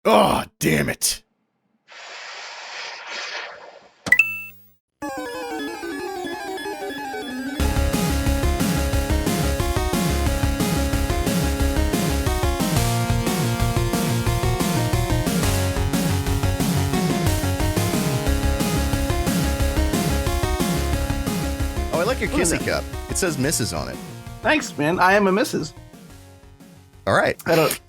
Oh, damn it. Oh, I like your kissy cup. It says Mrs. on it. Thanks, man. I am a Mrs. All right. I don't.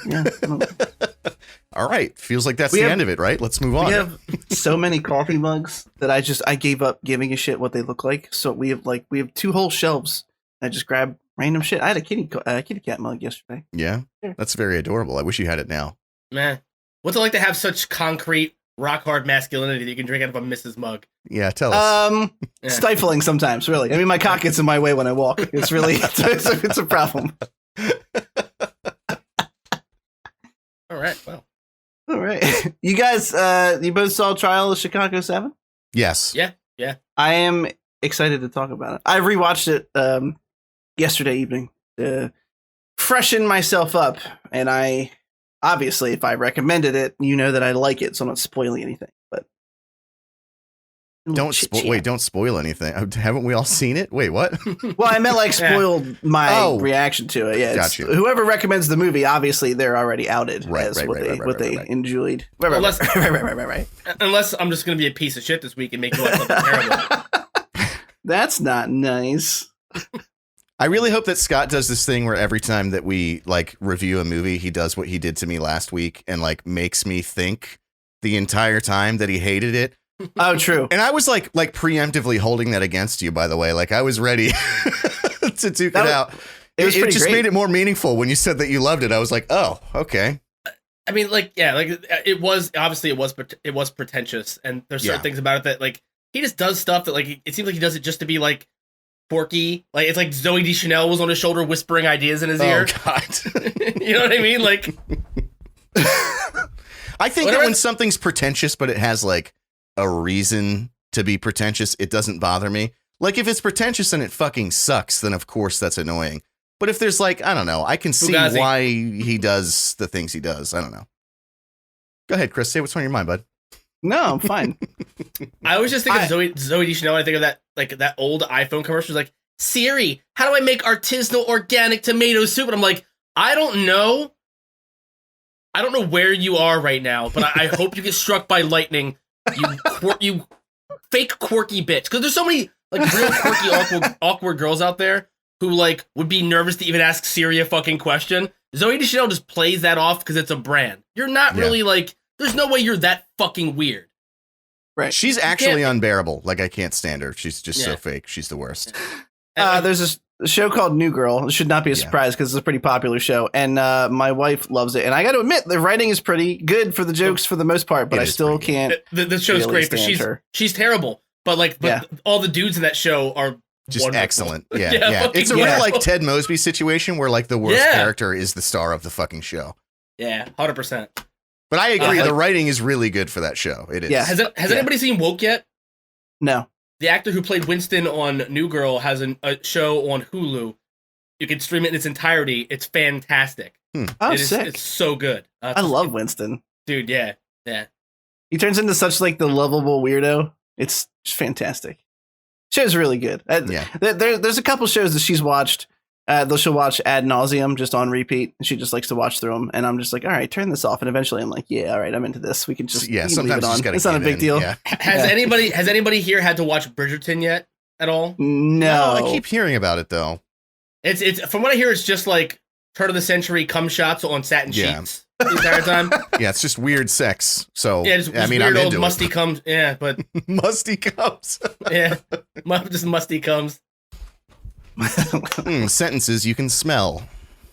All right. Feels like that's the end of it, right? Let's move on. We have so many coffee mugs that I gave up giving a shit what they look like. So we have 2 whole shelves. I just grab random shit. I had a kitty cat mug yesterday. Yeah, that's very adorable. I wish you had it now. Man, what's it like to have such concrete, rock hard masculinity that you can drink out of a Mrs. mug? Yeah, tell us. Stifling sometimes, really. I mean, my cock gets in my way when I walk. It's really it's a problem. All right. Well. All right. You guys, you both saw Trial of Chicago 7? Yes. Yeah. I am excited to talk about it. I rewatched it yesterday evening to freshen myself up. And I, obviously, if I recommended it, you know that I like it, so I'm not spoiling anything. But don't spoil anything. Haven't we all seen it? Wait, what? Well, I meant like spoil my reaction to it. Yeah, gotcha. Whoever recommends the movie, obviously they're already outed as what they enjoyed. Unless right. Unless I'm just gonna be a piece of shit this week and make you watch something terrible. That's not nice. I really hope that Scott does this thing where every time that we like review a movie, he does what he did to me last week and like makes me think the entire time that he hated it. Oh, true. And I was like preemptively holding that against you, by the way. Like I was ready to duke it out. It just great. made it more meaningful when you said that you loved it. I was like, oh, okay. I mean, it was pretentious, and there's certain things about it that like he just does stuff that like it seems like he does it just to be like quirky. Like it's like Zooey Deschanel was on his shoulder whispering ideas in his ear. Oh God. You know what I mean? Like I think that when something's pretentious, but it has like a reason to be pretentious, it doesn't bother me. Like if it's pretentious and it fucking sucks, then of course that's annoying. But if there's like, I don't know, I can see why he does the things he does. I don't know. Go ahead, Chris. Say what's on your mind, bud. No, I'm fine. I always just think of Zooey Deschanel. I think of that old iPhone commercial. Like, Siri, how do I make artisanal organic tomato soup? And I'm like, I don't know where you are right now, but I hope you get struck by lightning. You fake quirky bitch. Because there's so many like real quirky awkward girls out there who like would be nervous to even ask Siri a fucking question. Zooey Deschanel just plays that off because it's a brand. You're not really like, there's no way you're that fucking weird. Right. She's actually unbearable. Like I can't stand her. She's just so fake. She's the worst. There's a show called New Girl. It should not be a surprise because it's a pretty popular show. And my wife loves it. And I got to admit, the writing is pretty good for the jokes for the most part, but I still can't. The show's great, but she's terrible. But like, all the dudes in that show are just wonderful. Excellent. Yeah. It's a real like Ted Mosby situation where like the worst character is the star of the fucking show. Yeah, 100%. But I agree, the writing is really good for that show. It is. Yeah. Has anybody seen Woke yet? No. The actor who played Winston on New Girl has a show on Hulu. You can stream it in its entirety. It's fantastic. Oh, sick. It's so good. I love Winston. Dude, yeah. He turns into such like the lovable weirdo. It's just fantastic. Show's really good. There's a couple shows that she's watched that she'll watch ad nauseum just on repeat. She just likes to watch through them, and I'm just like, all right, turn this off. And eventually, I'm like, yeah, all right, I'm into this. We can just sometimes leave it on. It's not a big deal. Yeah. Has anybody here had to watch Bridgerton yet at all? No, I keep hearing about it though. It's from what I hear, it's just like turn of the century cum shots on satin sheets the entire time. Yeah, it's just weird sex. So just weird I'm old into musty comes. Yeah, but musty comes. Just musty comes. Sentences you can smell.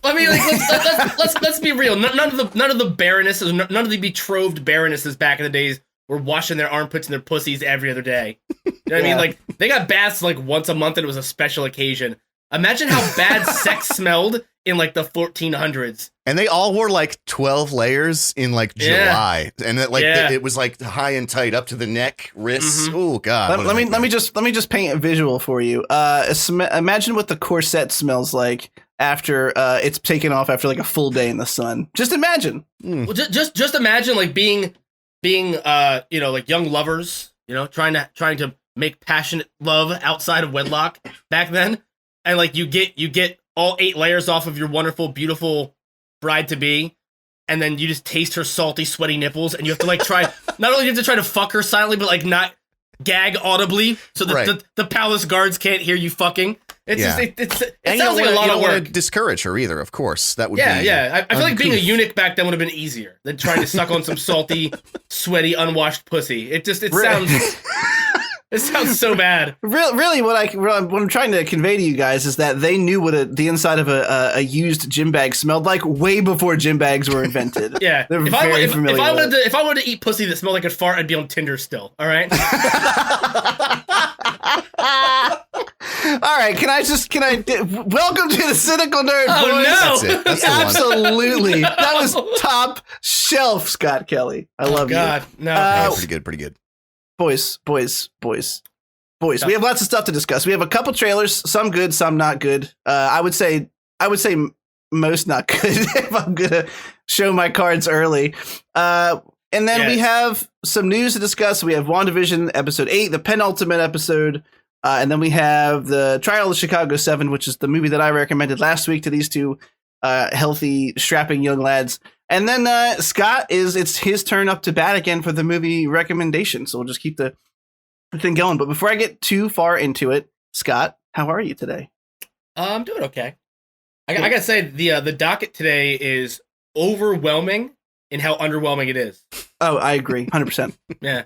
I mean, like, let's be real. None of the baronesses, none of the betrothed baronesses back in the days were washing their armpits and their pussies every other day. You know what I mean? Like they got baths like once a month, and it was a special occasion. Imagine how bad sex smelled in like the 1400s. And they all wore like 12 layers in like July, and it was like high and tight up to the neck, wrists. Mm-hmm. Oh God! Let me just paint a visual for you. Imagine what the corset smells like after it's taken off after like a full day in the sun. Just imagine. Well, just imagine like being like young lovers, trying to make passionate love outside of wedlock back then, and like you get all 8 layers off of your wonderful, beautiful bride to be, and then you just taste her salty, sweaty nipples, and you have to like try. Not only do you have to try to fuck her silently, but like not gag audibly, so that the palace guards can't hear you fucking. It sounds like a lot of work. Want to discourage her either, of course. That would be I feel like being a eunuch back then would have been easier than trying to suck on some salty, sweaty, unwashed pussy. It sounds. It sounds so bad. Really, what I'm trying to convey to you guys is that they knew what the inside of a used gym bag smelled like way before gym bags were invented. Yeah, they're very familiar. If I wanted to eat pussy that smelled like a fart, I'd be on Tinder still. All right. All right, welcome to the Cynical Nerd, boys. No. That's it. That's absolutely. That was top shelf, Scott Kelly. I love you. God, no. Pretty good. Boys. We have lots of stuff to discuss. We have a couple trailers, some good, some not good. I would say most not good if I'm gonna show my cards early. And then we have some news to discuss. We have WandaVision episode 8, the penultimate episode. And then we have the Trial of Chicago 7, which is the movie that I recommended last week to these two healthy, strapping young lads. And then Scott it's his turn up to bat again for the movie recommendation. So we'll just keep the thing going. But before I get too far into it, Scott, how are you today? I'm doing okay. I gotta say the docket today is overwhelming in how underwhelming it is. Oh, I agree, 100%. Yeah,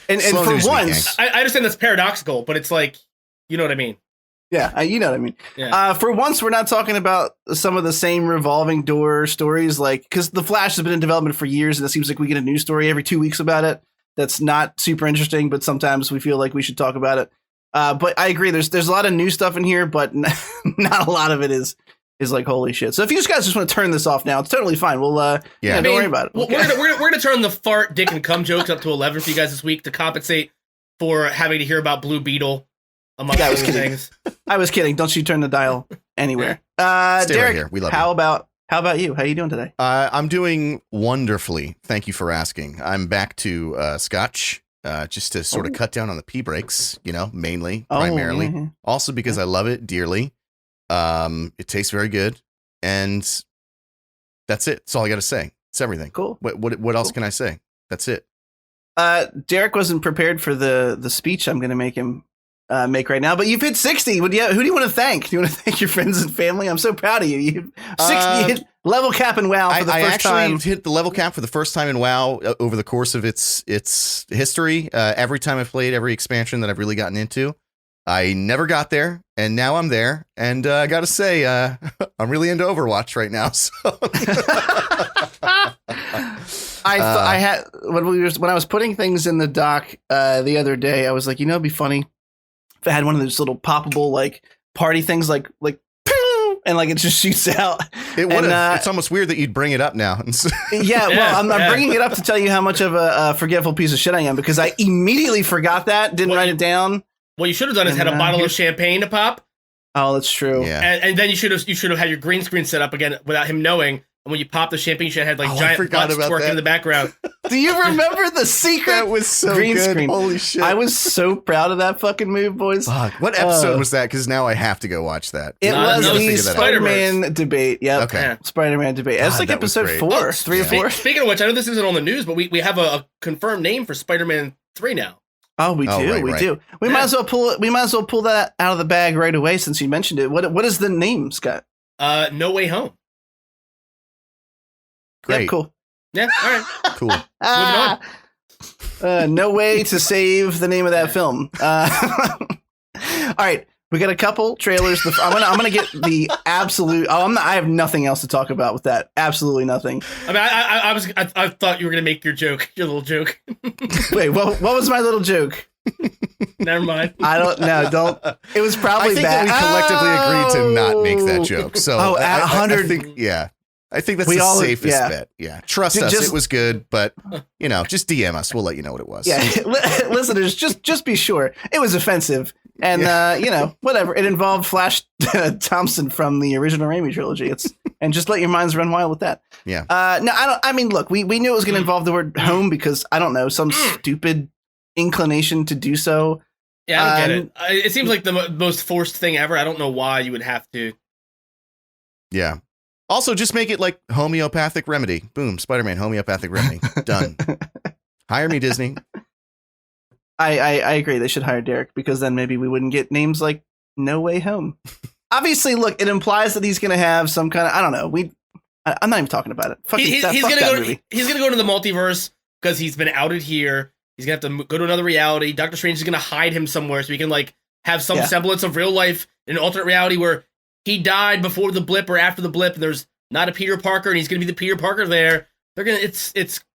and for once, I understand that's paradoxical, but it's like, you know what I mean. Yeah, you know what I mean. Yeah. For once, we're not talking about some of the same revolving door stories, like because The Flash has been in development for years, and it seems like we get a news story every 2 weeks about it. That's not super interesting, but sometimes we feel like we should talk about it. But I agree. There's a lot of new stuff in here, but not a lot of it is like holy shit. So if you guys just want to turn this off now, it's totally fine. We'll don't worry about it. Okay. We're gonna turn the fart, dick, and cum jokes up to 11 for you guys this week to compensate for having to hear about Blue Beetle. Among other things. I was kidding. Don't you turn the dial anywhere. Stay Derek, right here. We love you. How about you? How are you doing today? I'm doing wonderfully. Thank you for asking. I'm back to Scotch, just to sort of cut down on the pee breaks, primarily. Yeah. Also because I love it dearly. It tastes very good, and that's it. That's all I got to say. It's everything. Cool. What else can I say? That's it. Derek wasn't prepared for the speech I'm going to make him make right now, but you've hit 60. Who do you want to thank? Do you want to thank your friends and family? I'm so proud of you. You 60 hit level cap in WoW for the first time. I actually hit the level cap for the first time in WoW over the course of its history. Every time I've played every expansion that I've really gotten into, I never got there, and now I'm there. And I got to say, I'm really into Overwatch right now. So I had when I was putting things in the doc the other day, I was like, it'd be funny if I had one of those little poppable like party things, like and like it just shoots out. It would. It's almost weird that you'd bring it up now. Well, I'm bringing it up to tell you how much of a forgetful piece of shit I am, because I immediately forgot that, didn't write it down. What you should have done is had a bottle of champagne to pop. Oh, that's true. Yeah. And then you should have had your green screen set up again without him knowing. And when you pop the champagne, you should have had like giant butts twerking in the background. Do you remember the secret? That was so green good. Screen. Holy shit. I was so proud of that fucking move, boys. Fuck. What episode was that? Because now I have to go watch that. It was the Spider-Man debate. Yep. Okay. Yeah. Spider-Man debate. That's like episode 4, 3 or 4. Speaking of which, I know this isn't on the news, but we have a confirmed name for Spider-Man 3 now. Oh, we do. We do. We might as well pull it. We might as well pull that out of the bag right away since you mentioned it. What is the name, Scott? No Way Home. Great. Yep, cool. Yeah. All right. Cool. Moving on. No way to save the name of that film. All right. We got a couple trailers. I'm gonna get the absolute. I have nothing else to talk about with that. Absolutely nothing. I mean, I thought you were gonna make your little joke. Wait, what was my little joke? Never mind. I don't know. Don't. It was probably I think bad. That we collectively agreed to not make that joke. So 100. I think that's the safest bet. Yeah. Trust us. It was good, but just DM us. We'll let you know what it was. Yeah. Listeners, just be sure. It was offensive. And, whatever. It involved Flash Thompson from the original Raimi trilogy. And just let your minds run wild with that. Yeah. No, look, we knew it was going to involve the word home because, I don't know, some stupid inclination to do so. Yeah, I don't get it. It seems like the most forced thing ever. I don't know why you would have to. Yeah. Also, just make it like homeopathic remedy. Boom. Spider-Man homeopathic remedy. Done. Hire me, Disney. I agree. They should hire Derek because then maybe we wouldn't get names like No Way Home. Obviously, look, it implies that he's going to have some kind of, I don't know. I'm not even talking about it. He's going to go to the multiverse because he's been outed here. He's going to have to go to another reality. Doctor Strange is going to hide him somewhere so he can like have some semblance of real life in an alternate reality where he died before the blip or after the blip. And there's not a Peter Parker and he's going to be the Peter Parker there. It's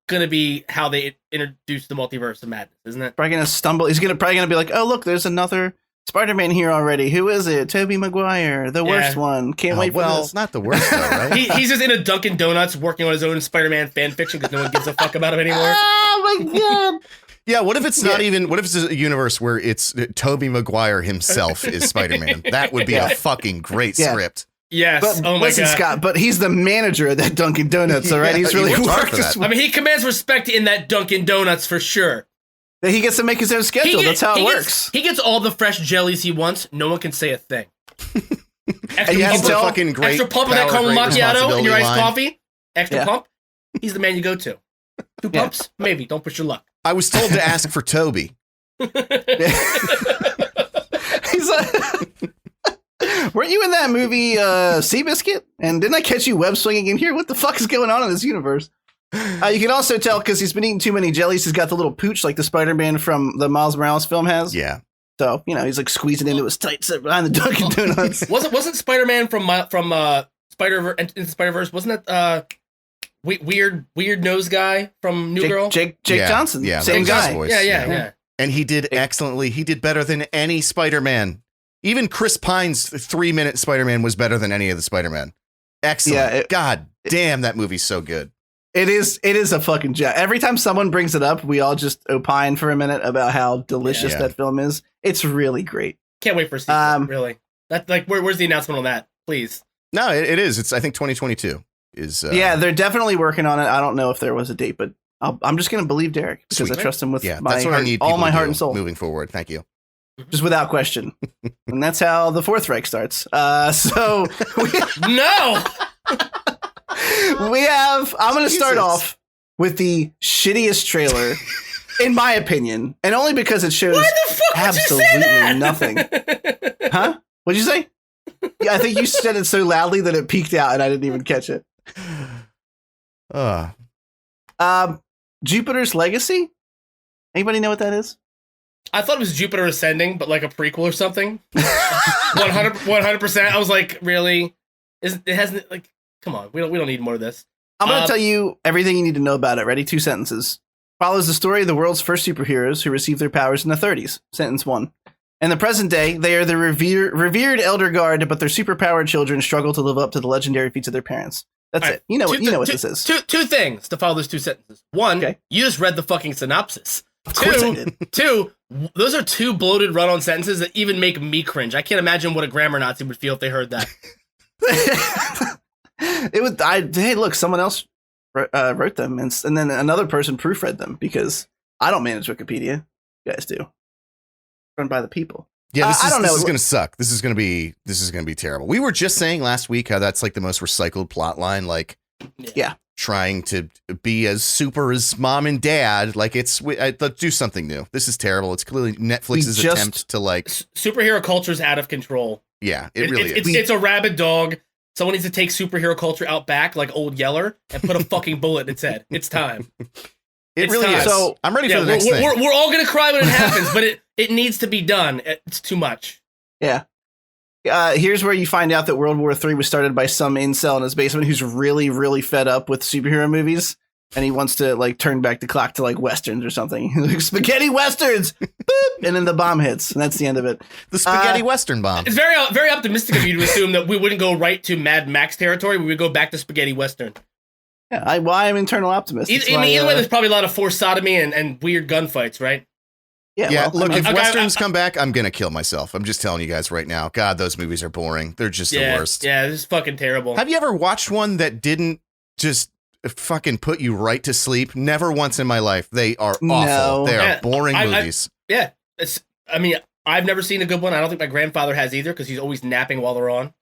going to be how they introduce the multiverse of madness, isn't it? Probably going to stumble. He's probably going to be like, oh, look, there's another Spider-Man here already. Who is it? Tobey Maguire, the worst one. Can't wait for this. Well, not the worst, though, right? He's just in a Dunkin' Donuts working on his own Spider-Man fan fiction because no one gives a fuck about him anymore. Oh, my God. Yeah, what if it's not even... What if it's a universe where it's Tobey Maguire himself is Spider-Man? That would be a fucking great script. Yes. But oh my listen, God. Scott, but he's the manager of that Dunkin' Donuts, all right? He's really worked this. I mean, he commands respect in that Dunkin' Donuts for sure. He gets to make his own schedule. That's how it works. He gets all the fresh jellies he wants. No one can say a thing. Extra pump with that caramel macchiato in your iced line. coffee. Extra pump. He's the man you go to. 2 pumps? Maybe. Don't push your luck. I was told to ask for Toby. He's like, weren't you in that movie Seabiscuit? And didn't I catch you web swinging in here? What the fuck is going on in this universe? You can also tell because he's been eating too many jellies. He's got the little pooch like the Spider-Man from the Miles Morales film has. Yeah. So, he's like squeezing into his tight set behind the Dunkin' Donuts. Wasn't Spider-Man from Spider-Verse, wasn't that weird nose guy from New Girl? Jake Johnson. Yeah. Same guy. Voice, yeah. And he did excellently. He did better than any Spider-Man. Even Chris Pine's 3-minute Spider-Man was better than any of the Spider-Man. Excellent. Yeah, God damn, that movie's so good. It is a fucking joke. Every time someone brings it up, we all just opine for a minute about how delicious that film is. It's really great. Can't wait for a sequel, really. That's like, where's the announcement on that? Please. No, it is. It's, I think, 2022 is. Yeah, they're definitely working on it. I don't know if there was a date, but I'm just going to believe Derek because I trust him with all my heart and soul. Moving forward. Thank you. Just without question. And that's how the Fourth Reich starts. No! I'm going to start off with the shittiest trailer, in my opinion, and only because it shows absolutely nothing. Huh? What'd you say? Yeah, I think you said it so loudly that it peaked out and I didn't even catch it. Jupiter's Legacy? Anybody know what that is? I thought it was Jupiter Ascending, but like a prequel or something. 100%. I was like, really? It hasn't, like, come on. We don't need more of this. I'm going to tell you everything you need to know about it. Ready? 2 sentences. Follows the story of the world's first superheroes who received their powers in the 30s. Sentence 1. In the present day, they are the revered elder guard, but their superpowered children struggle to live up to the legendary feats of their parents. That's it. You know what this is. Two things to follow those 2 sentences. 1, you just read the fucking synopsis. Of course I did. 2, those are 2 bloated run-on sentences that even make me cringe. I can't imagine what a grammar Nazi would feel if they heard that. Hey, look, someone else wrote them, and then another person proofread them because I don't manage Wikipedia. You guys do. Run by the people. Yeah, this is going to suck. This is going to be terrible. We were just saying last week how that's like the most recycled plot line. Like, trying to be as super as mom and dad. Like, let's do something new. This is terrible. It's clearly Netflix's attempt to like superhero culture is out of control. Yeah, it really is. It's a rabid dog. Someone needs to take superhero culture out back like Old Yeller and put a fucking bullet in its head. It's time. It really is. So I'm ready for the next thing. We're all gonna cry when it happens, but it needs to be done. It's too much. Yeah. Here's where you find out that World War III was started by some incel in his basement who's really, really fed up with superhero movies, and he wants to like turn back the clock to like westerns or something. Like, spaghetti westerns, boop, and then the bomb hits, and that's the end of it. The spaghetti western bomb. It's very, very optimistic of you to assume that we wouldn't go right to Mad Max territory. We would go back to spaghetti western. Yeah, I'm internal optimist. Either way, there's probably a lot of forced sodomy and weird gunfights, right? Yeah, well, look, if Westerns come back, I'm going to kill myself. I'm just telling you guys right now. God, those movies are boring. They're just the worst. Yeah, this is fucking terrible. Have you ever watched one that didn't just fucking put you right to sleep? Never once in my life. They are awful. No. They are boring movies. I mean, I've never seen a good one. I don't think my grandfather has either because he's always napping while they're on.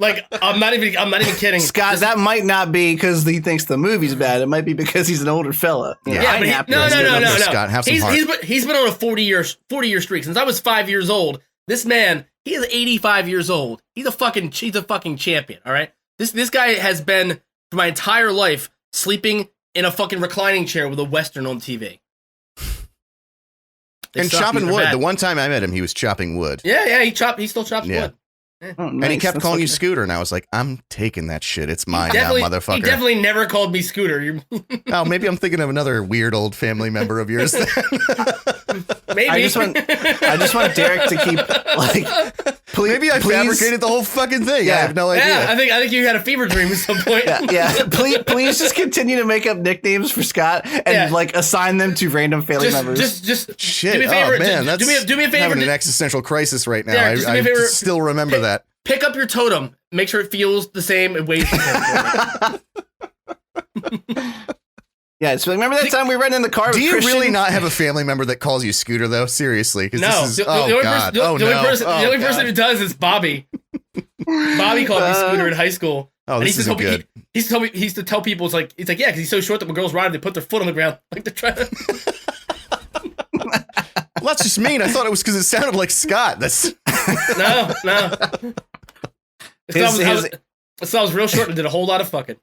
like I'm not even kidding. Scott, that might not be because he thinks the movie's bad. It might be because he's an older fella. But no. Scott, have some heart. He's been on a 40-year streak since I was 5 years old. This man, he is 85 years old. He's a fucking champion. All right, this guy has been for my entire life sleeping in a fucking reclining chair with a Western on TV. And chopping wood. The one time I met him, he was chopping wood. Yeah, he still chops wood. Oh, nice. And he kept calling you Scooter, and I was like, I'm taking that shit. It's mine now, motherfucker. He definitely never called me Scooter. Oh, maybe I'm thinking of another weird old family member of yours. Maybe. I just want Derek to keep please. Maybe I fabricated the whole fucking thing. Yeah. I have no idea. Yeah, I think you had a fever dream at some point. Yeah. Please just continue to make up nicknames for Scott and assign them to random family members. Just shit. Do me a favor. Oh, man, do me a favor. Having an existential crisis right now. Yeah, I still remember that. Pick up your totem. Make sure it feels the same and weighs the same. Yeah, so remember that time we ran in the car with Christian? Christian? Do you really not have a family member that calls you Scooter, though? Seriously? No. This is, God. The only person who does is Bobby. Bobby called me Scooter in high school. Oh, this is good. He used to tell people, yeah, because he's so short that when girls ride him, they put their foot on the ground. Like they're trying to... Well, that's just mean. I thought it was because it sounded like Scott. That's no. I was real short and did a whole lot of fucking.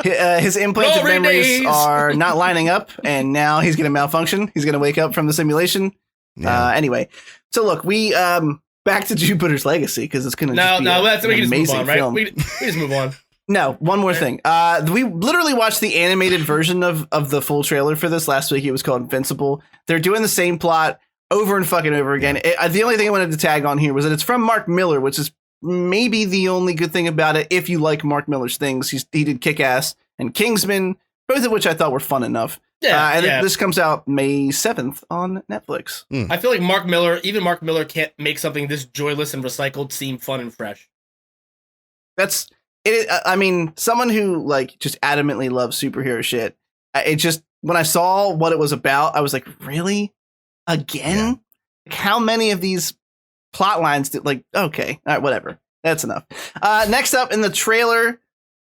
His implanted memories are not lining up, and now he's going to malfunction. He's going to wake up from the simulation. Yeah. Anyway, so look, we back to Jupiter's Legacy because it's going to be an amazing film. We just move on. No, one more thing. We literally watched the animated version of the full trailer for this last week. It was called Invincible. They're doing the same plot over and fucking over again. The only thing I wanted to tag on here was that it's from Mark Miller, which is maybe the only good thing about it. If you like Mark Miller's things, he did Kick-Ass and Kingsman, both of which I thought were fun enough. This comes out May 7th on Netflix. I feel like Mark Miller can't make something this joyless and recycled seem fun and fresh. That's it. I mean, someone who just adamantly loves superhero shit. It just, when I saw what it was about, I was like, really? Again? Yeah. How many of these plot lines did okay, all right, whatever. That's enough. Next up in the trailer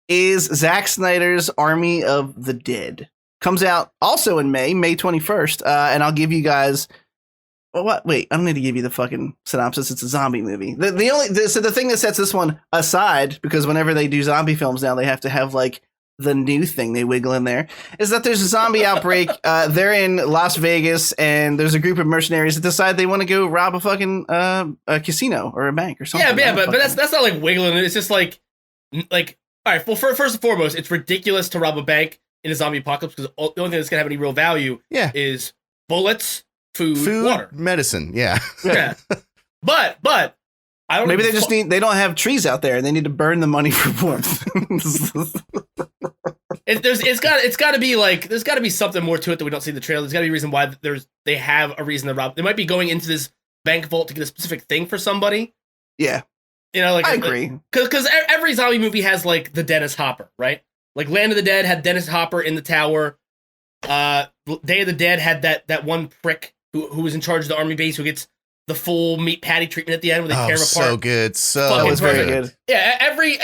is Zack Snyder's Army of the Dead. Comes out also in May 21st. And I'll give you guys wait, I don't need to give you the fucking synopsis. It's a zombie movie. The thing that sets this one aside, because whenever they do zombie films now, they have to have the new thing they wiggle in there, is that there's a zombie outbreak. They're in Las Vegas, and there's a group of mercenaries that decide they want to go rob a fucking a casino or a bank or something. Yeah, but that's not like wiggling. It's just like all right. Well, first and foremost, it's ridiculous to rob a bank in a zombie apocalypse because the only thing that's gonna have any real value is bullets, food, water, medicine. Yeah. But I don't. Maybe they don't have trees out there and they need to burn the money for warmth. It's got to be there's got to be something more to it that we don't see in the trailer. There's got to be a reason why they have a reason to rob. They might be going into this bank vault to get a specific thing for somebody. Yeah, I agree. Because every zombie movie has the Dennis Hopper, right? Like Land of the Dead had Dennis Hopper in the tower. Day of the Dead had that one prick who was in charge of the army base who gets the full meat patty treatment at the end where they tear him apart. So good. That was very good. Yeah, every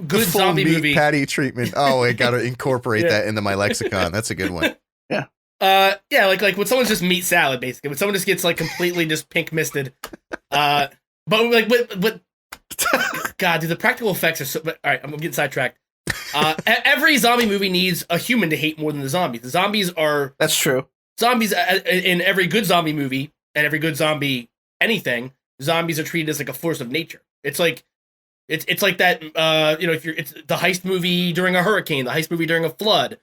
good zombie meat movie patty treatment. Oh, I got to incorporate that into my lexicon. That's a good one. Yeah. Like when someone's just meat salad, basically. When someone just gets completely just pink misted. But God, dude, the practical effects are so. All right, I'm getting sidetracked. Every zombie movie needs a human to hate more than the zombies. The zombies are. That's true. Zombies in every good zombie movie and every good zombie anything, zombies are treated as a force of nature. It's like that. If it's the heist movie during a hurricane, the heist movie during a flood,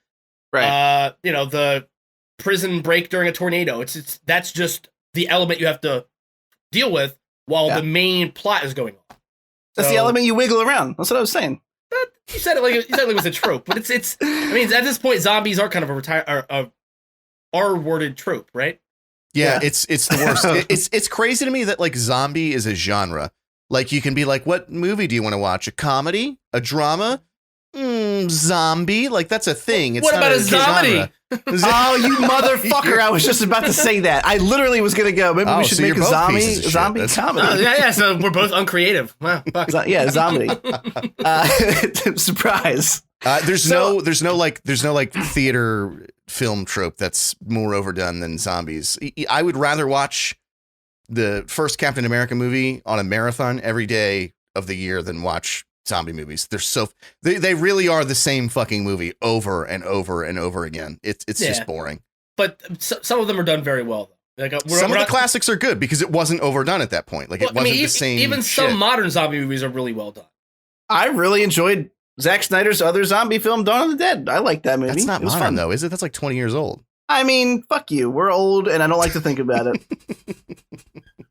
right? The prison break during a tornado. That's just the element you have to deal with while the main plot is going on. That's the element you wiggle around. That's what I was saying. You said it like it was a trope, but it's. I mean, at this point, zombies are kind of R-worded trope, right? Yeah, it's the worst. It's crazy to me that like zombie is a genre. Like you can be like, what movie do you want to watch? A comedy? A drama? Zombie? Like that's a thing. It's what not about a zombie? Oh, you motherfucker! I was just about to say that. I literally was gonna go. Maybe we should make a zombie comedy. Oh, yeah. So we're both uncreative. Wow, fuck. Yeah, zombie. Surprise. There's no theater film trope that's more overdone than zombies. I would rather watch the first Captain America movie on a marathon every day of the year than watch zombie movies. They really are the same fucking movie over and over and over again. It's just boring. But some of them are done very well. Like some of the classics are good because it wasn't overdone at that point. Like it wasn't the same. Even some modern zombie movies are really well done. I really enjoyed Zack Snyder's other zombie film, Dawn of the Dead. I like that movie. That's not modern though, is it? That's like 20 years old. I mean, fuck you. We're old, and I don't like to think about it.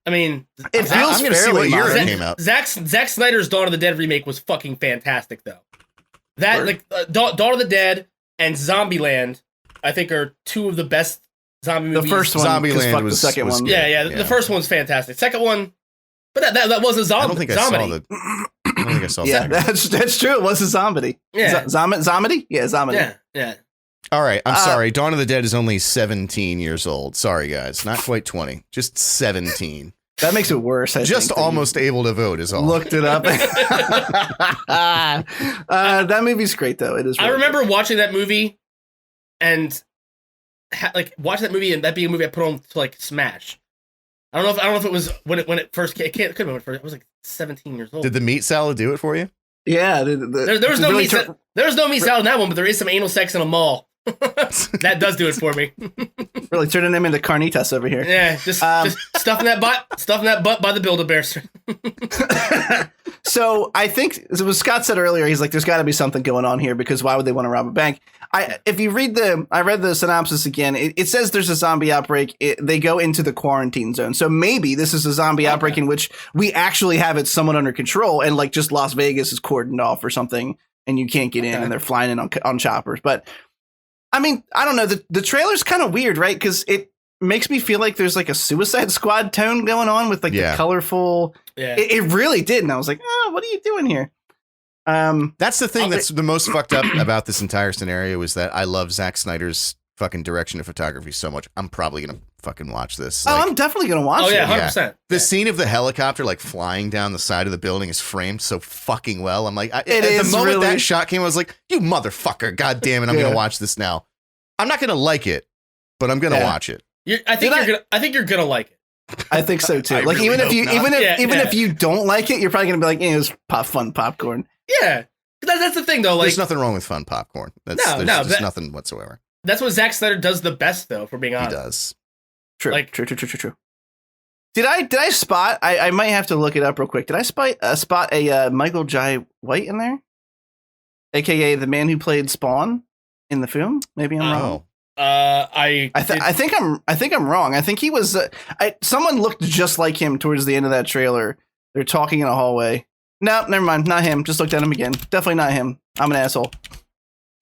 I mean, it feels fairly modern. It came out. Zack Snyder's Dawn of the Dead remake was fucking fantastic, though. That Dawn of the Dead and Zombieland, I think, are two of the best zombie movies. The first one, Zombieland was the second one. Yeah. The first one's fantastic. Second one, but that was a zombie. I don't think I saw the Yeah, that's true. It was a zombie. Yeah, zombie. Yeah, zombie. Yeah. All right, I'm sorry. Dawn of the Dead is only 17 years old. Sorry, guys. Not quite 20. Just 17. That makes it worse. Just almost able to vote is all. Looked it up. That movie's great, though. It is. Really I remember watching that movie and watching that movie and that being a movie I put on to like smash. I don't know if it was when it first came. It could have been when it first. I was like 17 years old. Did the meat salad do it for you? Yeah. There was no meat. There was no meat salad in that one, but there is some anal sex in a mall. That does do it for me. Really turning him into carnitas over here. Yeah, just stuffing that butt by the Build-A-Bears. So I think what Scott said earlier, he's like, there's got to be something going on here because why would they want to rob a bank? I read the synopsis again. It says there's a zombie outbreak. They go into the quarantine zone. So maybe this is a zombie outbreak in which we actually have it somewhat under control and like just Las Vegas is cordoned off or something and you can't get in and they're flying in on choppers. But I mean, I don't know. The trailer's kind of weird, right? Because it makes me feel like there's like a Suicide Squad tone going on with like the colorful. Yeah. It really did. And I was like, oh, what are you doing here? That's the thing that's the most fucked up about this entire scenario is that I love Zack Snyder's fucking direction of photography so much. I'm probably going to fucking watch this. I'm definitely going to watch it. Oh, yeah, 100%. The scene of the helicopter like flying down the side of the building is framed so fucking well. I'm like, at the moment that shot came, I was like, you motherfucker. God damn it. I'm going to watch this now. I'm not going to like it, but I'm going to watch it. I think you're going to like it. I think so too. Like really even if you don't like it, you're probably going to be like, it was fun popcorn. Yeah. That's the thing though. Like, there's nothing wrong with fun popcorn. There's nothing whatsoever. That's what Zack Snyder does the best though, for being honest. He does. True. Like, true. Did I spot? I might have to look it up real quick. Did I spot a Michael Jai White in there, aka the man who played Spawn in the film? Maybe I'm wrong. I think I'm wrong. I think he was. Someone looked just like him towards the end of that trailer. They're talking in a hallway. No, never mind. Not him. Just looked at him again. Definitely not him. I'm an asshole.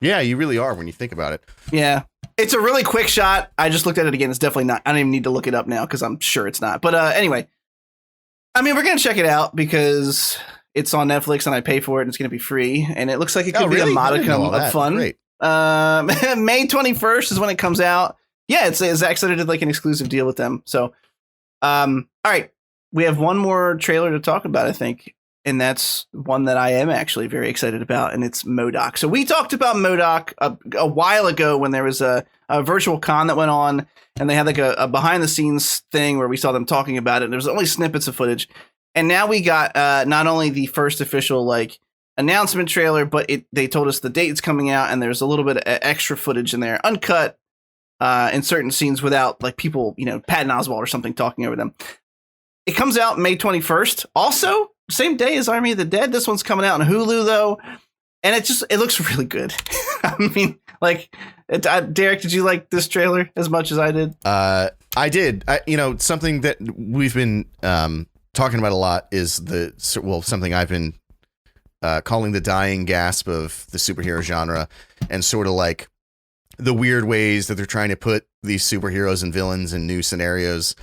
Yeah, you really are when you think about it. Yeah. It's a really quick shot. I just looked at it again. It's definitely not. I don't even need to look it up now because I'm sure it's not. But anyway, I mean, we're going to check it out because it's on Netflix and I pay for it and it's going to be free. And it looks like it could be a modicum of fun. Great. May 21st is when it comes out. Yeah, it's Zack Snyder did like an exclusive deal with them. So, all right. We have one more trailer to talk about, I think. And that's one that I am actually very excited about, and it's MODOK. So we talked about MODOK a while ago when there was a virtual con that went on, and they had like a behind-the-scenes thing where we saw them talking about it. There was only snippets of footage, and now we got not only the first official like announcement trailer, but they told us the date's coming out, and there's a little bit of extra footage in there, uncut in certain scenes without like people, Patton Oswalt or something talking over them. It comes out May 21st. Also, same day as Army of the Dead. This one's coming out on Hulu though, and it looks really good. I mean, like, Derek, did you like this trailer as much as I did? I did. Something that we've been talking about a lot is something I've been calling the dying gasp of the superhero genre, and sort of like the weird ways that they're trying to put these superheroes and villains in new scenarios,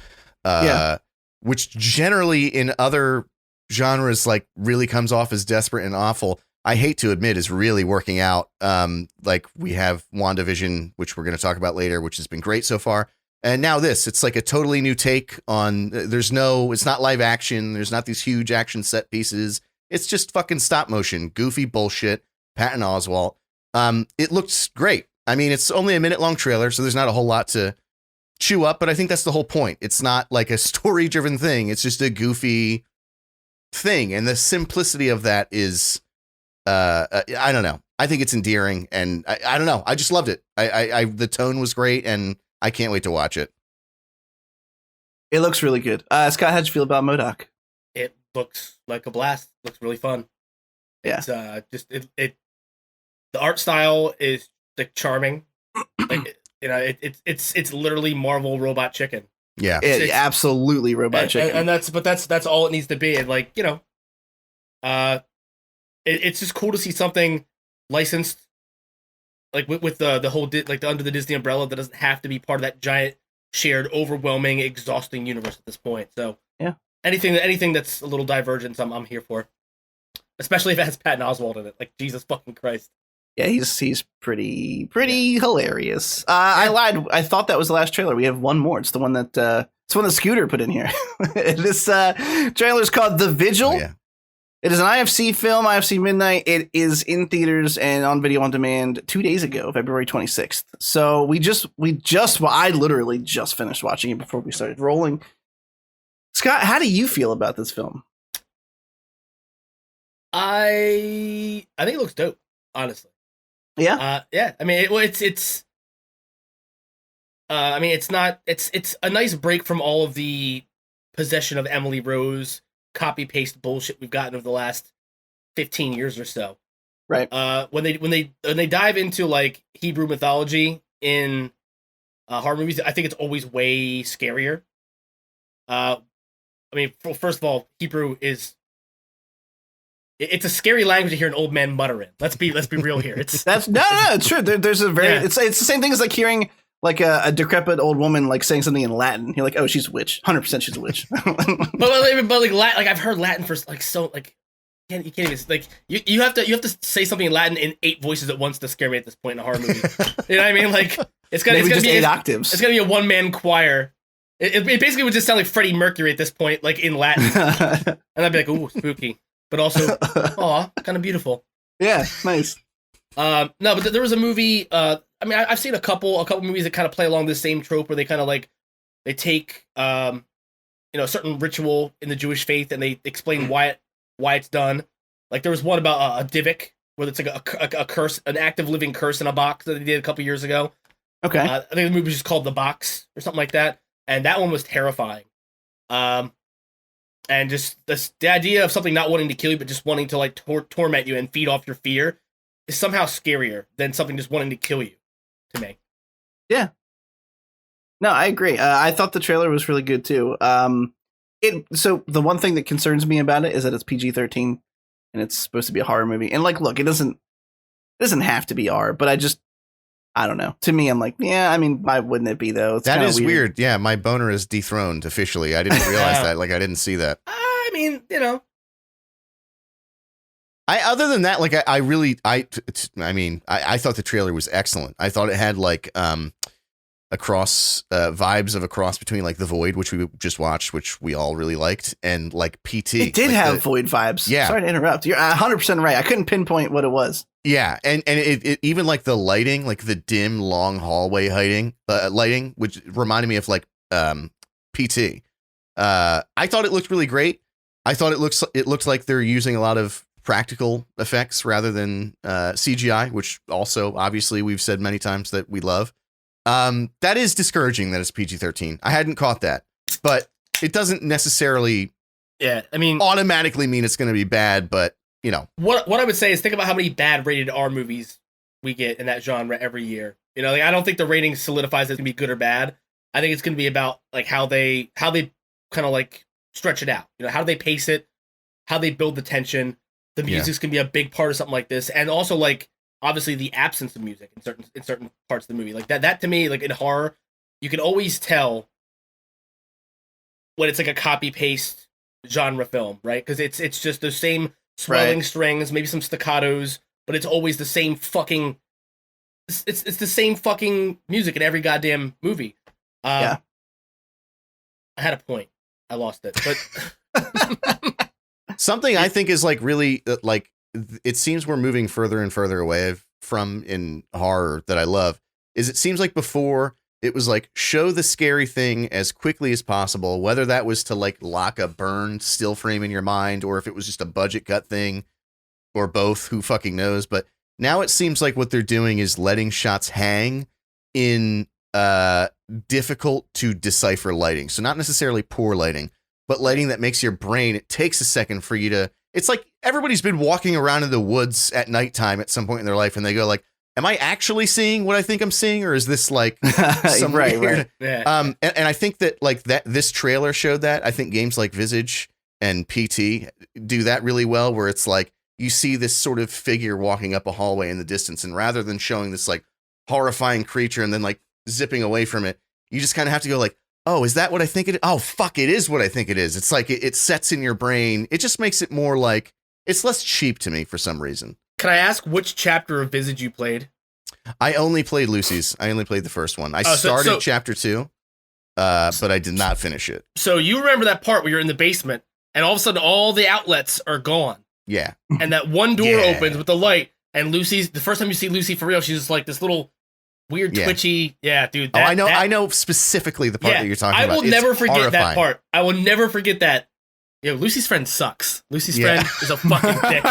which generally in other genres like really comes off as desperate and awful. I hate to admit is really working out. Like we have WandaVision, which we're going to talk about later, which has been great so far. And now it's like a totally new take on, it's not live action. There's not these huge action set pieces. It's just fucking stop motion, goofy bullshit. Patton Oswalt. It looks great. I mean, it's only a minute long trailer, so there's not a whole lot to chew up, but I think that's the whole point. It's not like a story driven thing. It's just a goofy thing. And the simplicity of that is, I don't know. I think it's endearing and I don't know. I just loved it. The tone was great and I can't wait to watch it. It looks really good. Scott, how'd you feel about MODOK? It looks like a blast. Looks really fun. Yeah. It's the art style is like charming. Like it's literally Marvel Robot Chicken. Yeah. It's absolutely Robot Chicken. And that's all it needs to be. And like, it's just cool to see something licensed like with the whole like the under the Disney umbrella that doesn't have to be part of that giant shared overwhelming exhausting universe at this point. So yeah, anything that's a little divergence I'm here for, especially if it has Patton Oswalt in it. Like Jesus fucking Christ. Yeah, he's pretty hilarious. I lied. I thought that was the last trailer. We have one more. It's the one that Scooter put in here. This trailer is called The Vigil. Oh, yeah. It is an IFC film, IFC Midnight. It is in theaters and on video on demand 2 days ago, February 26th. So I literally just finished watching it before we started rolling. Scott, how do you feel about this film? I think it looks dope, honestly. Yeah. Yeah. I mean, it's a nice break from all of the possession of Emily Rose copy paste bullshit we've gotten over the last 15 years or so. Right. When they dive into like Hebrew mythology in horror movies, I think it's always way scarier. I mean, first of all, Hebrew is it's a scary language to hear an old man mutter in. Let's be real here. It's it's true. There's a very it's the same thing as like hearing like a decrepit old woman like saying something in Latin. You're like, oh, she's a witch. 100% she's a witch. but like Latin, like I've heard Latin for like so like you can't even like you have to say something in Latin in 8 voices at once to scare me at this point in a horror movie. You know what I mean? Like it's gonna be 8 octaves. It's gonna be a one man choir. It basically would just sound like Freddie Mercury at this point, like in Latin, and I'd be like, ooh, spooky, but also, aw, kind of beautiful. Yeah, nice. No, but there was a movie. I mean, I've seen a couple movies that kind of play along this same trope where they kind of like they take a certain ritual in the Jewish faith and they explain why it's done. Like there was one about a Divik where it's like a curse, an active living curse in a box that they did a couple years ago. Okay, I think the movie was just called The Box or something like that, and that one was terrifying. And just the idea of something not wanting to kill you but just wanting to like torment you and feed off your fear is somehow scarier than something just wanting to kill you. To me. Yeah. No, I agree. I thought the trailer was really good too. So the one thing that concerns me about it is that it's PG-13 and it's supposed to be a horror movie. And like, look, it doesn't have to be R, but I don't know. To me, I'm like, yeah, I mean, why wouldn't it be though? That is weird. Yeah, my boner is dethroned officially. I didn't realize that. Like, I didn't see that. I mean, Other than that, like I thought the trailer was excellent. I thought it had like vibes of a cross between like The Void, which we just watched, which we all really liked, and like PT. It did like have Void vibes. Yeah. Sorry to interrupt. You're 100% right. I couldn't pinpoint what it was. Yeah, and it even like the lighting, like the dim long hallway lighting, which reminded me of like PT. I thought it looked really great. I thought it looks like they're using a lot of practical effects rather than CGI, which also obviously we've said many times that we love. That is discouraging that it's PG-13. I hadn't caught that, but it doesn't necessarily automatically mean it's going to be bad, but what I would say is think about how many bad rated R movies we get in that genre every year. Like I don't think the rating solidifies it's going to be good or bad. I think it's going to be about like how they kind of like stretch it out. How do they pace it? How they build the tension? The music's gonna be a big part of something like this, and also like obviously the absence of music in certain parts of the movie. Like that to me, like in horror, you can always tell when it's like a copy paste genre film, right? Because it's just those same swelling strings, maybe some staccatos, but it's always the same fucking. It's the same fucking music in every goddamn movie. I had a point. I lost it, but something I think is like really like it seems we're moving further and further away from in horror that I love is it seems like before it was like show the scary thing as quickly as possible, whether that was to like lock a burned still frame in your mind or if it was just a budget cut thing or both, who fucking knows. But now it seems like what they're doing is letting shots hang in difficult to decipher lighting. So not necessarily poor lighting, but lighting that makes your brain, it takes a second for you to, it's like everybody's been walking around in the woods at nighttime at some point in their life and they go like, am I actually seeing what I think I'm seeing? Or is this like some weird? Yeah. And I think that like that, this trailer showed that. I think games like Visage and PT do that really well, where it's like, you see this sort of figure walking up a hallway in the distance. And rather than showing this like horrifying creature and then like zipping away from it, you just kind of have to go like, oh, is that what I think it is? Oh, fuck, it is what I think it is. It's like it sets in your brain. It just makes it more like it's less cheap to me for some reason. Can I ask which chapter of Visage you played? I only played Lucy's. I only played the first one. I started chapter 2, but I did not finish it. So you remember that part where you're in the basement and all of a sudden all the outlets are gone. Yeah. And that one door opens with the light and Lucy's, the first time you see Lucy for real, she's just like this little weird twitchy. Yeah, dude. I know specifically the part that you're talking about. I will never forget that part. I will never forget that. Yo, Lucy's friend sucks. Lucy's friend is a fucking dick.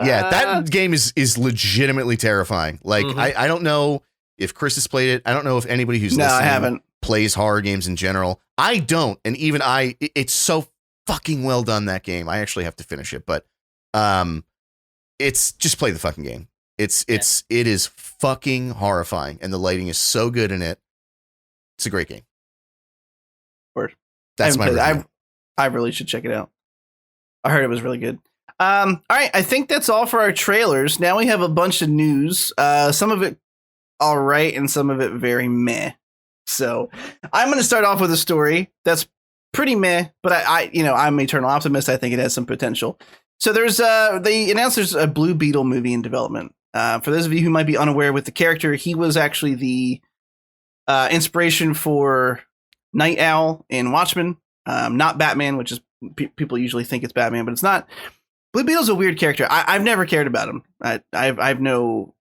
Yeah, that game is legitimately terrifying. Like, I don't know if Chris has played it. I don't know if anybody who's listening I haven't. Plays horror games in general. I don't. And even it's so fucking well done, that game. I actually have to finish it. But it's just play the fucking game. It is fucking horrifying. And the lighting is so good in it. It's a great game. Word. That's my review. I really should check it out. I heard it was really good. All right, I think that's all for our trailers. Now we have a bunch of news. Some of it all right, and some of it very meh. So I'm going to start off with a story that's pretty meh, but I'm eternal optimist. I think it has some potential. So they announced there's a Blue Beetle movie in development. For those of you who might be unaware with the character, he was actually the inspiration for Night Owl in Watchmen. Not Batman, which is people usually think it's Batman, but it's not. Blue Beetle's a weird character. I've never cared about him. I've no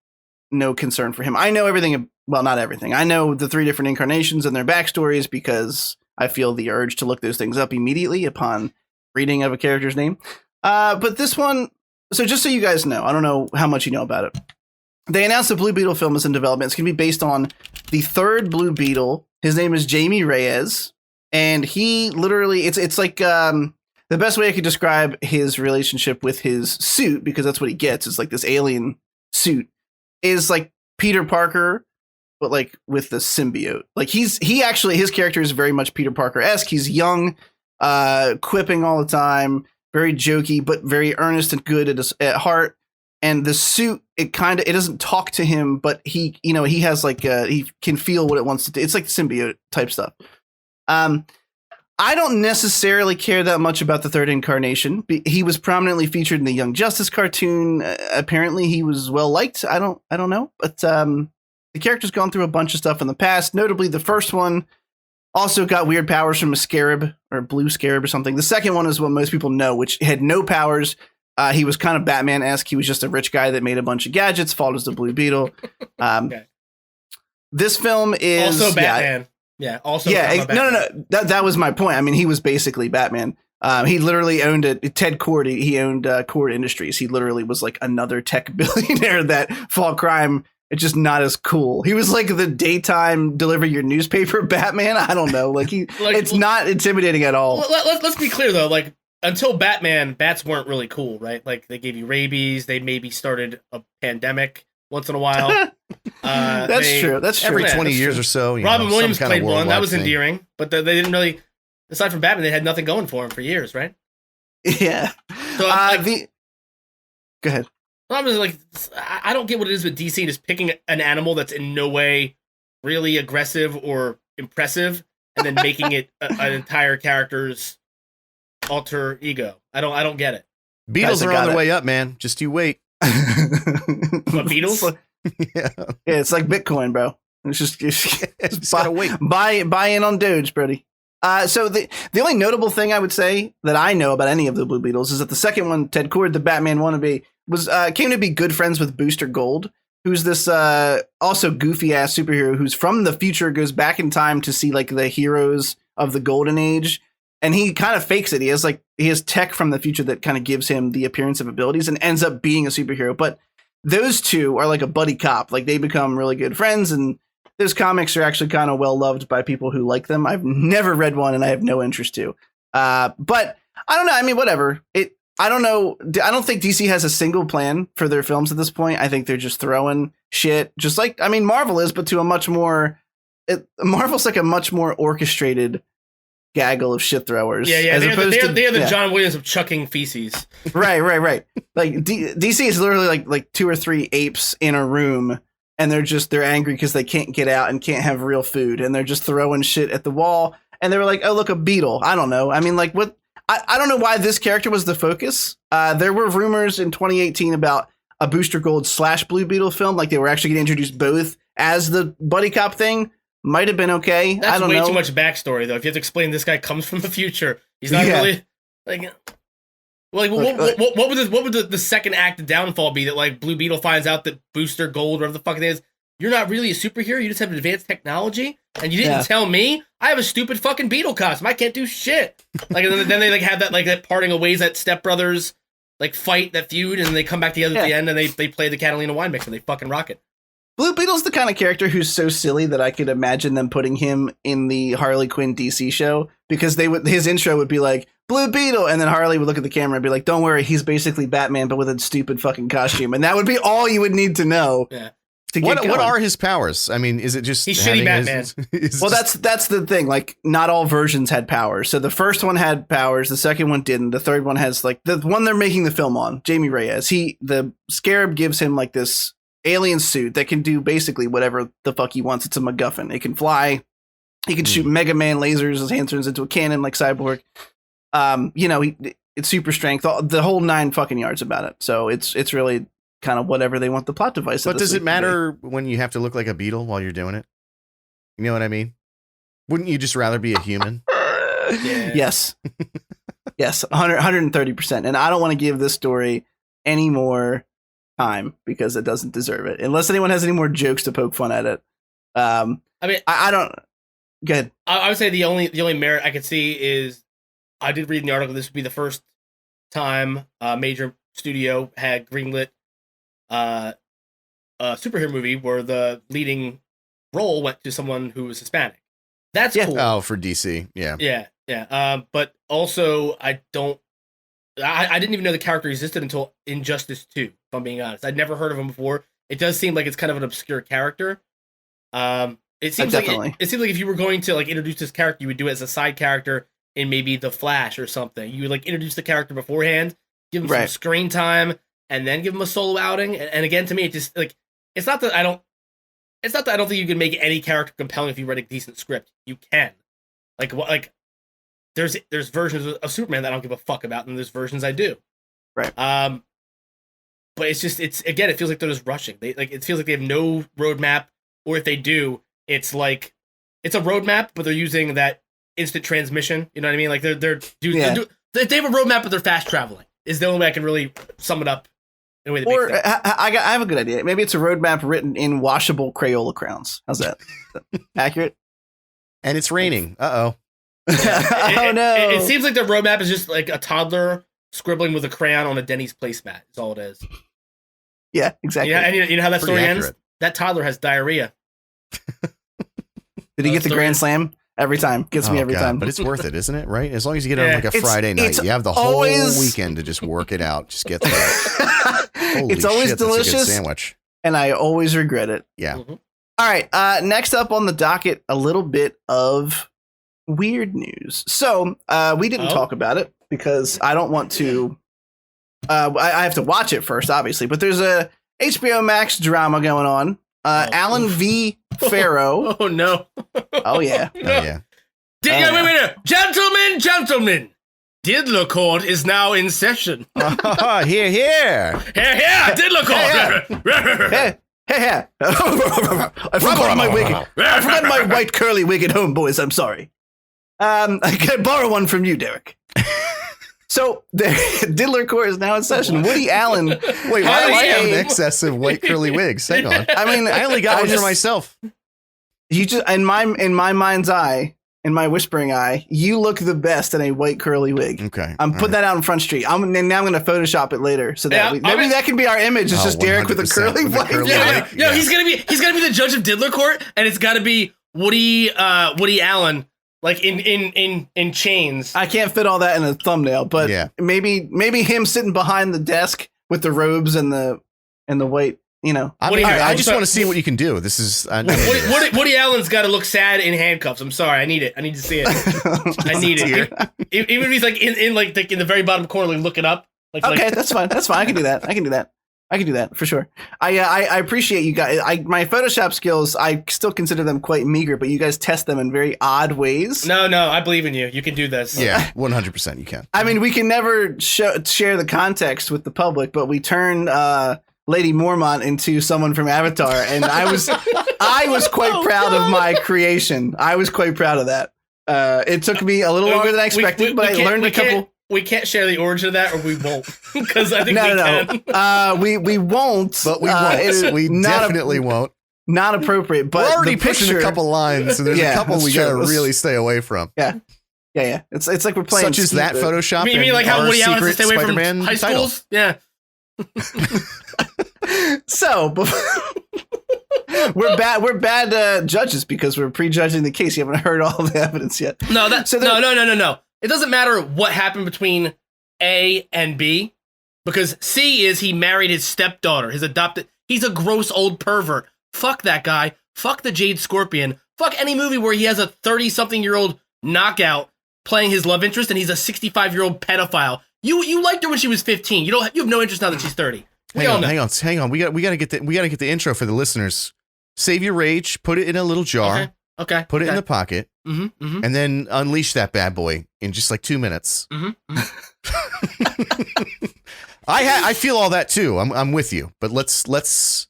concern for him. I know everything. Well, not everything. I know the 3 different incarnations and their backstories because I feel the urge to look those things up immediately upon reading of a character's name. But this one, so just so you guys know, I don't know how much you know about it. They announced the Blue Beetle film is in development. It's going to be based on the 3rd Blue Beetle. His name is Jamie Reyes. And he literally, it's like the best way I could describe his relationship with his suit, because that's what he gets. It's like this alien suit is like Peter Parker, but like with the symbiote. Like his character is very much Peter Parker-esque. He's young, quipping all the time, very jokey, but very earnest and good at heart. And the suit, it doesn't talk to him, but he has like he can feel what it wants to do. It's like symbiote type stuff. I don't necessarily care that much about the 3rd incarnation. He was prominently featured in the Young Justice cartoon. Apparently he was well liked. I don't know, but the character's gone through a bunch of stuff in the past. Notably, the first one also got weird powers from a scarab or blue scarab or something. The second one is what most people know, which had no powers. He was kind of Batman-esque. He was just a rich guy that made a bunch of gadgets, fought as the Blue Beetle. Okay. This film is also Batman. Yeah. Also, no. That was my point. I mean, he was basically Batman. He literally owned Ted Cord. He owned Cord Industries. He literally was like another tech billionaire that fought crime. It's just not as cool. He was like the daytime deliver your newspaper Batman. I don't know. Like it's not intimidating at all. Let's be clear though. Like until Batman, bats weren't really cool, right? Like they gave you rabies. They maybe started a pandemic once in a while. That's true. Every 20 years or so. Robin Williams played one. That was endearing. But they didn't really, aside from Batman, they had nothing going for him for years, right? Yeah. So go ahead. I'm just like, I don't get what it is with DC just picking an animal that's in no way really aggressive or impressive, and then making it an entire character's alter ego. I don't get it. Beetles are on their way up, man. Just you wait. What, Beetles? Yeah, it's like Bitcoin, bro. It's just gotta wait. Buy in on Doge, Brody. So the only notable thing I would say that I know about any of the Blue Beetles is that the second one, Ted Kord, the Batman wannabe, was came to be good friends with Booster Gold, who's this also goofy ass superhero who's from the future, goes back in time to see like the heroes of the Golden Age, and he kind of fakes it. He has tech from the future that kind of gives him the appearance of abilities and ends up being a superhero. But those two are like a buddy cop. Like they become really good friends, and those comics are actually kind of well loved by people who like them. I've never read one and I have no interest to. But I don't know. I mean, whatever. I don't know. I don't think DC has a single plan for their films at this point. I think they're just throwing shit, just like, I mean, Marvel is, but to a much more, Marvel's like a much more orchestrated gaggle of shit throwers. Yeah. They're the John Williams of chucking feces. Right. Like DC is literally like 2 or 3 apes in a room, and they're angry because they can't get out and can't have real food, and they're just throwing shit at the wall. And they were like, oh, look, a beetle. I don't know. I mean, like, what? I don't know why this character was the focus. There were rumors in 2018 about a Booster Gold / Blue Beetle film. Like they were actually going to introduce both as the buddy cop thing. Might have been okay. That's I don't way know. too much backstory, though. If you have to explain this guy comes from the future, he's not really like. What would the second act downfall be? That like Blue Beetle finds out that Booster Gold, whatever the fuck it is, you're not really a superhero. You just have advanced technology, and you didn't tell me. I have a stupid fucking beetle costume. I can't do shit. Like, and then they like have that parting of ways, that stepbrothers like fight, that feud, and they come back together at the end, and they play the Catalina wine mix, and they fucking rock it. Blue Beetle's the kind of character who's so silly that I could imagine them putting him in the Harley Quinn DC show, because his intro would be like Blue Beetle, and then Harley would look at the camera and be like, "Don't worry, he's basically Batman, but with a stupid fucking costume," and that would be all you would need to know. Yeah. What are his powers? I mean, is it just he's shitty Batman? Well, that's the thing. Like, not all versions had powers. So the first one had powers, the second one didn't. The third one has like the one they're making the film on, Jamie Reyes. The Scarab gives him like this alien suit that can do basically whatever the fuck he wants. It's a MacGuffin. It can fly. He can shoot Mega Man lasers. His hand turns into a cannon like Cyborg. It's super strength. The whole 9 fucking yards about it. So it's really kind of whatever they want the plot device. But does it matter when you have to look like a beetle while you're doing it? You know what I mean? Wouldn't you just rather be a human? Yes. Yes, 130%. And I don't want to give this story any more time because it doesn't deserve it. Unless anyone has any more jokes to poke fun at it. I mean, I don't. Good. I would say the only merit I could see is I did read in the article this would be the first time a major studio had greenlit a superhero movie where the leading role went to someone who was Hispanic. That's cool. Oh, for DC, yeah. But also, I didn't even know the character existed until Injustice 2. If I'm being honest, I'd never heard of him before. It does seem like it's kind of an obscure character. It seems like if you were going to like introduce this character, you would do it as a side character in maybe The Flash or something. You would like introduce the character beforehand, give him some screen time, and then give him a solo outing. And again, to me, it just like it's not that I don't think you can make any character compelling if you write a decent script. You can, there's versions of Superman that I don't give a fuck about, and there's versions I do. Right. But it feels like they're just rushing. It feels like they have no roadmap, or if they do, it's like it's a roadmap, but they're using that instant transmission. You know what I mean? Like they have a roadmap, but they're fast traveling. Is the only way I can really sum it up. In a way that or makes sense. I have a good idea. Maybe it's a roadmap written in washable Crayola crowns. How's that? Accurate? And it's raining. Uh-oh. Oh no! It seems like the roadmap is just like a toddler scribbling with a crayon on a Denny's placemat. Is all it is. Yeah, exactly. Yeah, and you know how that story accurate. ends? That toddler has diarrhea. Did he get the grand slam? Every time. Gets me every time. But it's worth it, isn't it? Right? As long as you get it on like a Friday night, you have the whole weekend to just work it out. Just get there. It's always shit, delicious. that's a good sandwich. And I always regret it. Yeah. Mm-hmm. All right. Next up on the docket, a little bit of weird news. So we didn't talk about it because I don't want to I have to watch it first, obviously, but there's a HBO Max drama going on. Alan V. Farrow. Oh no. Oh yeah. Oh yeah. Wait. Gentlemen. Diddler Court is now in session. Here. Diddler Court. Hey. I forgot my wig. I forgot my white curly wig at home, boys. I'm sorry. I can borrow one from you, Derek. So the Diddler Court is now in session. Woody Allen. Wait, why do I have an excess of white curly wigs? Hang on. I mean, I only got one for myself. You just in my mind's eye, in my whispering eye, you look the best in a white curly wig. Okay, I'm putting that out on Front Street. Now I'm going to Photoshop it later, so that maybe that can be our image. It's just Derek with a curly white wig. Yeah, he's gonna be the judge of Diddler Court, and it's got to be Woody Allen. Like in chains. I can't fit all that in a thumbnail, but maybe him sitting behind the desk with the robes and the white, you know. I just want to see what you can do. This is Woody Allen's got to look sad in handcuffs. I'm sorry, I need it. I need to see it. I need it. Even if he's like in the very bottom corner, like looking up. Okay, that's fine. That's fine. I can do that for sure. I appreciate you guys. My Photoshop skills, I still consider them quite meager, but you guys test them in very odd ways. No, I believe in you. You can do this. Yeah, 100% you can. I mean, we can never share the context with the public, but we turn Lady Mormont into someone from Avatar, and I was quite proud of my creation. I was quite proud of that. It took me a little longer than I expected, but I learned a couple. We can't share the origin of that, or we won't, because I think we can. We won't. But we won't. We definitely won't. Not appropriate. But we're already pushing a couple lines, and there's a couple we gotta really stay away from. Yeah. It's like we're playing. Such as that Photoshop. You mean like how Woody Allen has to stay away Spider-Man from high schools? Yeah. So we're bad judges because we're prejudging the case. You haven't heard all the evidence yet. No. It doesn't matter what happened between A and B, because C is he married his stepdaughter, his adopted. He's a gross old pervert. Fuck that guy. Fuck the Jade Scorpion. Fuck any movie where he has a 30-something-year-old knockout playing his love interest and he's a 65-year-old pedophile. You liked her when she was 15. You have no interest now that she's 30. Hang on. We gotta get the intro for the listeners. Save your rage. Put it in a little jar. Okay. Put it in the pocket. Mm-hmm. And then unleash that bad boy in just like 2 minutes. Mm-hmm. I feel all that too. I'm with you. But let's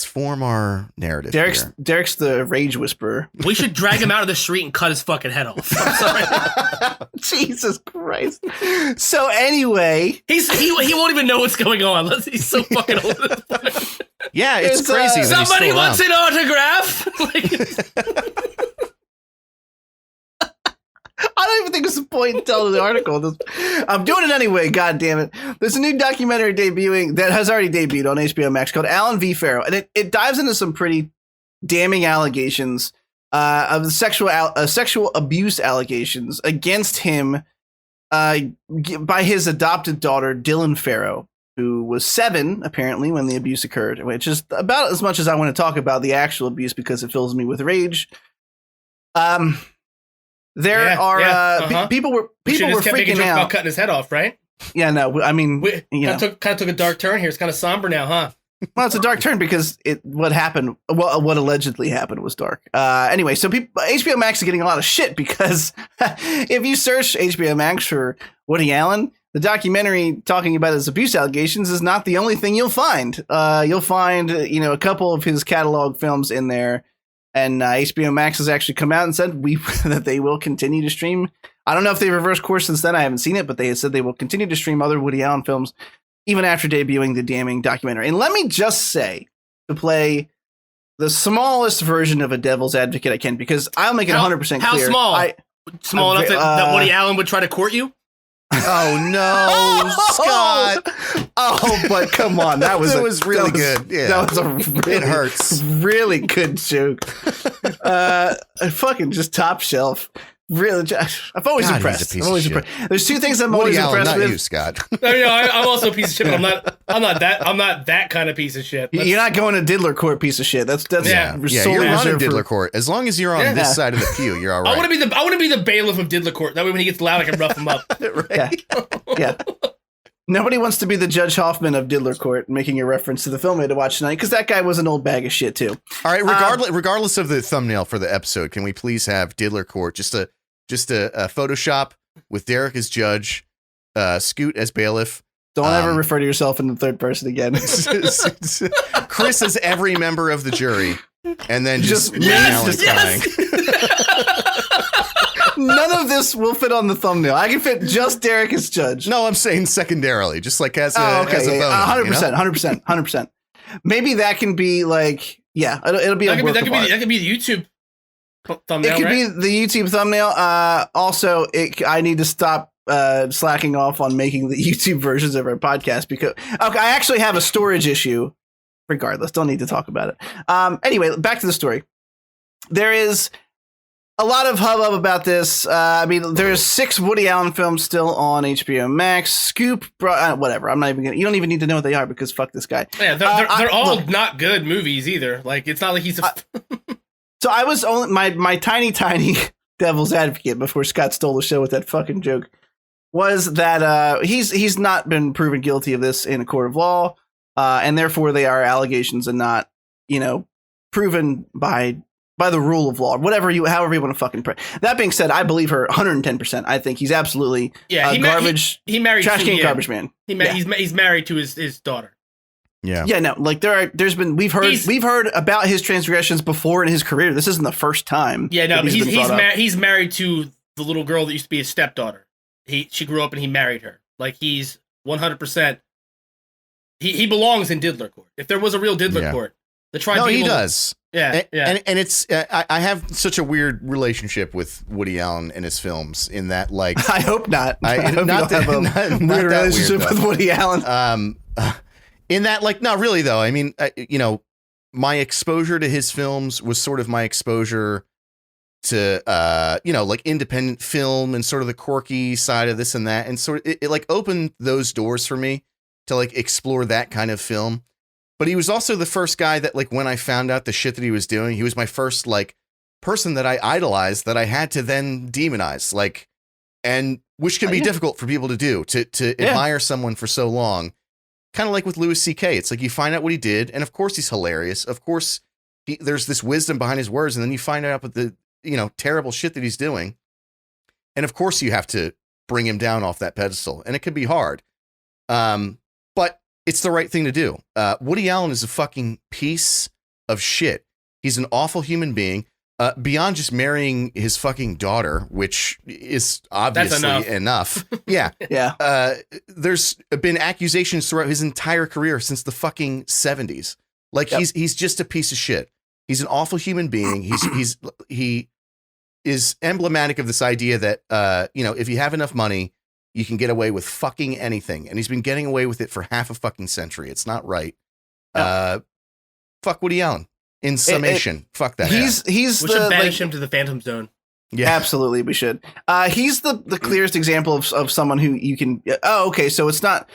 form our narrative. Derek's the rage whisperer. We should drag him out of the street and cut his fucking head off. I'm sorry. Jesus Christ. So anyway, he won't even know what's going on. He's so fucking old at this point. Yeah, it's crazy. Somebody wants an autograph. I don't even think it's the point in telling the article. I'm doing it anyway, god damn it. There's a new documentary debuting that has already debuted on HBO Max called Alan V. Farrow, and it dives into some pretty damning allegations of sexual abuse allegations against him by his adopted daughter, Dylan Farrow, who was 7, apparently, when the abuse occurred, which is about as much as I want to talk about the actual abuse because it fills me with rage. People were freaking out about cutting his head off, right? Yeah, no, I mean, kind of took a dark turn here. It's kind of somber now, huh? Well, it's a dark turn because what allegedly happened was dark. Anyway, so HBO Max is getting a lot of shit because if you search HBO Max for Woody Allen, the documentary talking about his abuse allegations is not the only thing you'll find. You'll find, a couple of his catalog films in there. And HBO Max has actually come out and said that they will continue to stream. I don't know if they reversed course since then. I haven't seen it, but they have said they will continue to stream other Woody Allen films even after debuting the damning documentary. And let me just say, to play the smallest version of a devil's advocate I can, because I'll make it 100% clear. How small? Small enough that Woody Allen would try to court you? Oh no, Scott! Oh, but come on, that was really good. Yeah, that was it hurts. Really good joke. Fucking just top shelf. Really, I'm always impressed. I'm always impressed. There's two things I'm always impressed with. You, Scott. I'm also a piece of shit, but I'm not that kind of piece of shit. You're not going to Diddler Court, piece of shit. That's you're running Diddler Court. As long as you're on this side of the pew, you're all right. I want to be the bailiff of Diddler Court. That way, when he gets loud, I can rough him up. Right? Yeah. Nobody wants to be the Judge Hoffman of Diddler Court, making a reference to the film we had to watch tonight, because that guy was an old bag of shit too. All right, regardless of the thumbnail for the episode, can we please have Diddler Court just a Photoshop with Derek as judge, Scoot as bailiff. Don't ever refer to yourself in the third person again. Chris as every member of the jury, and then just yes! None of this will fit on the thumbnail. I can fit just Derek as judge. No, I'm saying secondarily, just like as a bonus. 100%, 100%. Maybe that can be like, it'll be that could be the YouTube thumbnail. It could be the YouTube thumbnail. Also, I need to stop slacking off on making the YouTube versions of our podcast because I actually have a storage issue. Regardless, don't need to talk about it. Anyway, back to the story. There is a lot of hubbub about this. There's 6 Woody Allen films still on HBO Max. Scoop, whatever. I'm not even gonna. You don't even need to know what they are because fuck this guy. Yeah, they're all not good movies either. Like it's not like he's. So I was only my tiny devil's advocate before Scott stole the show with that fucking joke. Was that he's not been proven guilty of this in a court of law, and therefore they are allegations and not proven by the rule of law, however you want to fucking pray. That being said, I believe her 100%. I think he's absolutely garbage. He married trash can garbage man. He's married to his daughter. Yeah. No, like we've heard about his transgressions before in his career. This isn't the first time. Yeah, no, but he's married to the little girl that used to be his stepdaughter. She grew up and he married her. Like he's 100%. He belongs in Diddler Court. If there was a real Diddler Court, the tribunal. No, he does. Yeah, and it's I have such a weird relationship with Woody Allen and his films in that like I hope not. I hope not you don't have a weird relationship with Woody Allen. In that like not really though. I mean, my exposure to his films was sort of my exposure to like independent film and sort of the quirky side of this and that, and sort of it like opened those doors for me to like explore that kind of film. But he was also the first guy that like when I found out the shit that he was doing, he was my first like person that I idolized that I had to then demonize, like, and which can be difficult for people to do, to admire someone for so long. Kind of like with Louis C.K. It's like you find out what he did, and of course he's hilarious. Of course there's this wisdom behind his words, and then you find out with the terrible shit that he's doing. And of course you have to bring him down off that pedestal, and it can be hard. But it's the right thing to do. Woody Allen is a fucking piece of shit. He's an awful human being. Beyond just marrying his fucking daughter, which is obviously enough. Yeah. Yeah. There's been accusations throughout his entire career since the fucking 70s. Like he's just a piece of shit. He's an awful human being. He is emblematic of this idea that if you have enough money, you can get away with fucking anything. And he's been getting away with it for half a fucking century. It's not right. Fuck Woody Allen. In summation, fuck that. We should banish him to the Phantom Zone. Yeah, absolutely, we should. He's the clearest example of someone who you can. Oh, okay. So it's not.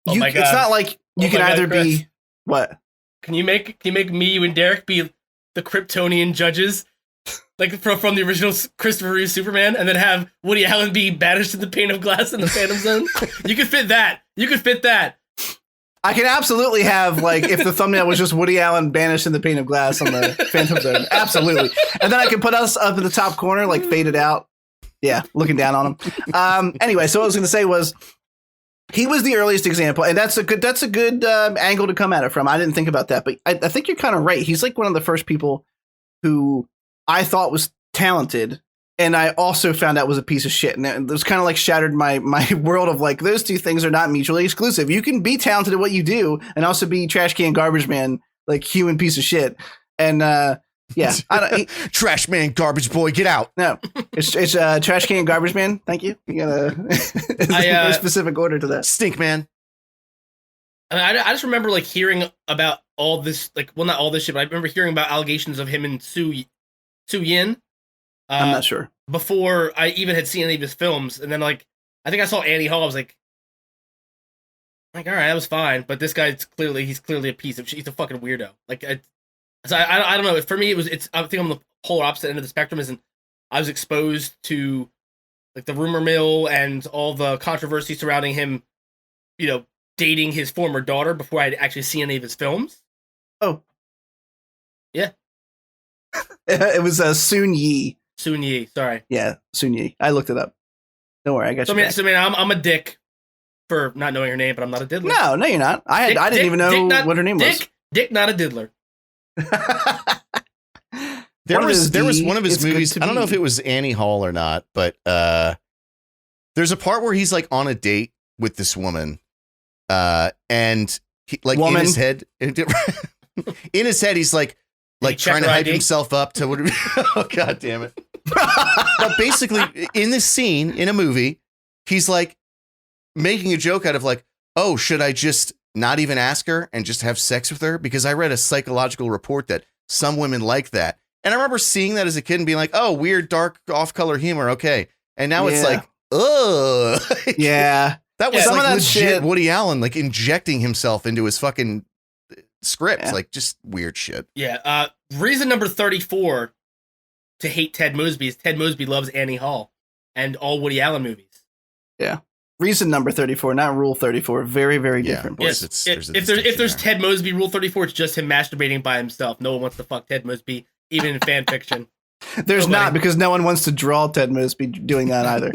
It's not like you can either be what. Can you make me, you, and Derek be the Kryptonian judges, like from the original Christopher Reeve Superman, and then have Woody Allen be banished to the pane of glass in the Phantom Zone? You could fit that. I can absolutely have, like, if the thumbnail was just Woody Allen banished in the pane of glass on the Phantom Zone. Absolutely. And then I can put us up in the top corner, like, faded out. Yeah, looking down on him. Anyway, so what I was going to say was, he was the earliest example, and that's a good angle to come at it from. I didn't think about that, but I think you're kind of right. He's, like, one of the first people who I thought was talented, and I also found out was a piece of shit. And it was kind of like shattered my world of like, those two things are not mutually exclusive. You can be talented at what you do and also be trash can garbage man, like human piece of shit. And trash man, garbage boy, get out. No, it's trash can garbage man. Thank you. You got a very specific order to that. Stink man. I just remember like hearing about all this, like, well, not all this shit, but I remember hearing about allegations of him and Su Yin. I'm not sure. Before I even had seen any of his films, and then like I think I saw Annie Hall. I was like, all right, that was fine, but this guy's clearly a piece of shit. He's a fucking weirdo. Like, I don't know. For me, I think I'm the polar opposite end of the spectrum. I was exposed to like the rumor mill and all the controversy surrounding him dating his former daughter before I'd actually seen any of his films. Oh. Yeah. It was Soon Yi. Soon Yi, sorry. Yeah, Soon Yi. I looked it up. Don't worry, I got you. So I'm a dick for not knowing her name, but I'm not a diddler. No, you're not. I didn't even know what her name was. Dick, not a diddler. There was one of his movies. I don't know if it was Annie Hall or not, but there's a part where he's like on a date with this woman, and he, like in his head, he's like trying to hype himself up to what? Oh, God damn it! But basically, in this scene in a movie, he's like making a joke out of like, oh, should I just not even ask her and just have sex with her? Because I read a psychological report that some women like that. And I remember seeing that as a kid and being like, oh, weird, dark, off-color humor. Okay. And now it's like, ugh. Yeah. That was like legit shit. Woody Allen, like injecting himself into his fucking scripts. Yeah. Like just weird shit. Yeah. Reason number 34 to hate Ted Mosby is Ted Mosby loves Annie Hall and all Woody Allen movies. Yeah. Reason number 34, not rule 34. Very, very different. Yes. If there's Ted Mosby, rule 34, it's just him masturbating by himself. No one wants to fuck Ted Mosby, even in fan fiction. There's not, because no one wants to draw Ted Mosby doing that either.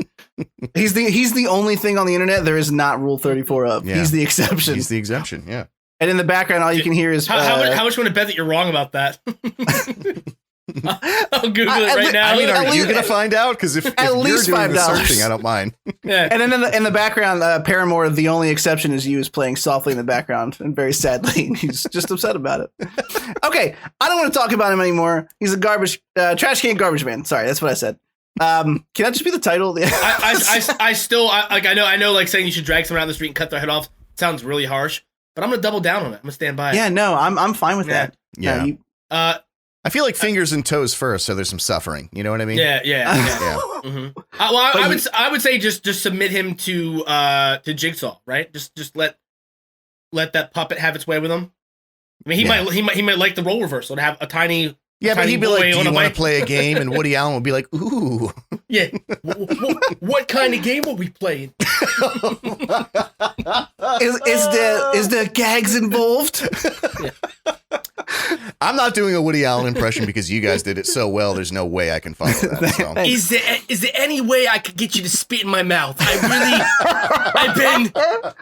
He's the only thing on the internet there is not rule 34 of. Yeah. He's the exception. He's the exception, yeah. And in the background, all you can hear is... How much would I bet that you're wrong about that? I'll Google it right now. I mean, are you going to find out? Because if at least you're doing $5, the searching, I don't mind. Yeah. And then in the background, Paramore, the only exception is you, is playing softly in the background, and very sadly, he's just upset about it. Okay, I don't want to talk about him anymore. He's a trash can garbage man. Sorry, that's what I said. Can that just be the title? I know, like saying you should drag someone out the street and cut their head off sounds really harsh, but I'm gonna double down on it. I'm gonna stand by it. Yeah, no, I'm fine with that. Yeah. I feel like fingers and toes first, so there's some suffering. You know what I mean? Yeah. Mm-hmm. I would say just submit him to Jigsaw, right? Just let that puppet have its way with him. I mean, he might like the role reversal to have a tiny. Yeah, but he'd be like, "Do you want to play a game?" And Woody Allen would be like, "Ooh." Yeah. What kind of game are we playing? Is there gags involved? Yeah. I'm not doing a Woody Allen impression because you guys did it so well. There's no way I can follow that. So. Is there any way I could get you to spit in my mouth?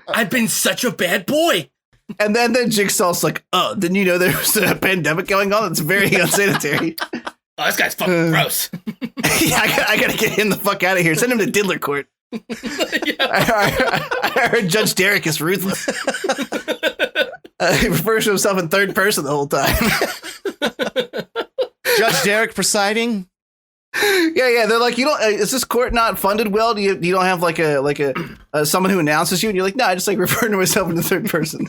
I've been such a bad boy. And then Jigsaw's like, oh, didn't you know there was a pandemic going on? It's very unsanitary. Oh, this guy's fucking gross. Yeah, I gotta get him the fuck out of here. Send him to Diddler Court. I heard Judge Derek is ruthless. He refers to himself in third person the whole time. Judge Derek presiding. Yeah. They're like, is this court not funded well? Do you don't have like a someone who announces you? And you're like, no, I just like refer to myself in the third person.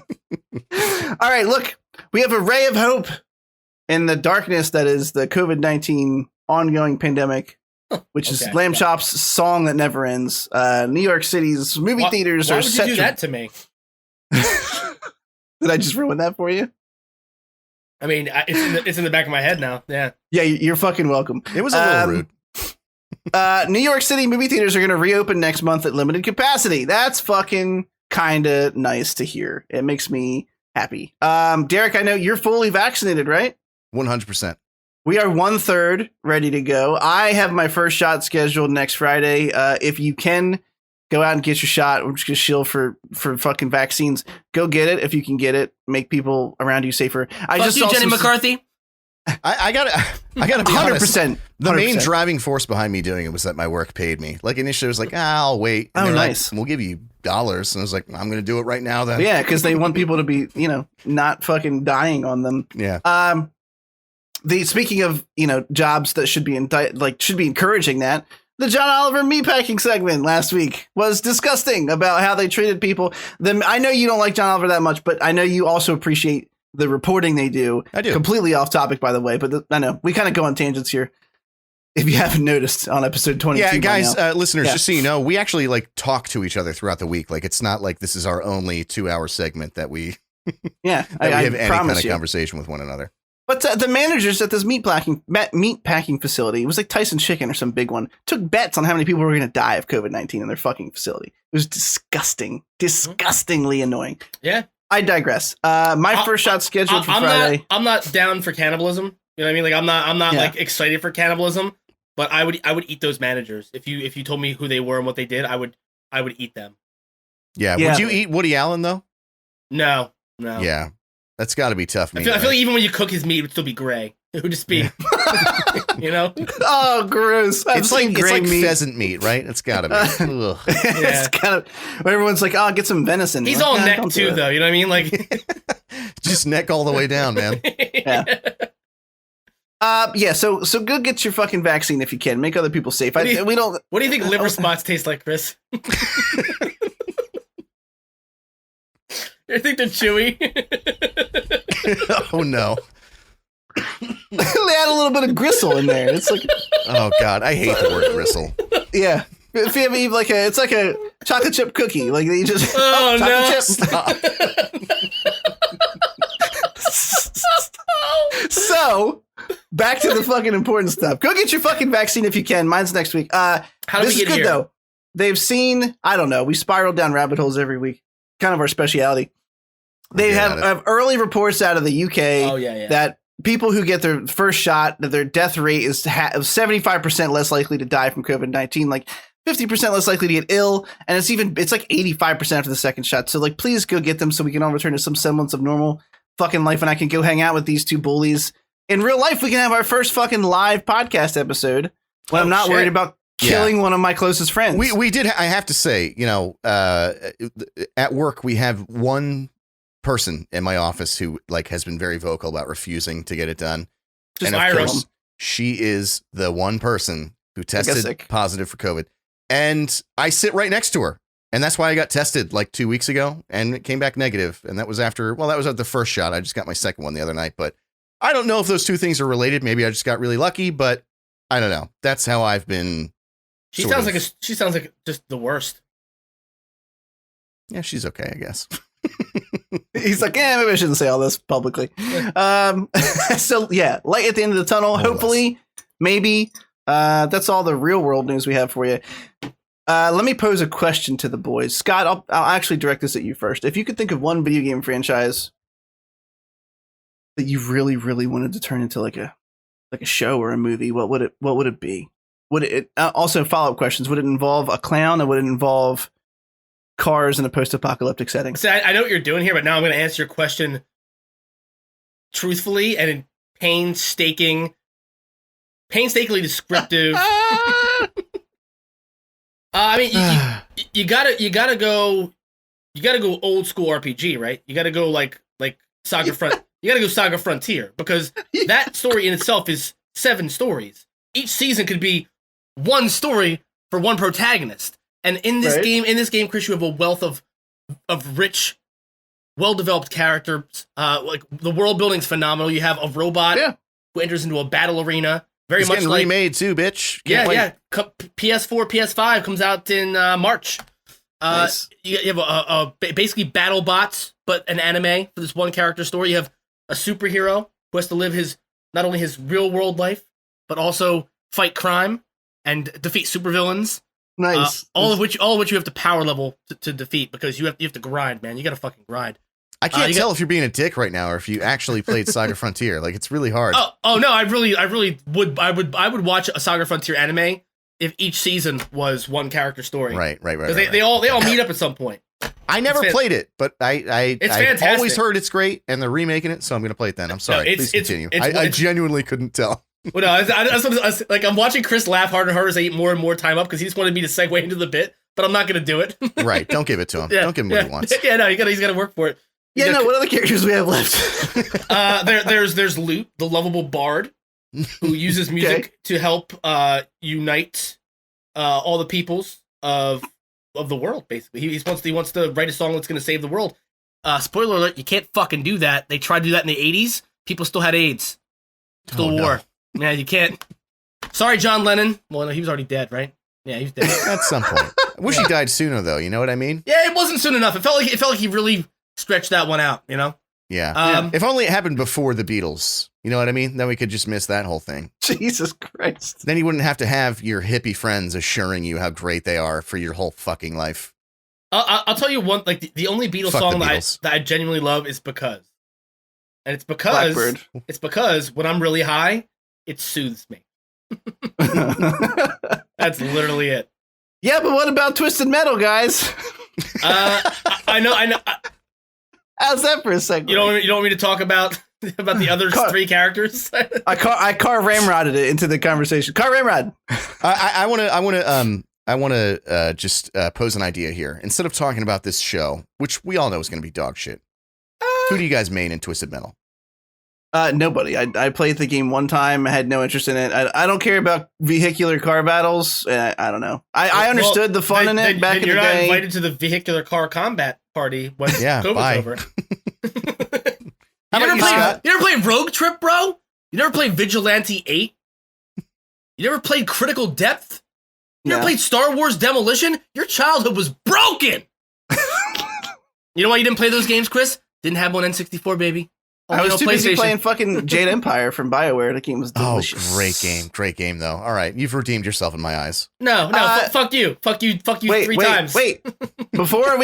All right, look, we have a ray of hope in the darkness that is the COVID-19 ongoing pandemic, which is Lamb Chop's Song That Never Ends. New York City's movie theaters are set. Why would you do that to me? Did I just ruin that for you? I mean, it's in the back of my head now. Yeah. Yeah, you're fucking welcome. It was a little rude. New York City movie theaters are going to reopen next month at limited capacity. That's fucking kind of nice to hear. It makes me happy. Derek, I know you're fully vaccinated, right? 100%. We are 1/3 ready to go. I have my first shot scheduled next Friday. If you can go out and get your shot, we're just going to shield for fucking vaccines. Go get it if you can get it. Make people around you safer. Fuck you, Jenny McCarthy. I gotta be 100%. honest. The main driving force behind me doing it was that my work paid me. Like initially I was like, I'll wait. And nice. Like, we'll give you $. And I was like, I'm going to do it right now then. Yeah, because they want people to be, not fucking dying on them. Yeah. Speaking of, jobs that should be encouraging that, the John Oliver meatpacking segment last week was disgusting about how they treated people. I know you don't like John Oliver that much, but I know you also appreciate the reporting they do. I do. Completely off topic, by the way, but I know we kind of go on tangents here. If you haven't noticed on episode 22. Yeah, guys, listeners, just so you know, we actually talk to each other throughout the week. Like it's not like this is our only 2-hour segment that we I have any kind of conversation with one another. But the managers at this meat packing facility, it was like Tyson Chicken or some big one, took bets on how many people were going to die of COVID-19 in their fucking facility. It was disgustingly annoying. Yeah. I digress. My first shot scheduled for Friday. I'm not down for cannibalism. You know what I mean? Like I'm not like excited for cannibalism, but I would eat those managers. If you told me who they were and what they did, I would eat them. Yeah. Would you eat Woody Allen though? No. Yeah. That's got to be tough. I feel like even when you cook his meat, it would still be gray. It would just be, you know? Oh, gross. It's like pheasant meat, right? It's got to be. It's kind of, everyone's like, oh, get some venison. He's all neck too, though. You know what I mean? Like, just neck all the way down, man. Yeah. So go get your fucking vaccine if you can. Make other people safe. What do you think liver spots taste like, Chris? I think they're chewy. Oh no. They add a little bit of gristle in there. It's like, oh god, I hate the word gristle. Yeah. If you ever eat it's like a chocolate chip cookie. Like you just chocolate chip. So back to the fucking important stuff. Go get your fucking vaccine if you can. Mine's next week. How do this we is get good here? though. They've seen, I don't know, we spiral down rabbit holes every week. Kind of our speciality. They have early reports out of the UK that people who get their first shot, that their death rate is 75% less likely to die from COVID-19, like 50% less likely to get ill, and it's like 85% after the second shot. So like, please go get them so we can all return to some semblance of normal fucking life, and I can go hang out with these two bullies. In real life, we can have our first fucking live podcast episode when I'm not worried about killing one of my closest friends. We did. I have to say, at work, we have one person in my office who has been very vocal about refusing to get it done. Just and of course, she is the one person who tested positive for COVID. And I sit right next to her. And that's why I got tested 2 weeks ago and it came back negative. And that was after the first shot. I just got my second one the other night, but I don't know if those two things are related. Maybe I just got really lucky, but I don't know. That's how I've been. She sounds like just the worst. Yeah, she's okay, I guess. He's like, yeah, maybe I shouldn't say all this publicly. So yeah, light at the end of the tunnel. Hopefully, maybe. That's all the real world news we have for you. Let me pose a question to the boys. Scott, I'll actually direct this at you first. If you could think of one video game franchise that you really, really wanted to turn into like a show or a movie, what would it be? Would it also follow-up questions? Would it involve a clown, or would it involve cars in a post-apocalyptic setting? See, I know what you're doing here, but now I'm going to answer your question truthfully and in painstakingly descriptive. I mean, you gotta go old school RPG, right? You gotta go like Saga Front. You gotta go Saga Frontier, because that story in itself is 7 stories. Each season could be one story for one protagonist. And in this game, Chris, you have a wealth of rich, well-developed characters. Like the world building's phenomenal. You have a robot who enters into a battle arena. Very much getting remade too, bitch. PS4, PS5 comes out in March. Nice. You have basically battle bots, but an anime for this one character story. You have a superhero who has to live not only his real world life, but also fight crime and defeat supervillains. Nice. All of which you have to power level to defeat, because you have to grind, man. You got to fucking grind. I can't tell if you're being a dick right now or if you actually played Saga Frontier. It's really hard. Oh no, I really would. I would watch a Saga Frontier anime if each season was one character story. Right. Because they all meet up at some point. I never played it, but I've fantastic. always heard it's great, and they're remaking it, so I'm going to play it then. I'm sorry. Please continue. I genuinely couldn't tell. Well, no, I'm watching Chris laugh harder and harder as I eat more and more time up, because he just wanted me to segue into the bit, but I'm not going to do it. Right. Don't give it to him. Don't give him what he wants. Yeah, no, he's got to work for it. What other characters we have left? There's Lute, the lovable bard, who uses music to help unite all the peoples of the world. Basically, he wants to write a song that's going to save the world. Spoiler alert: you can't fucking do that. They tried to do that in the '80s. People still had AIDS. Still war. No. Yeah, you can't. Sorry, John Lennon. Well, no, he was already dead, right? Yeah, he was dead at some point. I wish he died sooner, though. You know what I mean? Yeah, it wasn't soon enough. It felt like he really stretched that one out. You know? Yeah. If only it happened before the Beatles. You know what I mean? Then we could just miss that whole thing. Jesus Christ. Then you wouldn't have to have your hippie friends assuring you how great they are for your whole fucking life. I'll tell you one, like the only Beatles Fuck song the that Beatles. I genuinely love is Because. And it's because when I'm really high, it soothes me. That's literally it. Yeah, but what about Twisted Metal, guys? I know. How's that for a second? You don't want me to talk about the other three characters? I car ramrodded it into the conversation. Car ramrod. I want to just pose an idea here. Instead of talking about this show, which we all know is going to be dog shit, who do you guys main in Twisted Metal? Nobody. I played the game one time. I had no interest in it. I don't care about vehicular car battles. I don't know. I understood the fun in it back in the day. You're not invited to the vehicular car combat party when COVID's over. You never played Rogue Trip, bro? You never played Vigilante 8? You never played Critical Depth? You never played Star Wars Demolition? Your childhood was broken! You know why you didn't play those games, Chris? Didn't have one N64, baby. I was too busy playing fucking Jade Empire from BioWare. The game was delicious. Oh, great game, though. All right, you've redeemed yourself in my eyes. No, fuck you, three times. Wait, before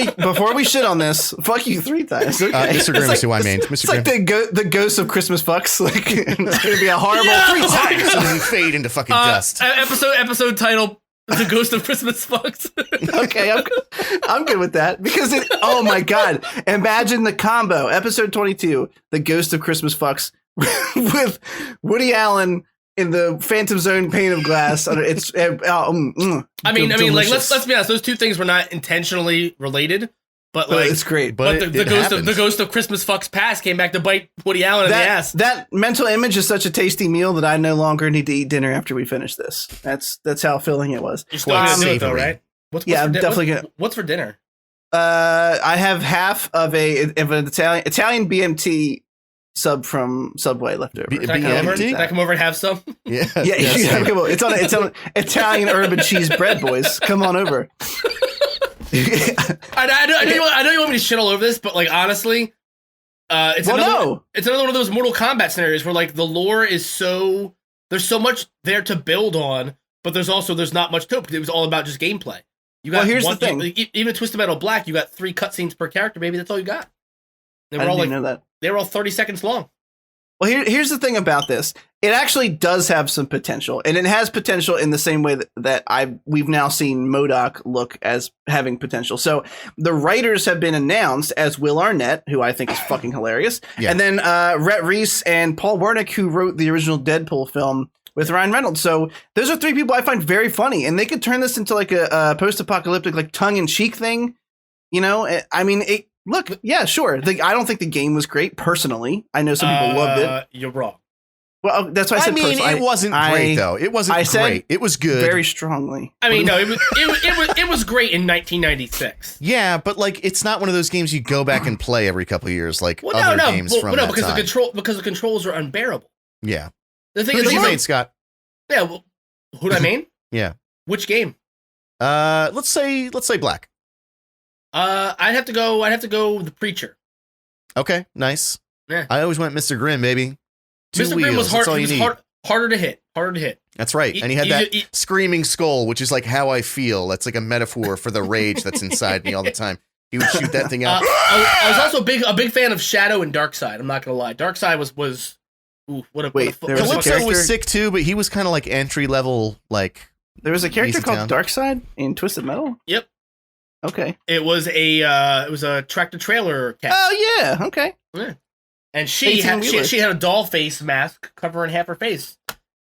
we shit on this, fuck you 3 times. Okay. Mr. Grimm is who I mained. Mr. It's Grimm. like the ghost of Christmas fucks. Like it's gonna be a horrible 3 times. So you fade into fucking dust. Episode title: The Ghost of Christmas Fucks. Okay, I'm good with that because oh my god, imagine the combo. Episode 22, The Ghost of Christmas Fucks with Woody Allen in the Phantom Zone pane of glass. It's I mean, like let's be honest. Those two things were not intentionally related, but like it's great. But the ghost of Christmas Fucks Past came back to bite Woody Allen in the ass. That mental image is such a tasty meal that I no longer need to eat dinner after we finish this. That's how filling it was. You're still gonna do it though, right? I'm definitely gonna. What's for dinner? I have half of an Italian BMT sub from Subway left over. Can I come over and have some? Yeah, come over. It's on Italian herb and cheese bread, boys. Come on over. I know you want me to shit all over this, but like honestly, it's another one of those Mortal Kombat scenarios where like the lore is there's so much there to build on, but there's not much to it because it was all about just gameplay. Here's the thing. Even Twisted Metal Black, you got 3 cutscenes per character, baby. That's all you got. I didn't know that. They were all 30 seconds long. Well, here's the thing about this. It actually does have some potential, and it has potential in the same way that we've now seen MODOK look as having potential. So the writers have been announced as Will Arnett, who I think is fucking hilarious, and then Rhett Reese and Paul Wernick, who wrote the original Deadpool film with Ryan Reynolds. So those are 3 people I find very funny, and they could turn this into like a post-apocalyptic, like tongue-in-cheek thing. You know, I mean, look, yeah, sure. I don't think the game was great personally. I know some people loved it. You're wrong. Well, that's why I said. It wasn't great though. It wasn't great. It was good, very strongly. I mean, no, it was great in 1996. Yeah, but like, it's not one of those games you go back and play every couple of years, like other games from that time. Because the controls are unbearable. Yeah. The thing is, you made Scott. Yeah. Well, who'd I mean? Yeah. Which game? Let's say Black. I'd have to go The Preacher. Okay, nice. Yeah. I always went Mr. Grimm, baby. Mr. Grimm was harder to hit. That's right. And he had that screaming skull, which is like how I feel. That's like a metaphor for the rage that's inside me all the time. He would shoot that thing out. I was also a big fan of Shadow and Darkseid. I'm not gonna lie. Darkseid was Calypso was sick too, but he was kind of like entry level. Like there was a character called Darkseid in Twisted Metal. Yep. Okay. It was a tractor trailer cat. Oh yeah. Okay. Yeah. And she had a doll face mask covering half her face.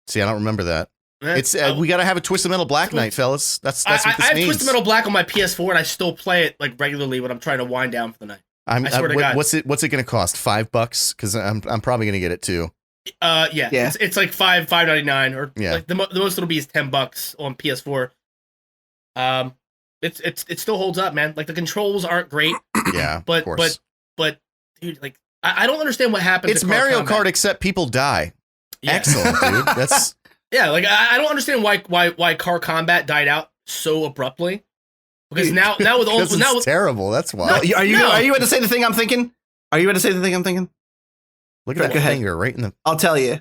See, I don't remember that. It's we got to have a Twisted Metal Black night, fellas. That's what this means. I have Twisted Metal Black on my PS4, and I still play it like regularly when I'm trying to wind down for the night. I swear to God. What's it going to cost? $5? Because I'm probably going to get it too. Yeah. It's like $5.99 or like the most it'll be is $10 on PS4. It still holds up, man. Like the controls aren't great. Yeah, but of course. but dude, like I don't understand what happens. It's Mario Kart except people die. Yeah. Excellent, dude. That's yeah. Like I don't understand why car combat died out so abruptly. Because now with all it's terrible. That's why. Are you about to say the thing I'm thinking? Are you about to say the thing I'm thinking? Look at that finger right in the. I'll tell you.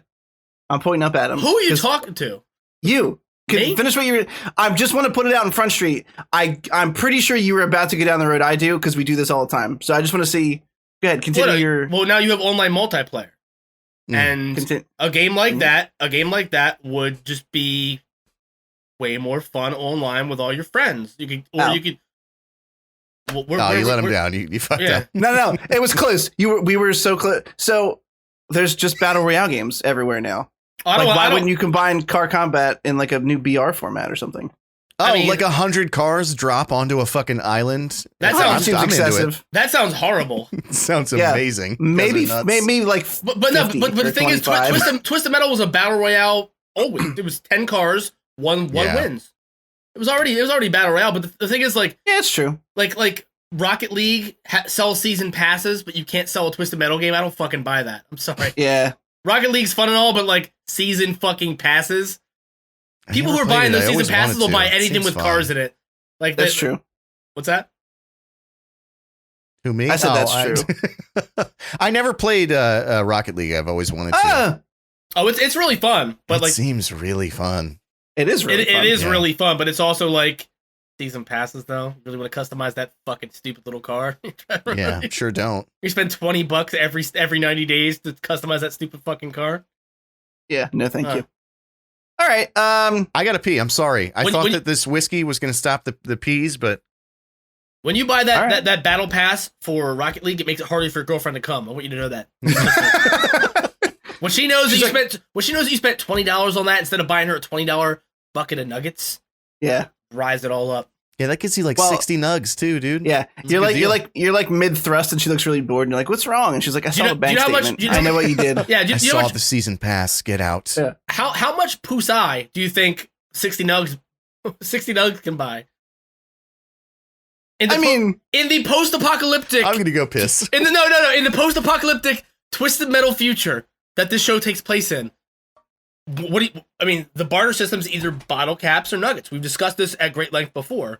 I'm pointing up at him. Who are you talking to? You. Finish what you were. I just want to put it out in Front Street. I'm pretty sure you were about to go down the road I do because we do this all the time. So I just want to see. Go ahead, continue your. Well, now you have online multiplayer, and a game like that would just be way more fun online with all your friends. You could. You let him down. You fucked up. No, it was close. We were so close. So there's just battle royale games everywhere now. Why wouldn't you combine car combat in like a new BR format or something? Oh, I mean, like 100 cars drop onto a fucking island. That sounds excessive. That sounds horrible. Sounds amazing. Maybe like. But the thing is, Twisted Metal was a battle royale. Always, it was 10 cars, one wins. It was already battle royale. But the thing is, like, yeah, it's true. Like Rocket League sells season passes, but you can't sell a Twisted Metal game. I don't fucking buy that. I'm sorry. Yeah. Rocket League's fun and all, but like season fucking passes. People who are buying those season passes will buy anything with cars in it. Like that's true. What's that? Who, me? I said that's true. I never played Rocket League. I've always wanted to. Oh, it's really fun, but it seems really fun. It is really fun. It is really fun, but it's also like season passes though. You really want to customize that fucking stupid little car? Yeah, sure don't. You spend $20 every 90 days to customize that stupid fucking car? Yeah, no thank you. All right, I gotta pee. I'm sorry. I thought that this whiskey was gonna stop the peas, but when you buy that battle pass for Rocket League, it makes it harder for your girlfriend to come. I want you to know that. When she knows that you spent $20 on that instead of buying her a $20 bucket of nuggets. Yeah. Rise it all up. Yeah, that gets you like 60 nugs too, dude. Yeah, you're like mid thrust, and she looks really bored, and you're like, "What's wrong?" And she's like, "I saw the bank statement. I know what you did." Yeah, I saw the season pass. Get out. Yeah. How much Pusai do you think 60 nugs can buy? In the post-apocalyptic, I'm gonna go piss. In the post-apocalyptic Twisted Metal future that this show takes place in. The barter system is either bottle caps or nuggets. We've discussed this at great length before.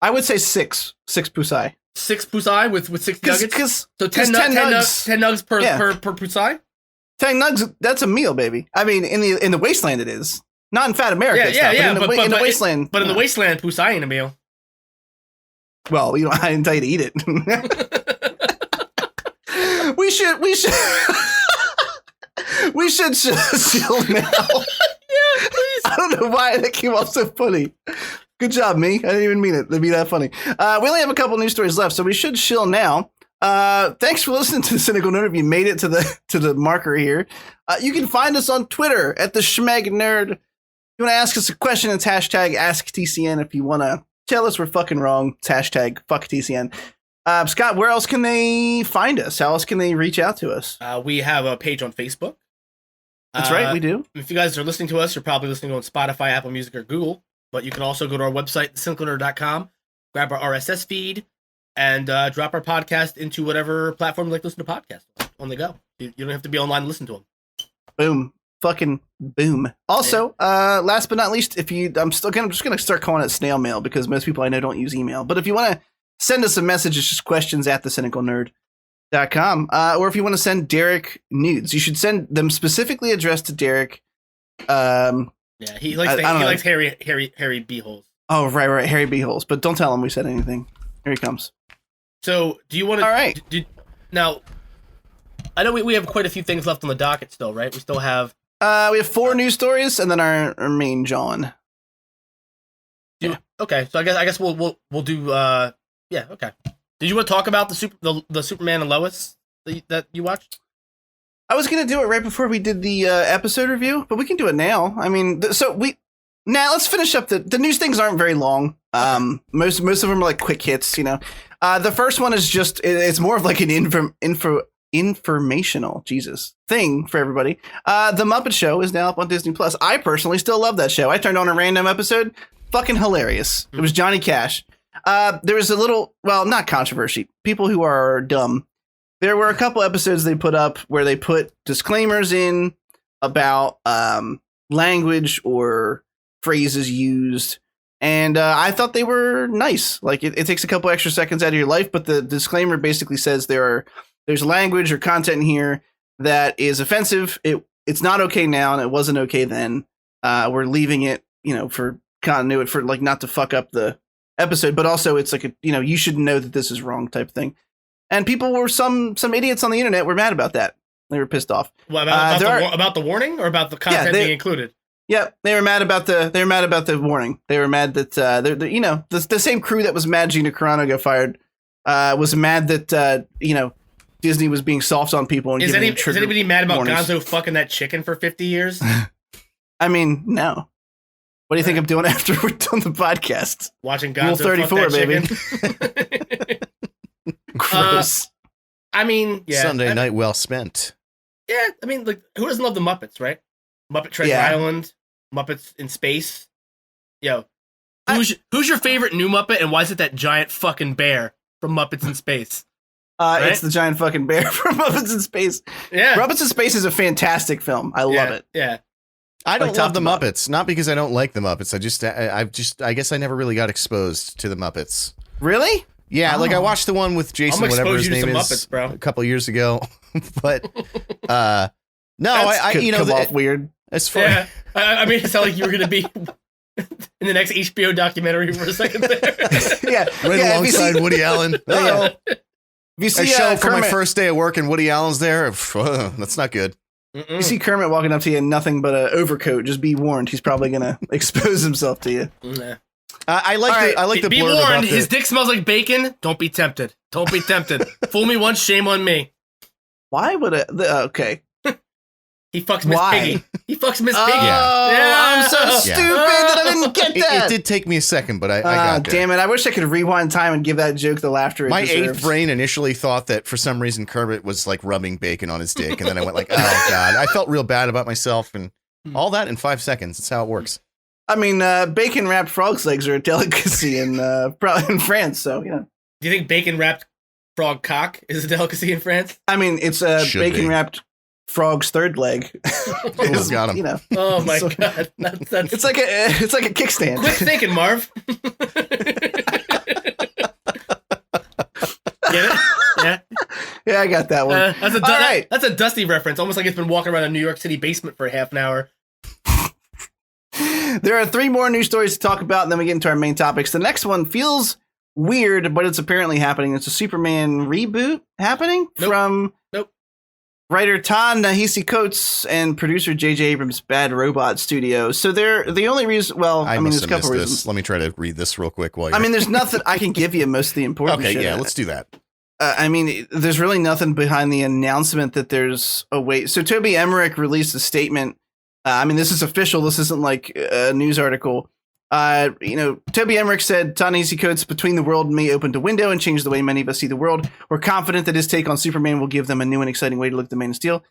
I would say six Pusai. 6 Pusai with 60 nuggets? So 10 nugs per Pusai? 10 nugs, that's a meal, baby. I mean, in the wasteland it is. Not in Fat America. Yeah, but in the wasteland. But in the wasteland, Pusai ain't a meal. Well, I didn't tell you to eat it. We should chill now. Yeah, please. I don't know why that came off so funny. Good job, me. I didn't even mean it to be that funny. We only have a couple news stories left, so we should chill now. Thanks for listening to the Cynical Nerd. If you made it to the marker here, you can find us on Twitter at the Schmeg Nerd. If you want to ask us a question, it's hashtag AskTCN. If you want to tell us we're fucking wrong, it's hashtag FuckTCN. Scott, where else can they find us? How else can they reach out to us? We have a page on Facebook. That's right, we do. If you guys are listening to us, you're probably listening on Spotify, Apple Music, or Google. But you can also go to our website, thecynicalnerd.com, grab our RSS feed, and drop our podcast into whatever platform you like to listen to podcasts on the go. You don't have to be online to listen to them. Boom. Fucking boom. Also, last but not least, I'm just going to start calling it snail mail because most people I know don't use email. But if you want to send us a message, it's just questions at thecynicalnerd.com. Or if you want to send Derek nudes, you should send them specifically addressed to Derek. Yeah, he likes hairy beeholes. Oh, right, hairy beeholes. But don't tell him we said anything. Here he comes. So, do you want to? All right. Now, I know we have quite a few things left on the docket still, right? We still have. We have 4 news stories and then our main John. Yeah. Okay, so I guess we'll do. Yeah. Okay. Did you want to talk about the Superman and Lois that you watched? I was going to do it right before we did the episode review, but we can do it now. I mean, now let's finish up the news things aren't very long. Most of them are like quick hits, you know. The first one is just, it's more of like an informational thing for everybody. The Muppet Show is now up on Disney Plus. I personally still love that show. I turned on a random episode. Fucking hilarious. It was Johnny Cash. There was a little, well, not controversy. People who are dumb. There were a couple episodes they put up where they put disclaimers in about language or phrases used. And I thought they were nice. Like it takes a couple extra seconds out of your life, but the disclaimer basically says there's language or content in here that is offensive. It's not okay now, and it wasn't okay then. We're leaving it, for continuity, for like not to fuck up the episode, but also it's like you should know that this is wrong type thing. And people were some idiots on the internet were mad about that. They were pissed off. What, about the warning or about the content being included? Yeah, they were mad about the warning. They were mad that the same crew that was mad Gina Carano got fired was mad that Disney was being soft on people. And is anybody mad about warnings. Gonzo fucking that chicken for 50 years? I mean, no. What do you think I'm doing after we're done the podcast? Watching Gonzo Rule 34, baby. Gross. I mean, yeah. Sunday night well spent. Yeah, I mean, like, who doesn't love the Muppets, right? Muppet Treasure Island, Muppets in Space. Yo, who's your favorite new Muppet, and why is it that giant fucking bear from Muppets in Space? Right? It's the giant fucking bear from Muppets in Space. Yeah. Muppets in Space is a fantastic film. I love it. Yeah. I don't love the Muppets, not because I don't like the Muppets. I guess I never really got exposed to the Muppets. Really? Yeah, like I watched the one with Jason, whatever his name is, Muppets, bro. a couple years ago. But no, off weird. As far yeah, I mean, it sounded like you were gonna be in the next HBO documentary for a second there. Right alongside Woody Allen. If you see I show for Kermit, my first day of work and Woody Allen's there. That's not good. You see Kermit walking up to you in nothing but an overcoat. Just be warned, he's probably gonna expose himself to you. Nah. I like the be blurb warned. about His dick smells like bacon. Don't be tempted. Don't be tempted. Fool me once, shame on me. Why would okay? He fucks Miss Piggy. He fucks Miss Piggy. I'm so stupid that I didn't get that. It did take me a second, but I got that. Damn it! I wish I could rewind time and give that joke the laughter it My deserves. eighth brain initially thought that for some reason Kermit was like rubbing bacon on his dick, and then I went like, oh god, I felt real bad about myself, and all that in 5 seconds. That's how it works. I mean, bacon wrapped frog's legs are a delicacy in probably in France. So Do you think bacon wrapped frog cock is a delicacy in France? I mean, it's bacon wrapped frog's third leg. Got him. Oh my god, that's it's like a kickstand. Quick thinking, Marv. Get it? Yeah. Yeah, I got that one. That's a Dusty reference. Almost like it's been walking around a New York City basement for half an hour. There are 3 more news stories to talk about, and then we get into our main topics. The next one feels weird, but it's apparently happening. It's a Superman reboot happening from writer Ta-Nehisi Coates and producer J.J. Abrams' Bad Robot Studios. So they're the only reason. Well, I mean, there's a couple reasons. Let me try to read this real quick. I mean, there's nothing I can give you. Most of the important. Okay, shit yeah, let's do that. I mean, there's really nothing behind the announcement that there's a wait. So Toby Emmerich released a statement. I mean, this is official. This isn't like a news article. Toby Emmerich said, Ta-Nehisi Coates' Between the World may open a window and change the way many of us see the world. We're confident that his take on Superman will give them a new and exciting way to look at the Man of Steel.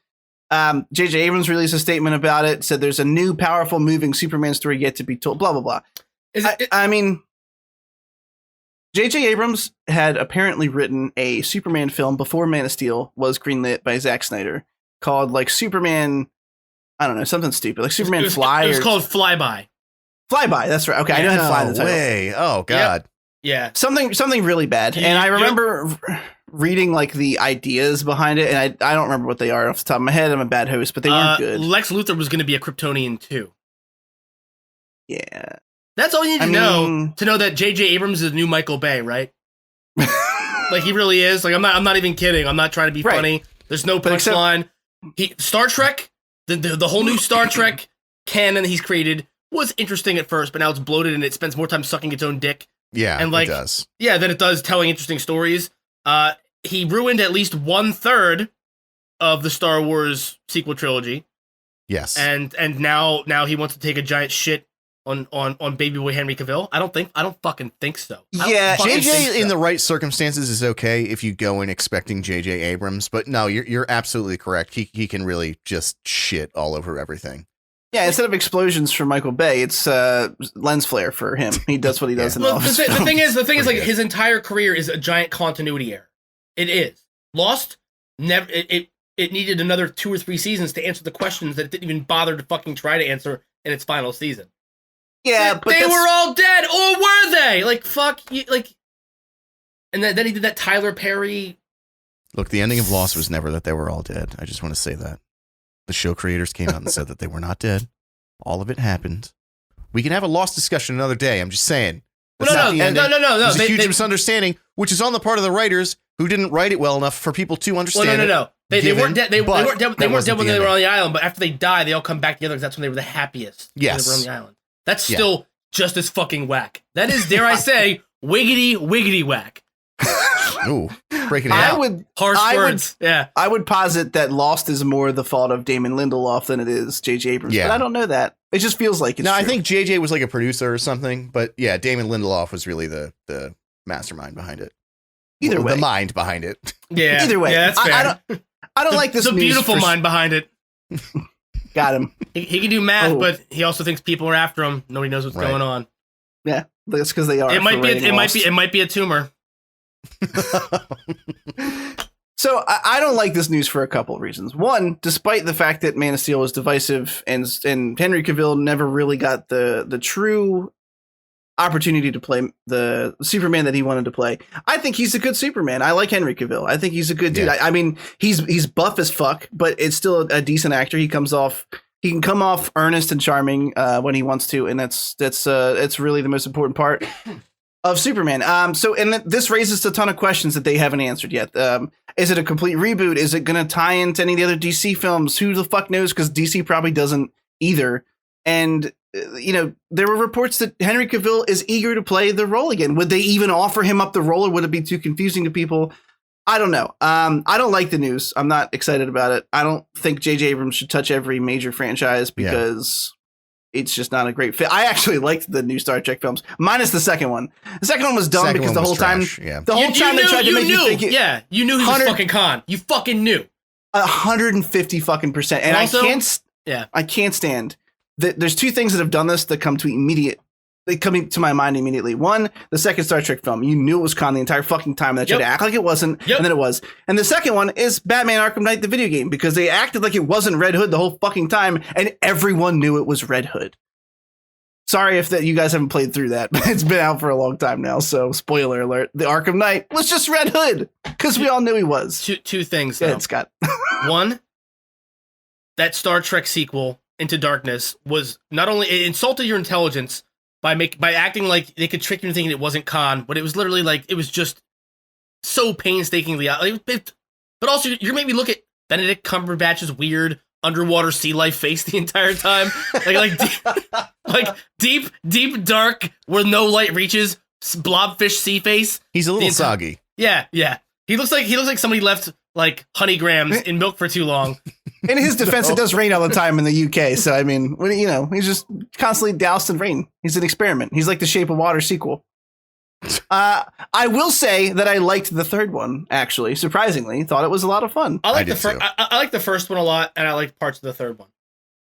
J.J. Abrams released a statement about it, said there's a new, powerful, moving Superman story yet to be told, blah, blah, blah. I mean, J.J. Abrams had apparently written a Superman film before Man of Steel was greenlit by Zack Snyder called, like, Superman... I don't know, something stupid, like Superman Fly. It was called Flyby. Flyby, that's right. Okay, I know how to fly the title. Way. Oh, God. Yep. Yeah. Something really bad. And I remember reading, like, the ideas behind it, and I don't remember what they are off the top of my head. I'm a bad host, but they weren't good. Lex Luthor was going to be a Kryptonian, too. Yeah. That's all you need to know that J.J. Abrams is the new Michael Bay, right? Like, he really is. Like, I'm not even kidding. I'm not trying to be funny. There's no punchline. Star Trek... The whole new Star Trek canon he's created was interesting at first, but now it's bloated and it spends more time sucking its own dick. Yeah, and like, it does. Yeah, than it does telling interesting stories. He ruined at least 1/3 of the Star Wars sequel trilogy. Yes, and now he wants to take a giant shit on baby boy Henry Cavill. I don't fucking think so. Yeah, JJ in the right circumstances is okay if you go in expecting JJ Abrams, but no, you're absolutely correct. He can really just shit all over everything. Yeah, instead of explosions for Michael Bay, it's lens flare for him. He does what he does in all his films. The thing is like his entire career is a giant continuity error. It is. Lost never it needed another 2 or 3 seasons to answer the questions that it didn't even bother to fucking try to answer in its final season. Yeah, but they were all dead, or were they? Like, fuck you, like. And then he did that Tyler Perry Look, the ending of Lost was never that they were all dead. I just want to say that. The show creators came out and said that they were not dead. All of it happened. We can have a Lost discussion another day. I'm just saying. No. There's a huge misunderstanding, which is on the part of the writers who didn't write it well enough for people to understand. No. They weren't dead. They weren't dead when they were on the island, but after they die, they all come back together because that's when they were the happiest. Yes. They were on the island. That's still just as fucking whack. That is, dare I say, wiggity whack. Ooh, breaking it out. Harsh words. I would posit that Lost is more the fault of Damon Lindelof than it is J.J. Abrams. Yeah. But I don't know that. It just feels like it's true. I think J.J. was like a producer or something. But yeah, Damon Lindelof was really the mastermind behind it. Either way. The mind behind it. Yeah. Either way. Yeah, that's fair. I don't like this the news beautiful mind behind it. Got him. He can do math, but he also thinks people are after him. Nobody knows what's going on. Yeah, that's because they are. It might be a tumor. So I don't like this news for a couple of reasons. One, despite the fact that Man of Steel was divisive and Henry Cavill never really got the true opportunity to play the Superman that he wanted to play, I think he's a good Superman. I like Henry Cavill. I think he's a good dude. Yeah. I mean, he's buff as fuck, but it's still a decent actor. He can come off earnest and charming when he wants to, and that's really the most important part of Superman. So this raises a ton of questions that they haven't answered yet. Is it a complete reboot? Is it going to tie into any of the other DC films? Who the fuck knows? Because DC probably doesn't either. And there were reports that Henry Cavill is eager to play the role again. Would they even offer him up the role, or would it be too confusing to people? I don't know. I don't like the news. I'm not excited about it. I don't think J.J. Abrams should touch every major franchise because it's just not a great fit. I actually liked the new Star Trek films, minus the second one. The second one was dumb because the whole time they tried to make you think it. Yeah, you knew he was fucking Khan. You fucking knew. 150 fucking %. And also, I can't stand. There's two things that have done this that come to my mind immediately. One, the second Star Trek film. You knew it was Khan the entire fucking time, and they tried to act like it wasn't, and then it was. And the second one is Batman Arkham Knight, the video game, because they acted like it wasn't Red Hood the whole fucking time, and everyone knew it was Red Hood. Sorry if you guys haven't played through that, but it's been out for a long time now, so spoiler alert. The Arkham Knight was just Red Hood, because we all knew he was. Two things, though. Yeah, Scott. One, that Star Trek sequel, Into Darkness, was not only it insulted your intelligence by acting like they could trick you into thinking it wasn't Khan, but it was literally like it was just so painstakingly but also you're making me look at Benedict Cumberbatch's weird underwater sea life face the entire time, like deep dark where no light reaches, blobfish sea face. He's a little soggy. Yeah. He looks like somebody left like honey grams in milk for too long. In his defense, it does rain all the time in the UK. So, I mean, he's just constantly doused in rain. He's an experiment. He's like the Shape of Water sequel. I will say that I liked the third one, actually. Surprisingly, thought it was a lot of fun. I like the first one a lot, and I like parts of the third one.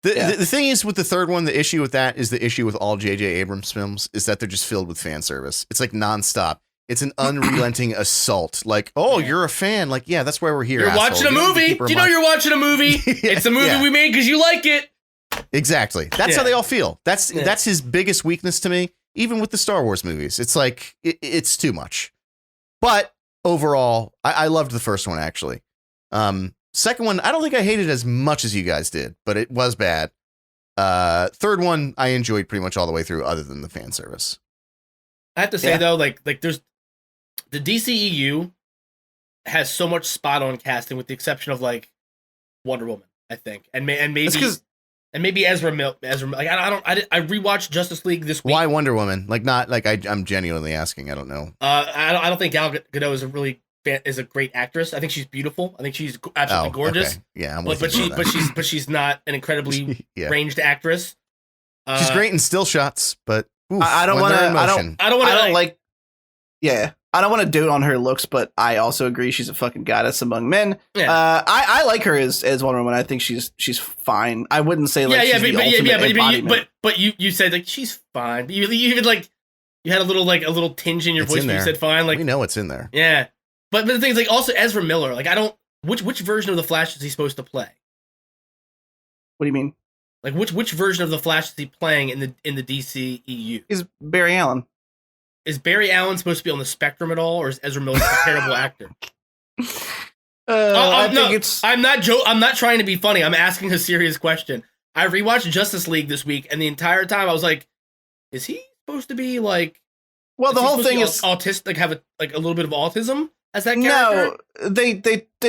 The thing is with the third one, the issue with that is the issue with all J.J. Abrams films is that they're just filled with fan service. It's like nonstop. It's an unrelenting assault. Like, you're a fan. Like, yeah, that's why we're here. You're watching a movie. Do you know you're watching a movie? It's a movie we made because you like it. Exactly. That's how they all feel. That's his biggest weakness to me. Even with the Star Wars movies, it's like it's too much. But overall, I loved the first one actually. Second one, I don't think I hated it as much as you guys did, but it was bad. Third one, I enjoyed pretty much all the way through, other than the fan service. I have to say though, like there's the DCEU has so much spot on casting, with the exception of like Wonder Woman, I think, and maybe Ezra Miller. Like I rewatched Justice League this week. Why Wonder Woman? Like not like I'm genuinely asking. I don't know. I don't think Gal Gadot is a great actress. I think she's beautiful. I think she's absolutely gorgeous. Okay. Yeah, but she's not an incredibly ranged actress. She's great in still shots, but oof, I don't want to dote on her looks, but I also agree she's a fucking goddess among men. Yeah. I like her as Wonder Woman. I think she's fine. I wouldn't say like but you said like she's fine. You even like you had a little tinge in your voice when you said fine. Like we know it's in there. Yeah, but the thing is like also Ezra Miller. Like which version of the Flash is he supposed to play? What do you mean? Like which version of the Flash is he playing in the DCEU? Is Barry Allen. Is Barry Allen supposed to be on the spectrum at all, or is Ezra Miller a terrible actor? I'm not trying to be funny. I'm asking a serious question. I rewatched Justice League this week, and the entire time I was like, "Is he supposed to be like?" Well, the whole thing is autistic. Like have a little bit of autism as that character. No, they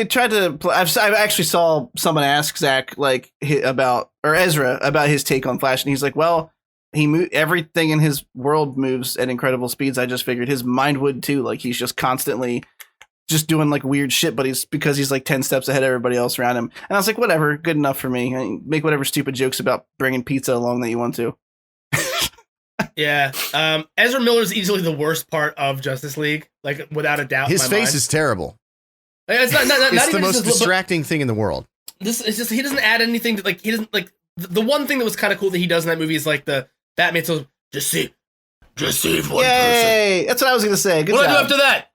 tried to. I actually saw someone ask Zach Ezra about his take on Flash, and he's like, "Well, everything in his world moves at incredible speeds. I just figured his mind would too. Like he's just constantly." Just doing like weird shit, but because he's like 10 steps ahead of everybody else around him. And I was like, whatever, good enough for me. I make whatever stupid jokes about bringing pizza along that you want to. Yeah. Ezra Miller's easily the worst part of Justice League, like without a doubt. His face is terrible. It's not it's the most distracting thing in the world. It's just he doesn't add anything to he doesn't like the one thing that was kind of cool that he does in that movie is like the Batman says, just save one person. That's what I was gonna say. Good what job. do I do after that?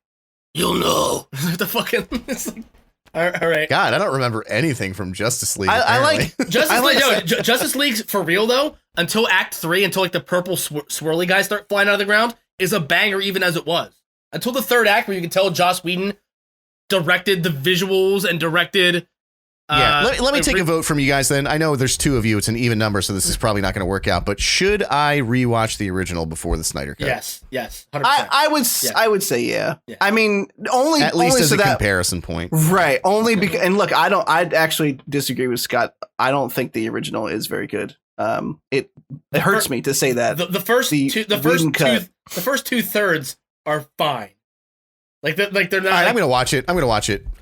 You'll know. The fucking. It's like, all right. God, I don't remember anything from Justice League. I like Justice League. Justice League's for real though. Until Act 3, until like the purple swirly guys start flying out of the ground, is a banger even as it was. Until the third act, where you can tell Joss Whedon directed the visuals and directed. Let me take a vote from you guys then. I know there's two of you. It's an even number, so this is probably not going to work out. But should I rewatch the original before the Snyder Cut? Yes, 100%. I would say yeah. I mean, only at least only as so a that, comparison point, right? Only because, and look, I'd actually disagree with Scott. I don't think the original is very good. It hurts me to say that the first 2/3 are fine. Like they're not. All right, I'm gonna watch it.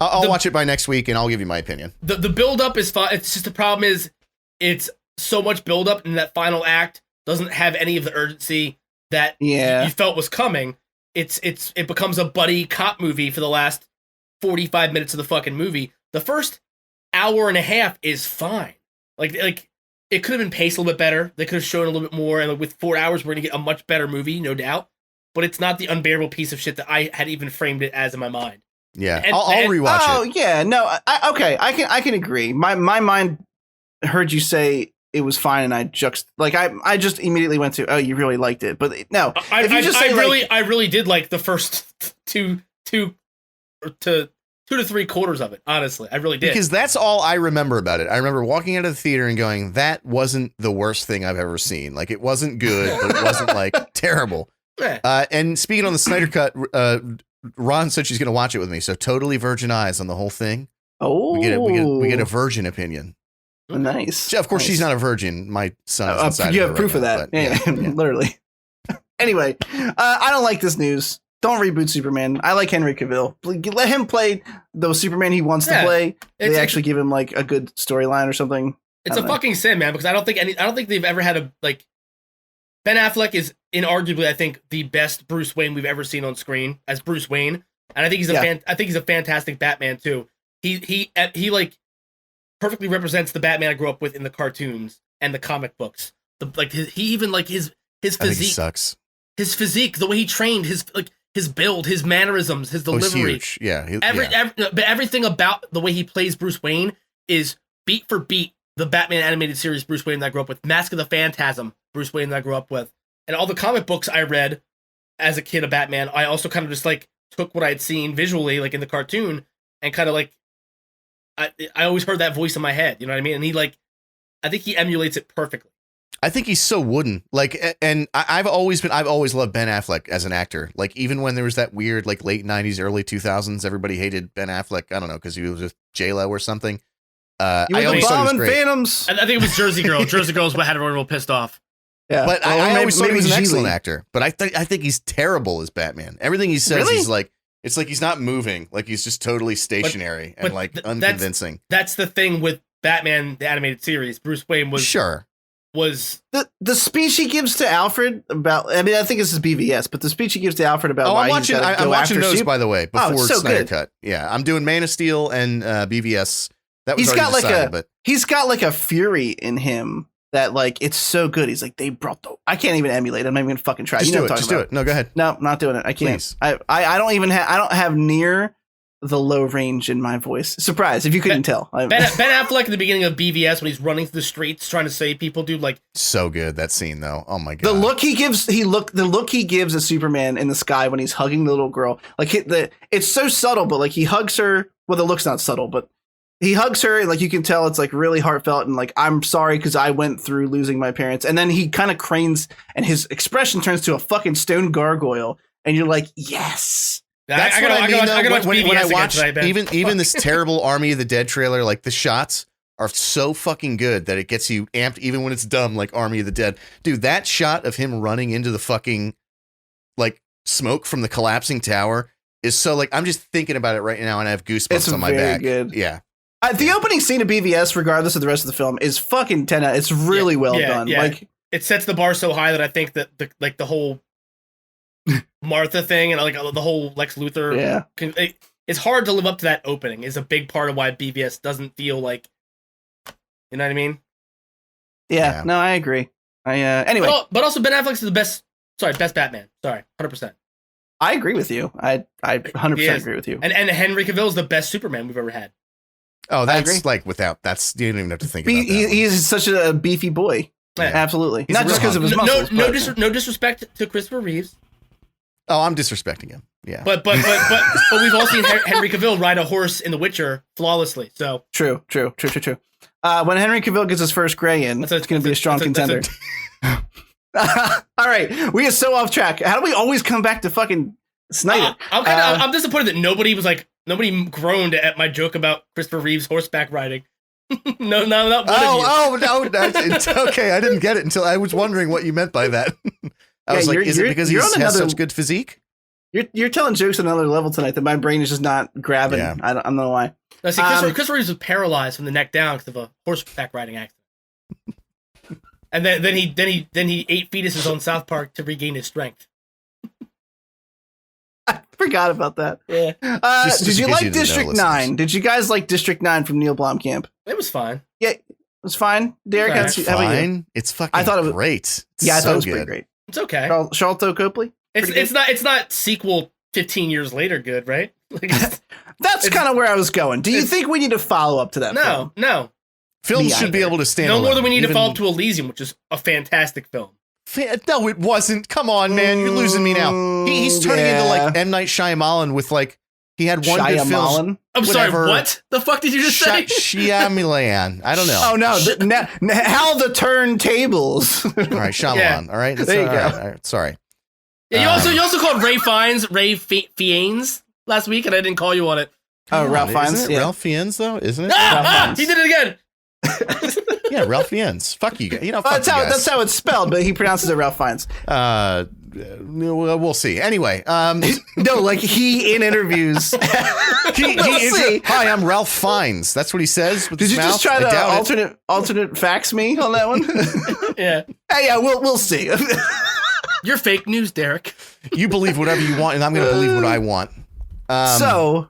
I'll watch it by next week, and I'll give you my opinion. The build up is fine. It's just the problem is it's so much build up, and that final act doesn't have any of the urgency that you felt was coming. It becomes a buddy cop movie for the last 45 minutes of the fucking movie. The first hour and a half is fine. Like it could have been paced a little bit better. They could have shown a little bit more, and with 4 hours, we're gonna get a much better movie, no doubt. But it's not the unbearable piece of shit that I had even framed it as in my mind. Yeah, I'll rewatch it. Oh yeah, no, I can agree. My mind heard you say it was fine, and I just immediately went to, oh, you really liked it, but no, I really did like the first two to 3 quarters of it. Honestly, I really did, because that's all I remember about it. I remember walking out of the theater and going, that wasn't the worst thing I've ever seen. Like it wasn't good, but it wasn't like terrible. And speaking on the Snyder Cut, Ron said she's going to watch it with me. So totally virgin eyes on the whole thing. Oh, we get a virgin opinion. Nice. Of course, she's not a virgin. My son is inside you of have her proof right of that. now, Yeah. Literally. Anyway, I don't like this news. Don't reboot Superman. I like Henry Cavill. Let him play the Superman he wants to play. They actually give him like a good storyline or something. It's a fucking sin, man, because I don't think they've ever had Ben Affleck is inarguably, I think, the best Bruce Wayne we've ever seen on screen as Bruce Wayne, and I think he's a fantastic Batman too. He like perfectly represents the Batman I grew up with in the cartoons and the comic books. His physique sucks. His physique, the way he trained, his build, his mannerisms, his delivery. Huge. Yeah, but everything about the way he plays Bruce Wayne is beat for beat the Batman animated series Bruce Wayne that I grew up with. Mask of the Phantasm Bruce Wayne that I grew up with. And all the comic books I read as a kid of Batman, I also kind of just like took what I had seen visually, like in the cartoon, and kind of like I always heard that voice in my head, you know what I mean? And I think he emulates it perfectly. I think he's so wooden. Like, and I've always loved Ben Affleck as an actor. Like, even when there was that weird like late 90s, early 2000s, everybody hated Ben Affleck. I don't know, because he was with J-Lo or something. You were the bomb and Phantoms. I think it was Jersey Girl. Jersey Girl's what had everyone real pissed off. Yeah, but I always thought he was an excellent actor. But I think he's terrible as Batman. Everything he says is like, it's like he's not moving. Like he's just totally stationary and unconvincing. That's the thing with Batman the animated series. Bruce Wayne was the speech he gives to Alfred about. I mean, I think this is BVS, but the speech he gives to Alfred about. I'm watching those by the way before Snyder Cut. Yeah, I'm doing Man of Steel and BVS. That was he's got like a fury in him that like it's so good. He's like, they brought the. I can't even emulate. I'm not even gonna fucking try. Just do it. No, go ahead. No, not doing it. I can't. Please. I don't even have. I don't have near the low range in my voice. Surprise! If you couldn't tell. Ben Affleck at the beginning of BVS when he's running through the streets trying to save people, dude. Like so good that scene though. Oh my god. The look he gives as Superman in the sky when he's hugging the little girl. Like it's so subtle, but like he hugs her well, the look's not subtle, but he hugs her and like you can tell it's like really heartfelt and like I'm sorry because I went through losing my parents. And then he kind of cranes and his expression turns to a fucking stone gargoyle, and you're like, yes. That's what I mean. When I watch even this terrible Army of the Dead trailer, like the shots are so fucking good that it gets you amped, even when it's dumb, like Army of the Dead. Dude, that shot of him running into the fucking like smoke from the collapsing tower is so like I'm just thinking about it right now and I have goosebumps on my back. Good. Yeah. The opening scene of BVS, regardless of the rest of the film, is fucking 10. It's really well done. Yeah. Like it sets the bar so high that I think that the whole Martha thing and like the whole Lex Luthor. Yeah. It's hard to live up to that opening. Is a big part of why BVS doesn't feel like, you know what I mean? Yeah. No, I agree. Anyway, but also Ben Affleck's the best Batman. Sorry, 100%. I agree with you. I 100% agree with you. And Henry Cavill is the best Superman we've ever had. Oh, that's like that's you don't even have to think about that. He's such a beefy boy. Yeah. Absolutely. Not just because of his muscles. No disrespect to Christopher Reeves. Oh, I'm disrespecting him. Yeah. But we've all seen Henry Cavill ride a horse in The Witcher flawlessly. So true. When Henry Cavill gets his first gray in, it's going to be a strong contender. All right, we are so off track. How do we always come back to fucking Snyder? I'm disappointed that nobody groaned at my joke about Christopher Reeves horseback riding. no, not one of you. No, it's okay. I didn't get it until I was wondering what you meant by that. I was like, is it because he has such good physique? You're telling jokes on another level tonight that my brain is just not grabbing. Yeah. I don't know why. No, see, Christopher Reeves was paralyzed from the neck down because of a horseback riding accident. And then he ate fetuses on South Park to regain his strength. I forgot about that. Yeah. Did you like District 9? Did you guys like District 9 from Neil Blomkamp? It was fine. Yeah, it was fine. Derek, it's fine. It's fucking I thought it was great. I thought it was pretty great. It's okay. Sharlto Copley? It's not sequel 15 years later good, right? Like that's kind of where I was going. Do you think we need to follow up to that? No. Films should be able to stand alone. No more than we need to follow up to Elysium, which is a fantastic film. No, it wasn't. Come on, man. You're losing me now. He's turning into like M. Night Shyamalan with like, he had one good film. I'm sorry, what the fuck did you just say? Shyamalan. I don't know. Oh, no. How the turntables. All right, Shyamalan. Yeah. All right. There you go. All right, sorry. Yeah, you also called Ray Fiennes last week, and I didn't call you on it. Oh, Ralph Fiennes? Yeah. Ralph Fiennes, though, isn't it? He did it again. Yeah, Ralph Fiennes. Fuck you guys. That's how it's spelled, but he pronounces it Ralph Fiennes. We'll see. Anyway, no, like he in interviews. Hi, I'm Ralph Fiennes. That's what he says. With Did you just try to alternate fax me on that one? Yeah. Hey, yeah, we'll see. You're fake news, Derek. You believe whatever you want, and I'm going to believe what I want. So.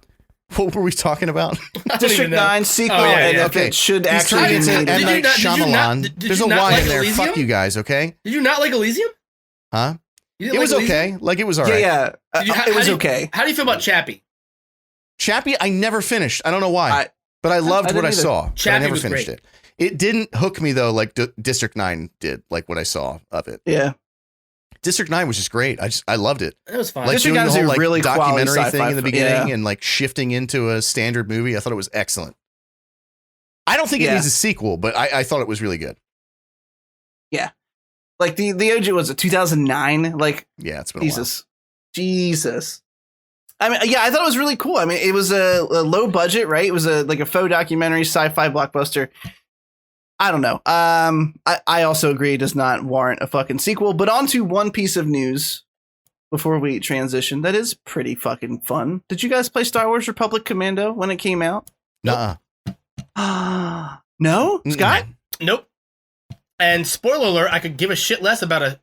What were we talking about? District 9 sequel, and if it should actually be M. Night Shyamalan. There's a Y in there. Elysium? Fuck you guys, okay? Did you not like Elysium? Huh? It was okay. Like, it was all right. Yeah. It was okay. How do you feel about Chappie? Chappie, I never finished. I don't know why. But I loved what I saw. I never finished it. It didn't hook me, though, like District 9 did, like what I saw of it. Yeah. District 9 was just great. I loved it. It was fun. Like District doing 9 the whole is a really documentary thing in the beginning yeah. and like shifting into a standard movie. I thought it was excellent. I don't think it needs a sequel, but I thought it was really good. Yeah. Like the OG was it 2009? Like yeah, it's been Jesus. I mean, yeah, I thought it was really cool. I mean, it was a low budget, right? It was like a faux documentary, sci-fi blockbuster. I don't know. I also agree it does not warrant a fucking sequel. But on to one piece of news before we transition that is pretty fucking fun. Did you guys play Star Wars Republic Commando when it came out? Nuh-uh. No? Scott? Nope. And spoiler alert, I could give a shit less about a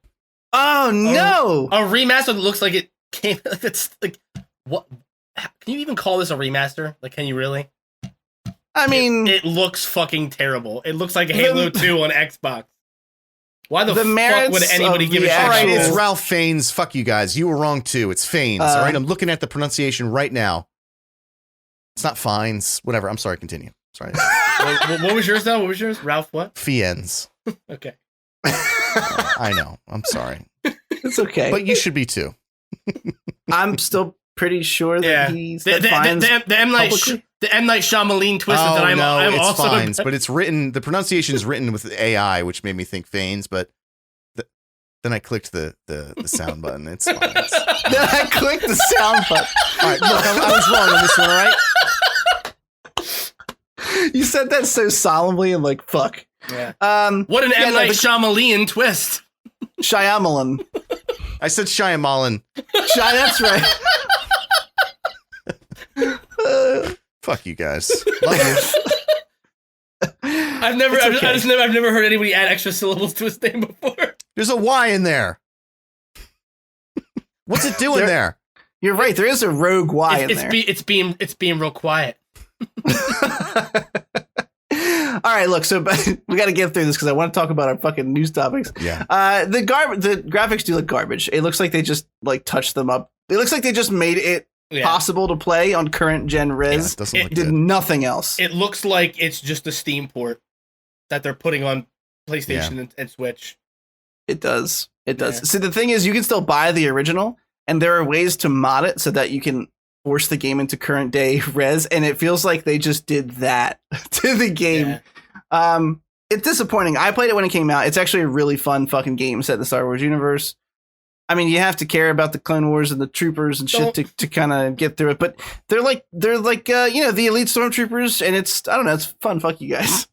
remaster that looks like it came. It's like what? Can you even call this a remaster? Like, can you really? I mean, it looks fucking terrible. It looks like Halo 2 on Xbox. Why the fuck would anybody give a shit? All right, it's Ralph Fiennes. Fuck you guys. You were wrong too. It's Fiennes. All right, I'm looking at the pronunciation right now. It's not Fiennes. Whatever. I'm sorry. Continue. Sorry. What was yours though? What was yours? Ralph what? Fiennes. Okay. I know. I'm sorry. It's okay. But you should be too. I'm still pretty sure that he said the M. the M. Night Shyamalan twist that I'm it's also Fines, but it's written. The pronunciation is written with AI, which made me think Fanes, but then I clicked the sound button. It's Fines. Then I clicked the sound button. All right, look, I was wrong on this one. All right. You said that so solemnly and like fuck. Yeah. What an M. Night Shyamalan twist. Shyamalan. I said Shyamalan. That's right. Fuck you guys. Love you. I've never heard anybody add extra syllables to his name before. There's a Y in there. What's it doing there? You're right. There is a rogue Y in there. It's being real quiet. All right, look. So we got to get through this because I want to talk about our fucking news topics. Yeah. The graphics do look garbage. It looks like they just like touched them up. It looks like they just made it possible to play on current gen res. Yeah, it did nothing else. It looks like it's just a Steam port that they're putting on PlayStation and Switch. It does. It does. Yeah. So the thing is, you can still buy the original, and there are ways to mod it so that you can force the game into current day res, and it feels like they just did that to the game. Yeah. It's disappointing. I played it when it came out. It's actually a really fun fucking game set in the Star Wars universe. I mean, you have to care about the Clone Wars and the troopers and shit to kind of get through it, but they're like the elite stormtroopers, and it's fun. Fuck you guys.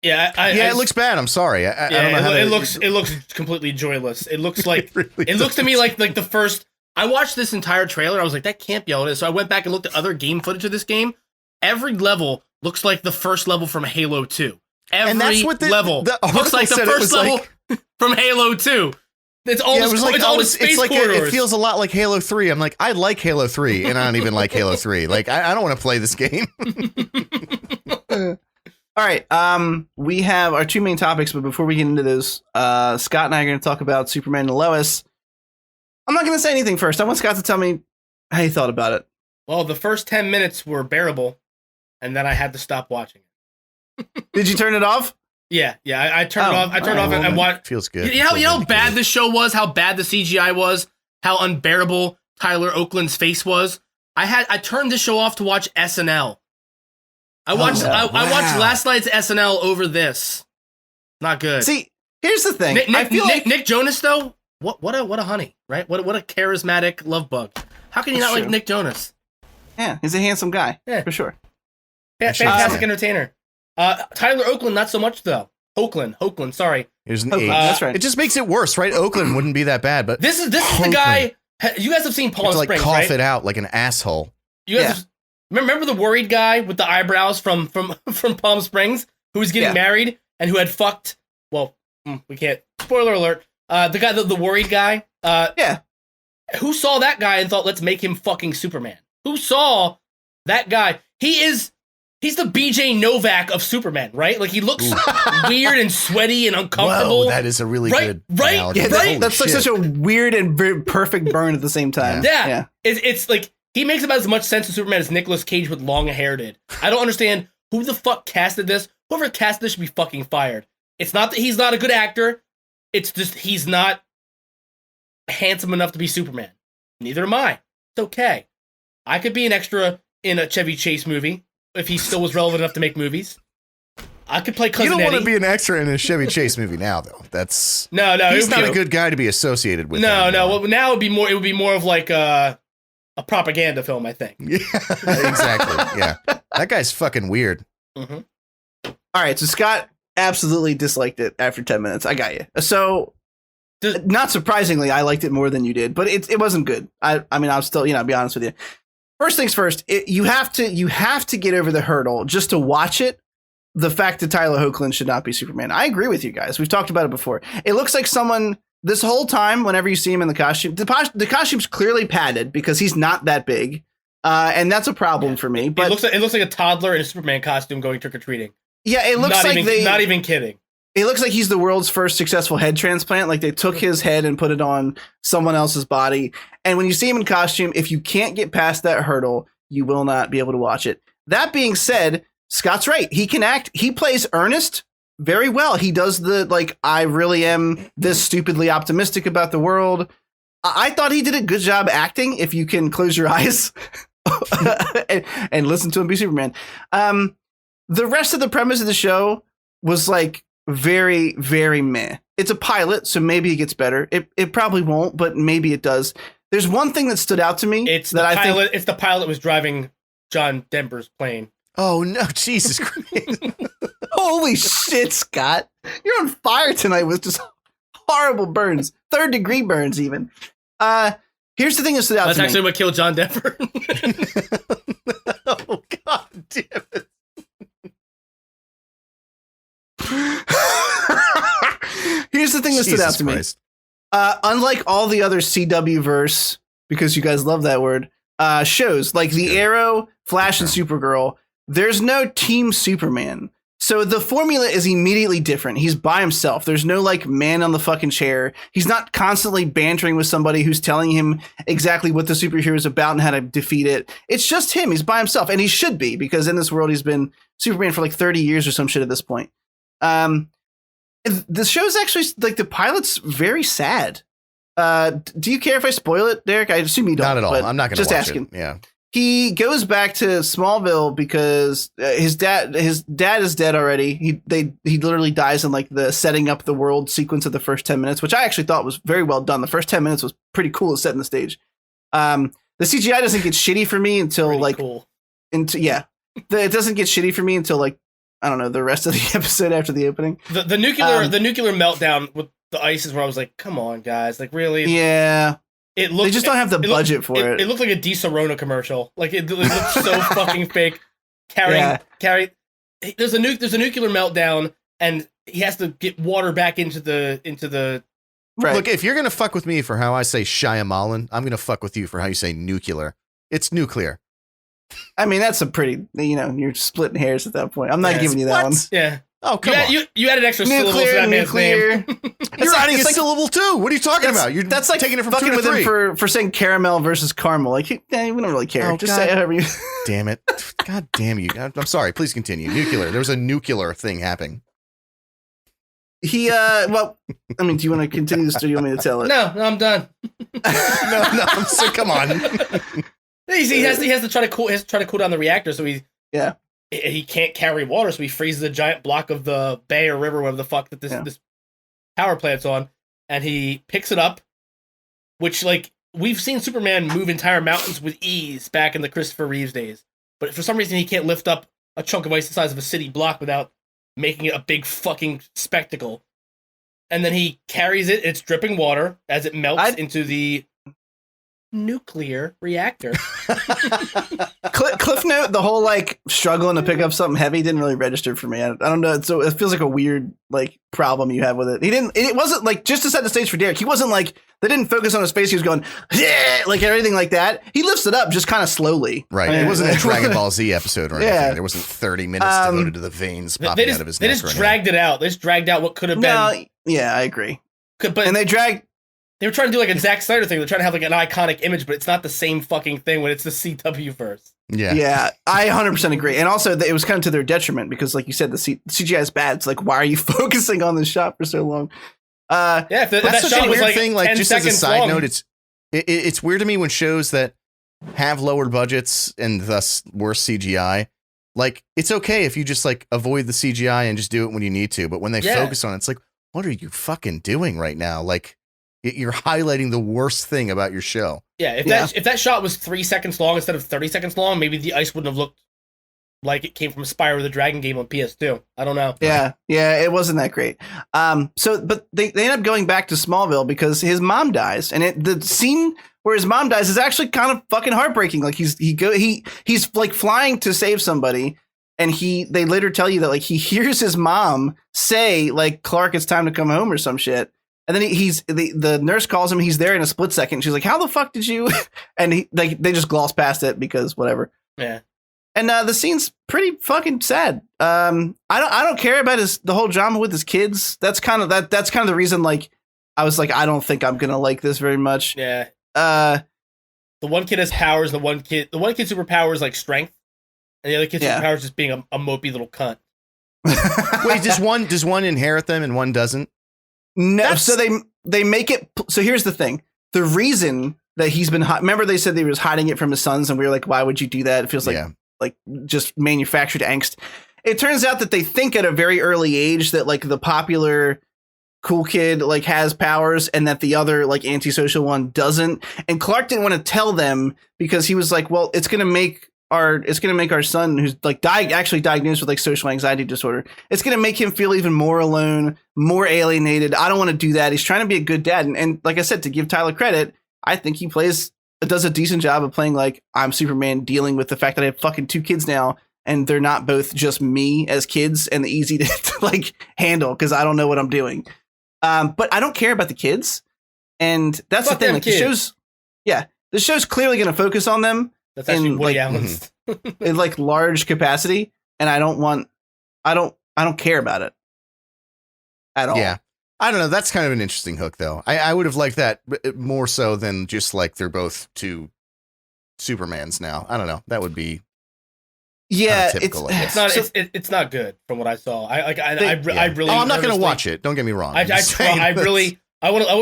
Yeah, it looks bad. I'm sorry. I don't know how it looks completely joyless. It looks like it looks to me like the first. I watched this entire trailer. I was like, that can't be all it is. So I went back and looked at other game footage of this game. Every level looks like the first level from Halo 2. Every level looks like the first level from Halo 2. It's always space corridors. It feels a lot like Halo 3. I'm like, I like Halo 3, and I don't even like Halo 3. Like, I don't want to play this game. All right, we have our two main topics, but before we get into those, Scott and I are going to talk about Superman and Lois. I'm not going to say anything first. I want Scott to tell me how he thought about it. Well, the first 10 minutes were bearable, and then I had to stop watching it. Did you turn it off? Yeah, I turned it off. I turned it off and watched. Feels good. You know how bad this show was, how bad the CGI was, how unbearable Tyler Oakland's face was. I turned this show off to watch SNL. I watched last night's SNL over this. Not good. See, here's the thing. Nick Jonas though, what a honey, right? What a charismatic love bug. How can you not like Nick Jonas? Yeah, he's a handsome guy, for sure. Yeah, fantastic entertainer. Tyler Oakland, not so much though. Oakland, sorry. Here's an age. That's right. It just makes it worse, right? Oakland wouldn't be that bad, but this is the guy. You guys have seen Palm Springs, right? Cough it out like an asshole. You guys remember the worried guy with the eyebrows from Palm Springs who was getting married and who had fucked? Well, we can't. Spoiler alert. The guy, the worried guy. Who saw that guy and thought, let's make him fucking Superman? Who saw that guy? He's the BJ Novak of Superman, right? Like he looks weird and sweaty and uncomfortable. Whoa, that is a really good analogy. Yeah, that's like such a weird and very perfect burn at the same time. Yeah. It's like he makes about as much sense to Superman as Nicolas Cage with long hair did. I don't understand who the fuck casted this. Whoever casted this should be fucking fired. It's not that he's not a good actor. It's just he's not handsome enough to be Superman. Neither am I. It's okay. I could be an extra in a Chevy Chase movie if he still was relevant enough to make movies. I could play Cousin Eddie. You don't want to be an extra in a Chevy Chase movie now, though. That's no. He's not a good guy to be associated with. No. Well, now it would be more of like a propaganda film, I think. Yeah, exactly. Yeah, that guy's fucking weird. Mm-hmm. All right, so Scott absolutely disliked it after 10 minutes. I got you. So, not surprisingly, I liked it more than you did, but it wasn't good. I mean, I'll still, be honest with you. First things first, you have to get over the hurdle just to watch it. The fact that Tyler Hoechlin should not be Superman. I agree with you guys. We've talked about it before. It looks like someone this whole time, whenever you see him in the costume, the costume's clearly padded because he's not that big. And that's a problem for me. But it looks like a toddler in a Superman costume going trick-or-treating. Yeah, it looks not even kidding. It looks like he's the world's first successful head transplant. Like they took his head and put it on someone else's body. And when you see him in costume, if you can't get past that hurdle, you will not be able to watch it. That being said, Scott's right. He can act. He plays Ernest very well. He does I really am this stupidly optimistic about the world. I thought he did a good job acting if you can close your eyes. and listen to him be Superman. The rest of the premise of the show was like very, very meh. It's a pilot, so maybe it gets better. It probably won't, but maybe it does. There's one thing that stood out to me. It's the pilot. It's the pilot that was driving John Denver's plane. Oh no, Jesus Christ. Holy shit, Scott. You're on fire tonight with just horrible burns. 3rd-degree burns, even. Here's the thing that stood out to me. That's actually what killed John Denver. Oh, God damn it. Here's the thing that stood out to me. Unlike all the other CW-verse, because you guys love that word, shows like The Arrow, Flash, and Supergirl, there's no Team Superman. So the formula is immediately different. He's by himself. There's no like man on the fucking chair. He's not constantly bantering with somebody who's telling him exactly what the superhero is about and how to defeat it. It's just him. He's by himself, and he should be, because in this world he's been Superman for like 30 years or some shit at this point. The show's actually like the pilot's very sad. Do you care if I spoil it, Derek? I assume you don't. Not at all. I'm not going to watch asking. it. Yeah. He goes back to Smallville because his dad is dead already. He literally dies in like the setting up the world sequence of the first 10 minutes, which I actually thought was very well done. The first 10 minutes was pretty cool at setting the stage. The CGI doesn't get shitty for me until Pretty like cool. it doesn't get shitty for me until like I don't know, the rest of the episode after the opening. The nuclear meltdown with the ice is where I was like, come on, guys, like really? Yeah. They just don't have the budget for it. It looked like a Di-Serona commercial. Like it looked so fucking fake. There's a nuclear meltdown, and he has to get water back into the. Right. Look, if you're gonna fuck with me for how I say Shyamalan, I'm gonna fuck with you for how you say nuclear. It's nuclear. I mean, that's a pretty. You're splitting hairs at that point. I'm not giving you that one. Yeah. Oh, come on. You added extra syllables to that man's name. You're adding a syllable too. What are you talking about? That's like taking it from fucking 2 to 3 for saying caramel versus caramel. Like, we don't really care. Oh, just say however you. Damn it! God damn you! I'm sorry. Please continue. Nuclear. There was a nuclear thing happening. Well, I mean, do you want to continue this, or do you want me to tell it? No, I'm done. no. So come on. He has to try to cool down the reactor, so he can't carry water, so he freezes a giant block of the bay or river, whatever the fuck that this power plant's on, and he picks it up, which, like, we've seen Superman move entire mountains with ease back in the Christopher Reeves days, but for some reason he can't lift up a chunk of ice the size of a city block without making it a big fucking spectacle. And then he carries it, it's dripping water as it melts into the nuclear reactor. Cliff note, the whole like struggling to pick up something heavy didn't really register for me. I don't know, so it feels like a weird like problem you have with it. It wasn't like, just to set the stage for Derek, he wasn't like, they didn't focus on his face, he was going yeah, like everything like that. He lifts it up just kind of slowly, right? It wasn't a Dragon Ball Z episode or anything. There wasn't 30 minutes devoted to the veins popping out of his neck. They just dragged it out. They just dragged out what could have been. Yeah, I agree. But they were trying to do like a Zack Snyder thing. They're trying to have like an iconic image, but it's not the same fucking thing when it's the CW verse. Yeah, I 100% agree. And also, it was kind of to their detriment because, like you said, the CGI is bad. It's like, why are you focusing on this shot for so long? If that's that such shot a was weird like thing. Like, 10 just as a side long. note, it's weird to me when shows that have lower budgets and thus worse CGI. Like, it's okay if you just like avoid the CGI and just do it when you need to, but when they focus on it, it's like, what are you fucking doing right now? Like, you're highlighting the worst thing about your show. Yeah, if that shot was 3 seconds long instead of 30 seconds long, maybe the ice wouldn't have looked like it came from Spyro the Dragon game on PS2. I don't know. Yeah, it wasn't that great. But they end up going back to Smallville because his mom dies, and the scene where his mom dies is actually kind of fucking heartbreaking. Like he's like flying to save somebody, and they later tell you that like he hears his mom say like, Clark, it's time to come home or some shit. And then the nurse calls him. He's there in a split second. She's like, "How the fuck did you?" And they just gloss past it because whatever. Yeah. And the scene's pretty fucking sad. I don't care about the whole drama with his kids. That's kind of the reason. Like, I was like, I don't think I'm gonna like this very much. Yeah. The one kid has powers. The one kid's superpower is like strength, and the other kid's superpower is just being a mopey little cunt. Wait, does one inherit them and one doesn't? No, so they make it. So here's the thing: the reason that he's been. Remember, they said they was hiding it from his sons, and we were like, why would you do that? It feels like just manufactured angst. It turns out that they think at a very early age that like the popular cool kid like has powers and that the other like antisocial one doesn't. And Clark didn't want to tell them because he was like, well, it's going to make our son, who's like actually diagnosed with like social anxiety disorder, it's going to make him feel even more alone, more alienated. I don't want to do that. He's trying to be a good dad. And like I said, to give Tyler credit, I think he does a decent job of playing like I'm Superman, dealing with the fact that I have fucking 2 kids now. And they're not both just me as kids and easy to like handle because I don't know what I'm doing. But I don't care about the kids. And that's the thing. Like the show's clearly going to focus on them. That's actually Woody Allen's. In like large capacity. And I don't care about it at all. Yeah. I don't know. That's kind of an interesting hook, though. I would have liked that more so than just like they're both 2 Supermans now. I don't know. That would be. Yeah, typical, it's not good from what I saw. I really. Oh, I'm not going to watch it. Don't get me wrong. I want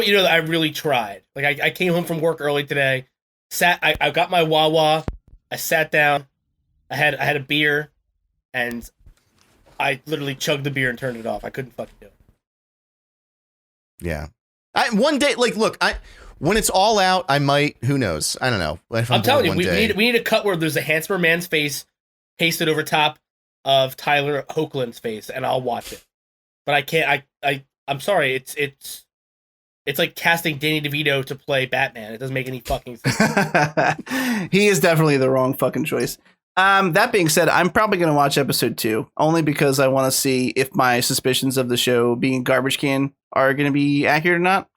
you to know that I really tried. Like I came home from work early today. I got my Wawa. I sat down. I had a beer, and I literally chugged the beer and turned it off. I couldn't fucking do it. Yeah, one day, like, look, when it's all out, I might. Who knows? I don't know. I'm telling you, we need a cut where there's a handsomer man's face pasted over top of Tyler Hoechlin's face, and I'll watch it. But I can't. I'm sorry. It's like casting Danny DeVito to play Batman. It doesn't make any fucking sense. He is definitely the wrong fucking choice. That being said, I'm probably going to watch episode 2 only because I want to see if my suspicions of the show being garbage can are going to be accurate or not.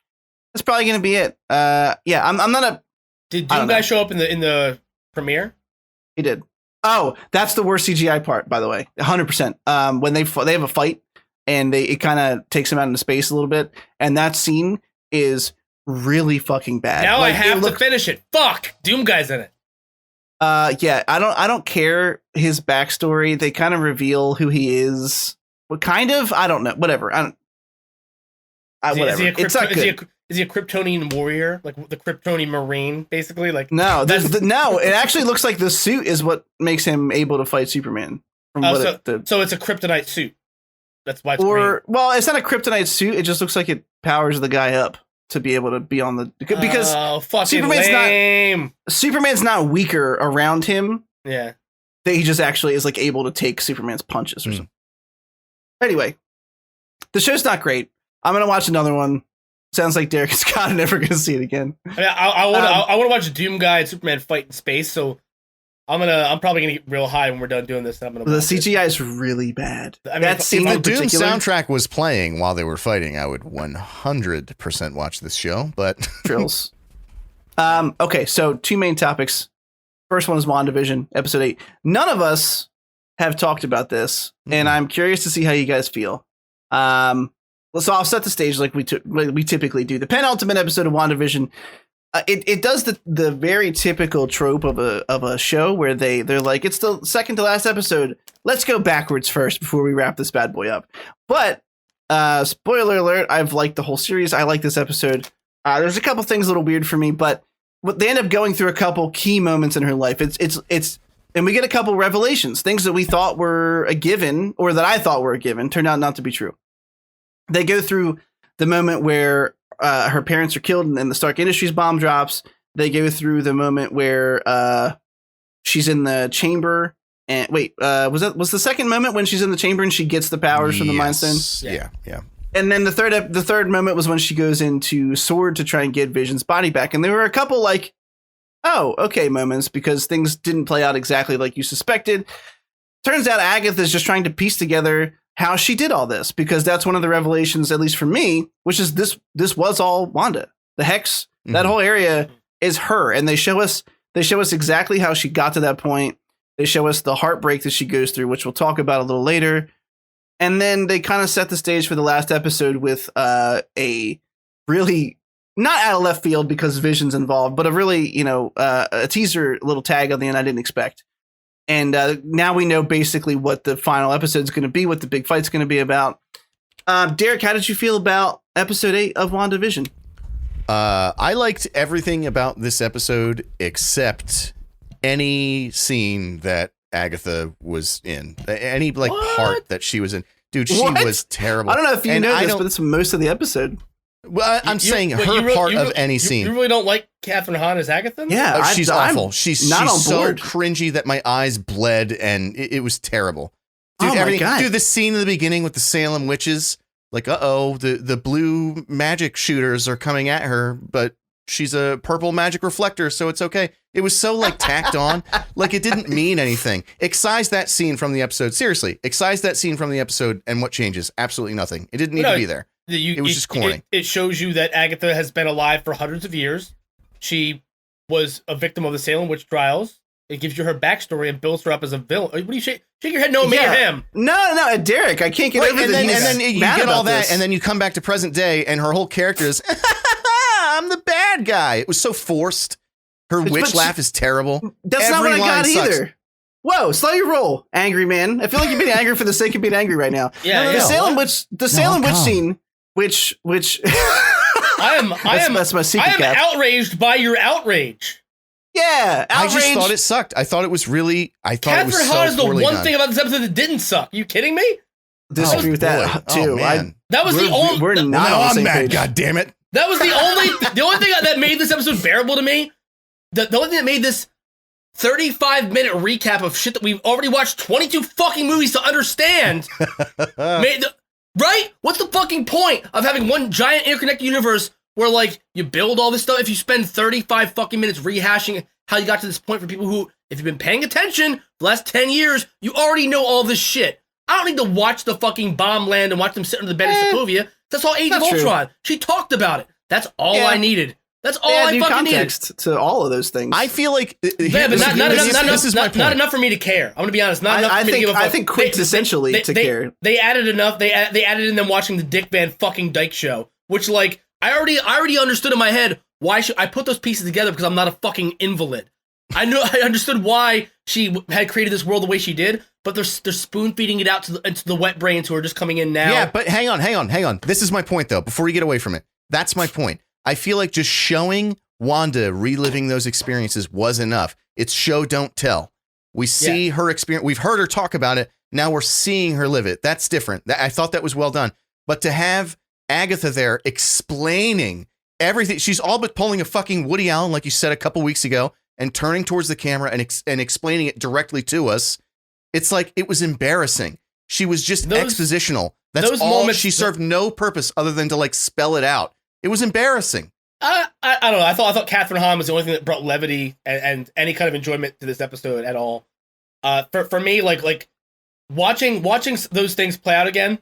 That's probably going to be it. Yeah, I'm not a. Did Doom guy show up in the premiere? He did. Oh, that's the worst CGI part, by the way. 100%. When they have a fight and it kind of takes them out into space a little bit, and that scene is really fucking bad. Now like, I have to finish it. Fuck, Doom guy's in it. Yeah, I don't care his backstory. They kind of reveal who he is. What kind of? I don't know. Whatever. Whatever. It's not good. Is he a Kryptonian warrior, like the Kryptonian Marine, basically? Like no, no. It actually looks like the suit is what makes him able to fight Superman. So it's a kryptonite suit. That's why it's green. Well, it's not a kryptonite suit. It just looks like it powers the guy up to be able to be on the because Superman's not weaker around him. Yeah, that he just actually is like able to take Superman's punches or something. Anyway, the show's not great. I'm gonna watch another one. Sounds like Derek and Scott are never going to see it again. I want to watch Doom guy and Superman fight in space. So I'm probably going to get real high when we're done doing this. And I'm gonna the CGI is really bad. I mean, that scene if the Doom soundtrack was playing while they were fighting, I would 100% watch this show. But Trills. Okay, so 2 main topics. First one is WandaVision episode 8. None of us have talked about this, and I'm curious to see how you guys feel. So I'll set the stage like we typically do. The penultimate episode of WandaVision, it does the very typical trope of a show where they're like, it's the second to last episode. Let's go backwards first before we wrap this bad boy up. But spoiler alert, I've liked the whole series. I like this episode. There's a couple things a little weird for me, but they end up going through a couple key moments in her life. It's and we get a couple revelations, things that we thought were a given, or that I thought were a given, turned out not to be true. They go through the moment where her parents are killed and the Stark Industries bomb drops. They go through the moment where she's in the chamber. And wait, was the second moment when she's in the chamber and she gets the powers from the Mind Stone? Yeah. And then the third moment was when she goes into Sword to try and get Vision's body back. And there were a couple like, oh, okay moments because things didn't play out exactly like you suspected. Turns out Agatha's just trying to piece together how she did all this, because that's one of the revelations, at least for me, which is this was all Wanda. The Hex, that whole area is her. And they show us exactly how she got to that point. They show us the heartbreak that she goes through, which we'll talk about a little later. And then they kind of set the stage for the last episode with a really not out of left field because Vision's involved, but a really, a teaser little tag on the end I didn't expect. And now we know basically what the final episode is going to be, what the big fight's going to be about. Derek, how did you feel about episode 8 of WandaVision? I liked everything about this episode except any scene that Agatha was in, any part that she was in. Dude, she was terrible. I don't know if you know this, but it's most of the episode. Well, I'm saying her part of any scene. You really don't like Catherine Hahn as Agatha? Yeah, she's awful. She's not on so board. cringy that my eyes bled, and it was terrible. Dude, my God. Dude, the scene in the beginning with the Salem witches, like, the blue magic shooters are coming at her, but she's a purple magic reflector, so it's okay. It was so tacked on, like it didn't mean anything. Excise that scene from the episode. Seriously, excise that scene from the episode, and what changes? Absolutely nothing. It didn't need to be there. It was just corny. It shows you that Agatha has been alive for hundreds of years. She was a victim of the Salem witch trials. It gives you her backstory and builds her up as a villain. What do you shake your head? No, me or him? No, Derek. I can't get over and that. then you get all that, and then you come back to present day, and her whole character is, I'm the bad guy. It was so forced. Her witch laugh is terrible. That's not what I got either. Whoa, slow your roll, angry man. I feel like you're being angry for the sake of being angry right now. Yeah, the Salem witch scene, which that's my secret. I am outraged by your outrage. Yeah, outrage. I just thought it sucked. I thought it was really. Catherine Hahn is the one thing about this episode that didn't suck. Are you kidding me? Disagree with that too. That was the only. We're not on the same page. God damn it. That was the only thing that made this episode bearable to me. The only thing that made this 35-minute recap of shit that we've already watched 22 fucking movies to understand. Right? What's the fucking point of having one giant interconnected universe where you build all this stuff if you spend 35 fucking minutes rehashing how you got to this point for people who, if you've been paying attention for the last 10 years, you already know all this shit. I don't need to watch the fucking bomb land and watch them sit under the bed in Sokovia. That's all Age of Ultron. She talked about it. That's all I needed. That's all I fucking needed. To all of those things. I feel like but not enough for me to care. I'm gonna be honest. Not enough for me to give a fuck. I think Quick's essentially to care. They added enough. They added in them watching the Dick Van fucking Dyke Show, which I already understood in my head why should I put those pieces together because I'm not a fucking invalid. I understood why she had created this world the way she did, but they're spoon feeding it out into the wet brains who are just coming in now. Yeah, but hang on. This is my point though. Before you get away from it, that's my point. I feel like just showing Wanda reliving those experiences was enough. It's show, don't tell. We see her experience. We've heard her talk about it. Now we're seeing her live it. That's different. I thought that was well done. But to have Agatha there explaining everything, she's all but pulling a fucking Woody Allen, like you said a couple weeks ago, and turning towards the camera and explaining it directly to us. It's like it was embarrassing. She was just expositional. That's all. Moments, she served no purpose other than to spell it out. It was embarrassing. I don't know. I thought Catherine Hahn was the only thing that brought levity and any kind of enjoyment to this episode at all. For me, watching those things play out again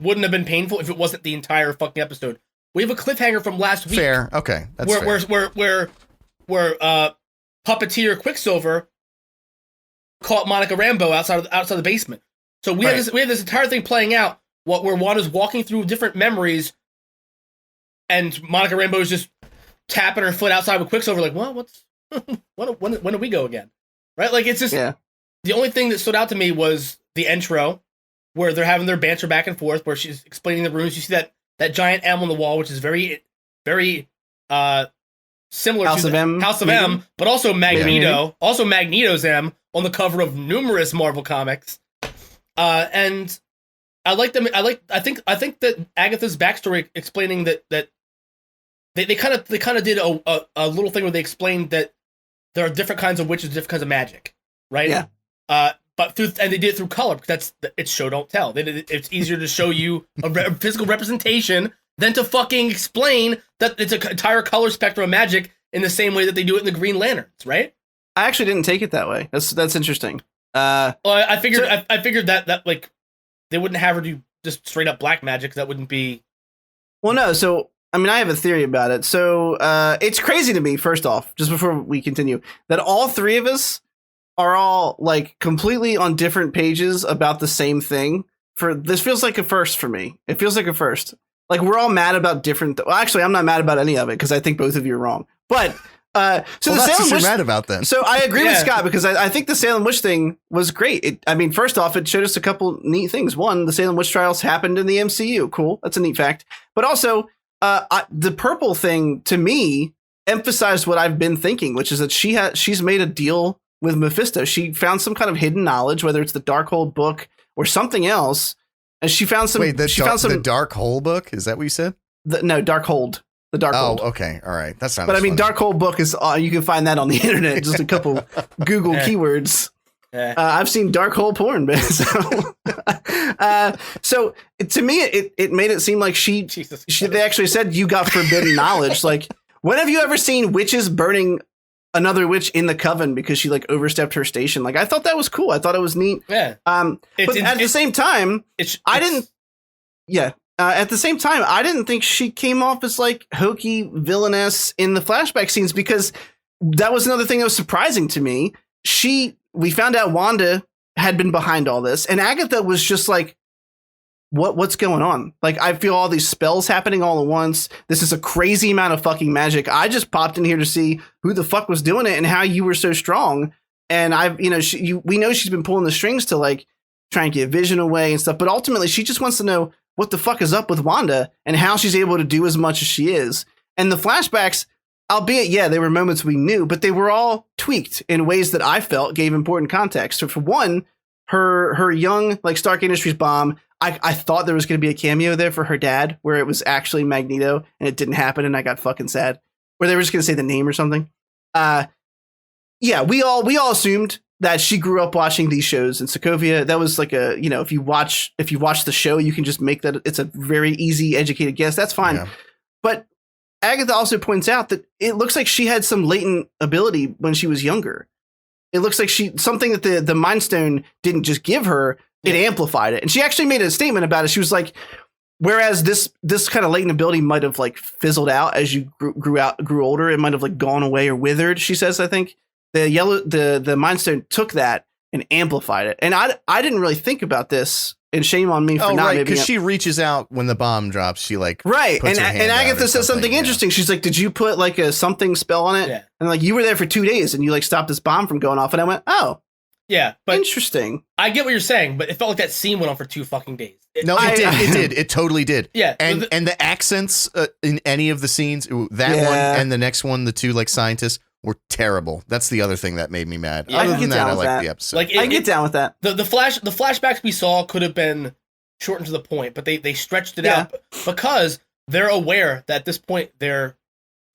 wouldn't have been painful if it wasn't the entire fucking episode. We have a cliffhanger from last week. Fair, okay, that's fair. Where puppeteer Quicksilver caught Monica Rambeau outside the basement. So we have this entire thing playing out. Where Wanda's walking through different memories. And Monica Rambeau is just tapping her foot outside with Quicksilver, when do we go again? Right? It's just, the only thing that stood out to me was the intro, where they're having their banter back and forth, where she's explaining the rooms. You see that giant M on the wall, which is very, very similar House to of M, House of M, but also Magneto, also Magneto's M on the cover of numerous Marvel comics. And I like them. I think that Agatha's backstory explaining that they kind of did a little thing where they explained that there are different kinds of witches, different kinds of magic, right? Yeah. But they did it through color because it's show don't tell. It's easier to show you a physical representation than to fucking explain that it's an entire color spectrum of magic in the same way that they do it in the Green Lanterns, right? I actually didn't take it that way. That's interesting. Well, I figured that they wouldn't have her do just straight up black magic. That wouldn't be. Well, no. So, I mean, I have a theory about it. So, it's crazy to me, first off, just before we continue, that all three of us are all completely on different pages about the same thing. This feels like a first for me. It feels like a first. We're all mad about different. Well, actually, I'm not mad about any of it because I think both of you are wrong. But so the that's Salem what Witch, you're mad about then. So I agree with Scott because I think the Salem Witch thing was great. First off, it showed us a couple neat things. One, the Salem Witch trials happened in the MCU. Cool, that's a neat fact. But also, The purple thing to me emphasized what I've been thinking, which is that she's made a deal with Mephisto. She found some kind of hidden knowledge, whether it's the Darkhold book or something else. And she found some. Wait, the Darkhold book? Is that what you said? No, Darkhold. The Darkhold. Oh, okay, all right. That's not. But I mean, Darkhold book is you can find that on the internet. Just a couple Google keywords. I've seen Darkhold porn, but so to me, it made it seem like they actually said you got forbidden knowledge. Like, when have you ever seen witches burning another witch in the coven because she like overstepped her station? Like, I thought that was cool. I thought it was neat. Yeah. But at the same time, I didn't. Yeah. At the same time, I didn't think she came off as like hokey villainess in the flashback scenes, because that was another thing that was surprising to me. We found out Wanda had been behind all this, and Agatha was just like, what's going on? Like, I feel all these spells happening all at once. This is a crazy amount of fucking magic. I just popped in here to see who the fuck was doing it and how you were so strong. And we know she's been pulling the strings to like try and get Vision away and stuff, but ultimately she just wants to know what the fuck is up with Wanda and how she's able to do as much as she is. And the flashbacks, albeit, yeah, there were moments we knew, but they were all tweaked in ways that I felt gave important context. So for one, her young, like, Stark Industries bomb, I thought there was going to be a cameo there for her dad where it was actually Magneto, and it didn't happen, and I got fucking sad. Where they were just going to say the name or something. Yeah, we all assumed that she grew up watching these shows in Sokovia. That was like if you watch the show, you can just make that. It's a very easy, educated guess. That's fine. Yeah. But Agatha also points out that it looks like she had some latent ability when she was younger. It looks like something that the Mind Stone didn't just give her, it amplified it. And she actually made a statement about it. She was like, whereas this kind of latent ability might have like fizzled out as you grew older, it might have like gone away or withered, she says, I think. The Mind Stone took that and amplified it. And I didn't really think about this, and shame on me for not. Because she reaches out when the bomb drops. She like right, and Agatha says something interesting. She's like, "Did you put like a something spell on it?" Yeah. And like, you were there for 2 days, and you like stopped this bomb from going off. And I went, "Oh, yeah, but interesting." I get what you're saying, but it felt like that scene went on for 2 fucking days. It did. It totally did. Yeah, and the accents in any of the scenes, one and the next one, the two like scientists, were terrible. That's the other thing that made me mad. Yeah, Other than that, I like the episode. Like, I get down with that. The flashbacks we saw could have been shortened to the point, but they stretched it out because they're aware that at this point their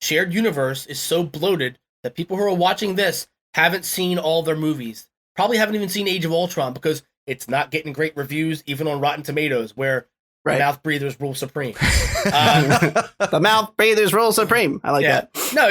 shared universe is so bloated that people who are watching this haven't seen all their movies. Probably haven't even seen Age of Ultron because it's not getting great reviews, even on Rotten Tomatoes, where the mouth breathers rule supreme. The mouth breathers rule supreme. I like that. No,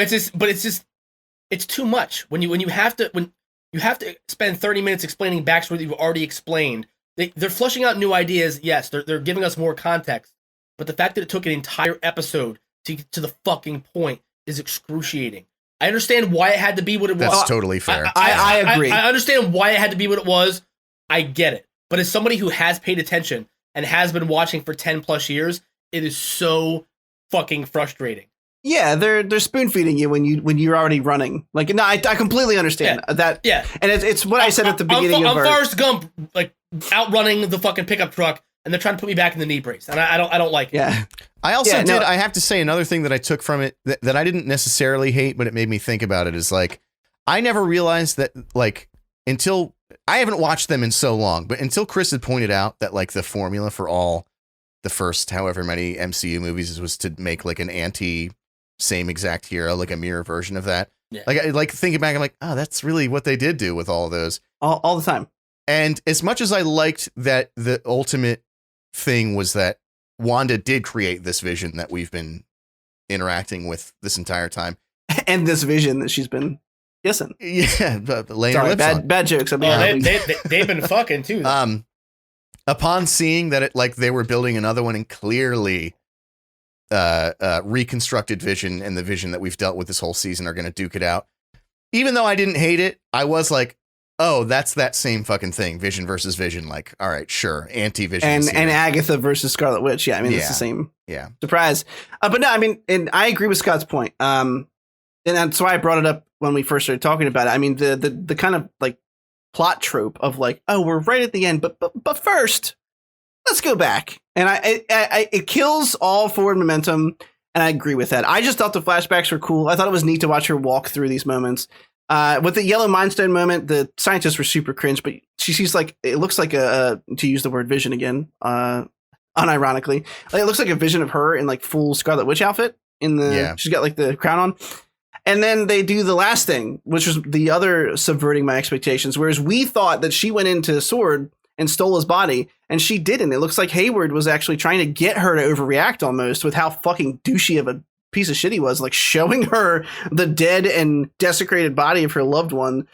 it's too much when you have to spend 30 minutes explaining backstory that you've already explained. They're flushing out new ideas. Yes, they're giving us more context, but the fact that it took an entire episode to get to the fucking point is excruciating. I understand why it had to be what it was. That's totally fair. I agree. I understand why it had to be what it was. I get it. But as somebody who has paid attention and has been watching for 10 plus years, it is so fucking frustrating. Yeah, they're spoon feeding you when you're already running. Like, no, I completely understand that. Yeah, and it's what I said at the beginning of our... Forrest Gump, like outrunning the fucking pickup truck, and they're trying to put me back in the knee brace, and I don't like it. Yeah, I also did. I have to say another thing that I took from it that I didn't necessarily hate, but it made me think about it is like I never realized that like until I haven't watched them in so long, but until Chris had pointed out that like the formula for all the first however many MCU movies was to make like an same exact hero, like a mirror version of that. Yeah. Like thinking back, I'm like, oh, that's really what they did do with all of those all the time. And as much as I liked that, the ultimate thing was that Wanda did create this vision that we've been interacting with this entire time, and this vision that she's been kissing. Yeah, but laying her lips on. Bad jokes. They've been fucking too. Upon seeing that it like they were building another one and clearly reconstructed Vision and the Vision that we've dealt with this whole season are going to duke it out. Even though I didn't hate it, I was like, oh, that's that same fucking thing. Vision versus Vision. Like, all right, sure. Anti-Vision. And Agatha versus Scarlet Witch. Yeah, I mean, it's the same surprise. But no, I mean, and I agree with Scott's point. And that's why I brought it up when we first started talking about it. I mean, the kind of like plot trope of like, oh, we're right at the end, but first, let's go back. And it kills all forward momentum. And I agree with that. I just thought the flashbacks were cool. I thought it was neat to watch her walk through these moments. With the yellow Mind Stone moment, the scientists were super cringe, but she sees like, it looks like to use the word vision again, unironically, like, it looks like a vision of her in like full Scarlet Witch outfit she's got like the crown on. And then they do the last thing, which was the other subverting my expectations. Whereas we thought that she went into Sword and stole his body, and she didn't. It looks like Hayward was actually trying to get her to overreact almost with how fucking douchey of a piece of shit he was, like showing her the dead and desecrated body of her loved one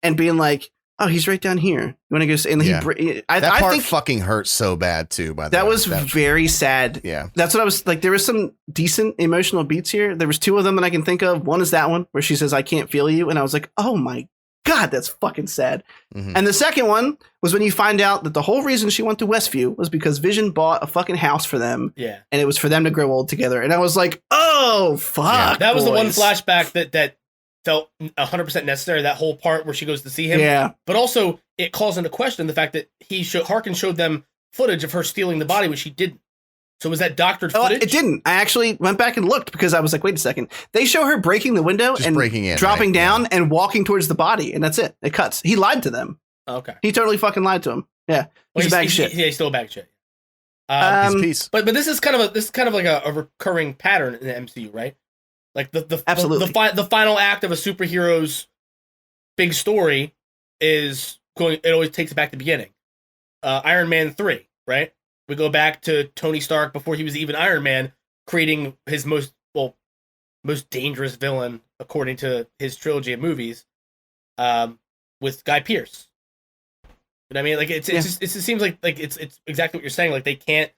and being like, oh, he's right down here. You want to go? And that part fucking hurt so bad too. By the way, that was very sad. Yeah, that's what I was like. There was some decent emotional beats here. There was two of them that I can think of. One is that one where she says, "I can't feel you," and I was like, oh my God, that's fucking sad. Mm-hmm. And the second one was when you find out that the whole reason she went to Westview was because Vision bought a fucking house for them. Yeah, and it was for them to grow old together. And I was like, oh fuck, yeah, that was the one flashback that felt 100% necessary, that whole part where she goes to see him. Yeah. But also, it calls into question the fact that Harkin showed them footage of her stealing the body, which she didn't. So was that doctored footage? It didn't. I actually went back and looked because I was like, wait a second. They show her breaking the window and dropping down and walking towards the body, and that's it. It cuts. He lied to them. Okay. He totally fucking lied to him. Yeah. He's a bag of shit. Yeah, he's still a bag of shit. He's a piece. But this is kind of like a recurring pattern in the MCU, right? Like Absolutely. the final act of a superhero's big story is going. It always takes it back to the beginning. Iron Man 3, right? We go back to Tony Stark before he was even Iron Man, creating his most dangerous villain according to his trilogy of movies, with Guy Pearce. You know what I mean? Like it just seems like it's exactly what you're saying. Like they can't.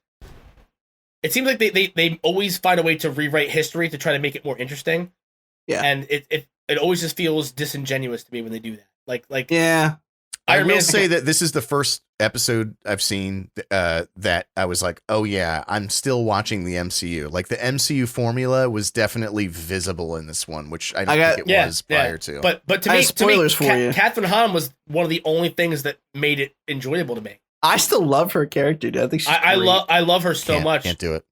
It seems like they always find a way to rewrite history to try to make it more interesting. Yeah. And it always just feels disingenuous to me when they do that. Like yeah. I will say that this is the first episode I've seen that I was like, oh yeah, I'm still watching the MCU. Like the MCU formula was definitely visible in this one, which I don't think it was prior to. But to me, Catherine Hahn was one of the only things that made it enjoyable to me. I still love her character, dude. I think she's I love her so much. Can't do it.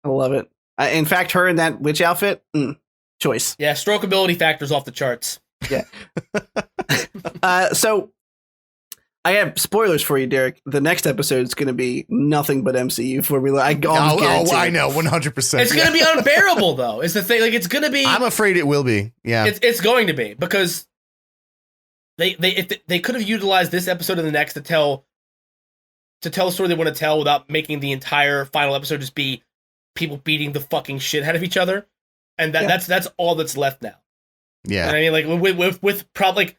I love it. In fact, her in that witch outfit, choice. Yeah, strokeability factors off the charts. Yeah. So I have spoilers for you, Derek. The next episode is going to be nothing but MCU for me. I know, 100%. It's going to be unbearable, though. Is the thing. Like it's going to be. I'm afraid it will be. Yeah, it's going to be because they could have utilized this episode and the next to tell a story they want to tell without making the entire final episode just be people beating the fucking shit out of each other, and that's all that's left now. Yeah, and I mean, like with probably. Like,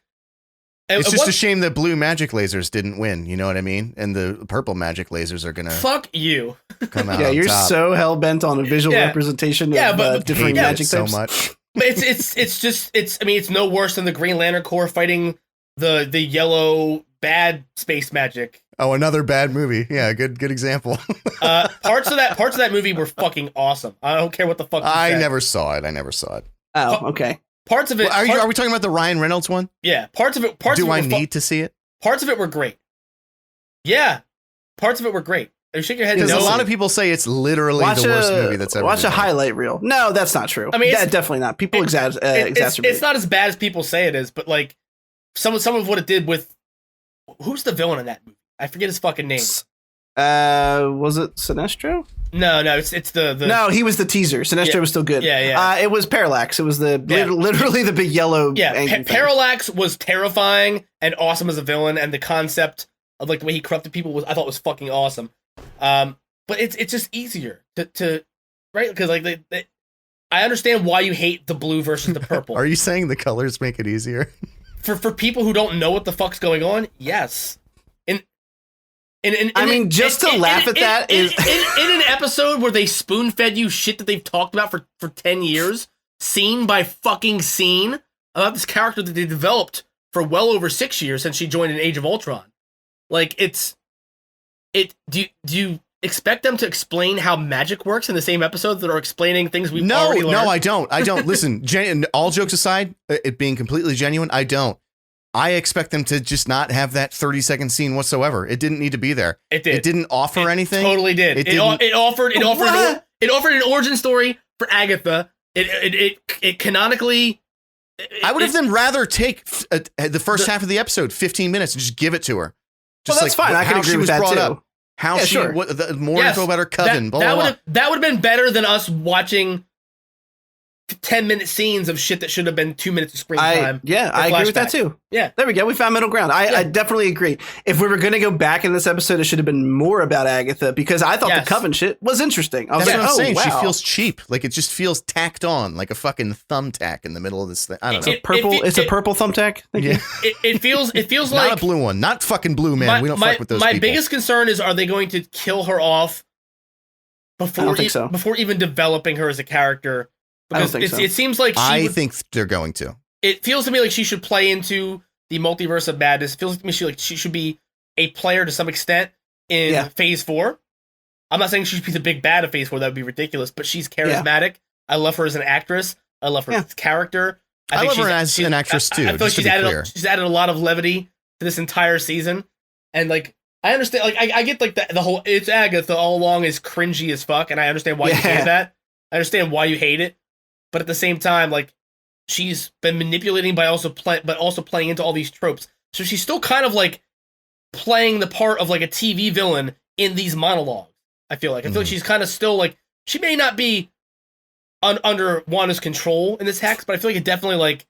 it's just a shame that blue magic lasers didn't win. You know what I mean? And the purple magic lasers are gonna fuck you. Come out. Yeah, you're top. So hell bent on a visual representation of different magic so types. much. But it's no worse than the Green Lantern Corps fighting the yellow bad space magic. Oh, another bad movie. Yeah, good example. Parts of that movie were fucking awesome. I don't care what the fuck. I never saw it. Oh, okay. Parts of it. Well, are we talking about the Ryan Reynolds one? Yeah, parts of it. Do I need to see it? Parts of it were great. Yeah, parts of it were great. You shake your head. Because a lot of people say it's literally the worst movie that's ever. Watch a highlight reel. No, that's not true. I mean, definitely not. People exacerbate. It's not as bad as people say it is, but like some of what it did with who's the villain in that movie? I forget his fucking name. Was it Sinestro? No, it's the No, he was the teaser. Sinestro was still good. Yeah. It was Parallax. It was literally the big yellow. Yeah, Parallax was terrifying and awesome as a villain, and the concept of like the way he corrupted people I thought was fucking awesome. But it's just easier to right because like I understand why you hate the blue versus the purple. Are you saying the colors make it easier? For people who don't know what the fuck's going on, yes. I mean, just to laugh at that is in an episode where they spoon fed you shit that they've talked about for 10 years, scene by fucking scene, about this character that they developed for well over 6 years since she joined in Age of Ultron. Like do you expect them to explain how magic works in the same episodes that are explaining things we've already learned? No, I don't. Listen, all jokes aside, it being completely genuine, I don't. I expect them to just not have that 30-second scene whatsoever. It didn't need to be there. It did. It didn't offer anything. Totally did. It offered It offered an origin story for Agatha. It canonically. I would have then rather take the first half of the episode, 15 minutes, and just give it to her. Just that's fine. I can agree with that too. Up, how she, sure. More info about her coven. That would have been better than us watching 10-minute scenes of shit that should have been 2 minutes of screen time. I agree with that too. Yeah. There we go. We found middle ground. I definitely agree. If we were going to go back in this episode, it should have been more about Agatha because I thought the coven shit was interesting. I was That's like, what I'm saying. Wow. She feels cheap. Like it just feels tacked on like a fucking thumbtack in the middle of this thing. I don't know. It's a purple thumbtack. Yeah. It feels like not a blue one. Not fucking blue, man. We don't fuck with those My people. biggest concern is, are they going to kill her off before even developing her as a character? Because it seems like I think they're going to. It feels to me like she should play into the multiverse of madness. It feels to me she should be a player to some extent in Phase 4. I'm not saying she should be the big bad of Phase 4. That would be ridiculous. But she's charismatic. I love her as an actress. I love her as a character. I love her as an actress too. I feel like she's added a lot of levity to this entire season. And like I understand, like I get like the whole it's Agatha all along is cringy as fuck, and I understand why you hate that. I understand why you hate it. But at the same time, like, she's been manipulating but also playing into all these tropes. So she's still kind of like playing the part of like a TV villain in these monologues. I feel like she's kind of still like, she may not be under Wanda's control in this hex, but I feel like it definitely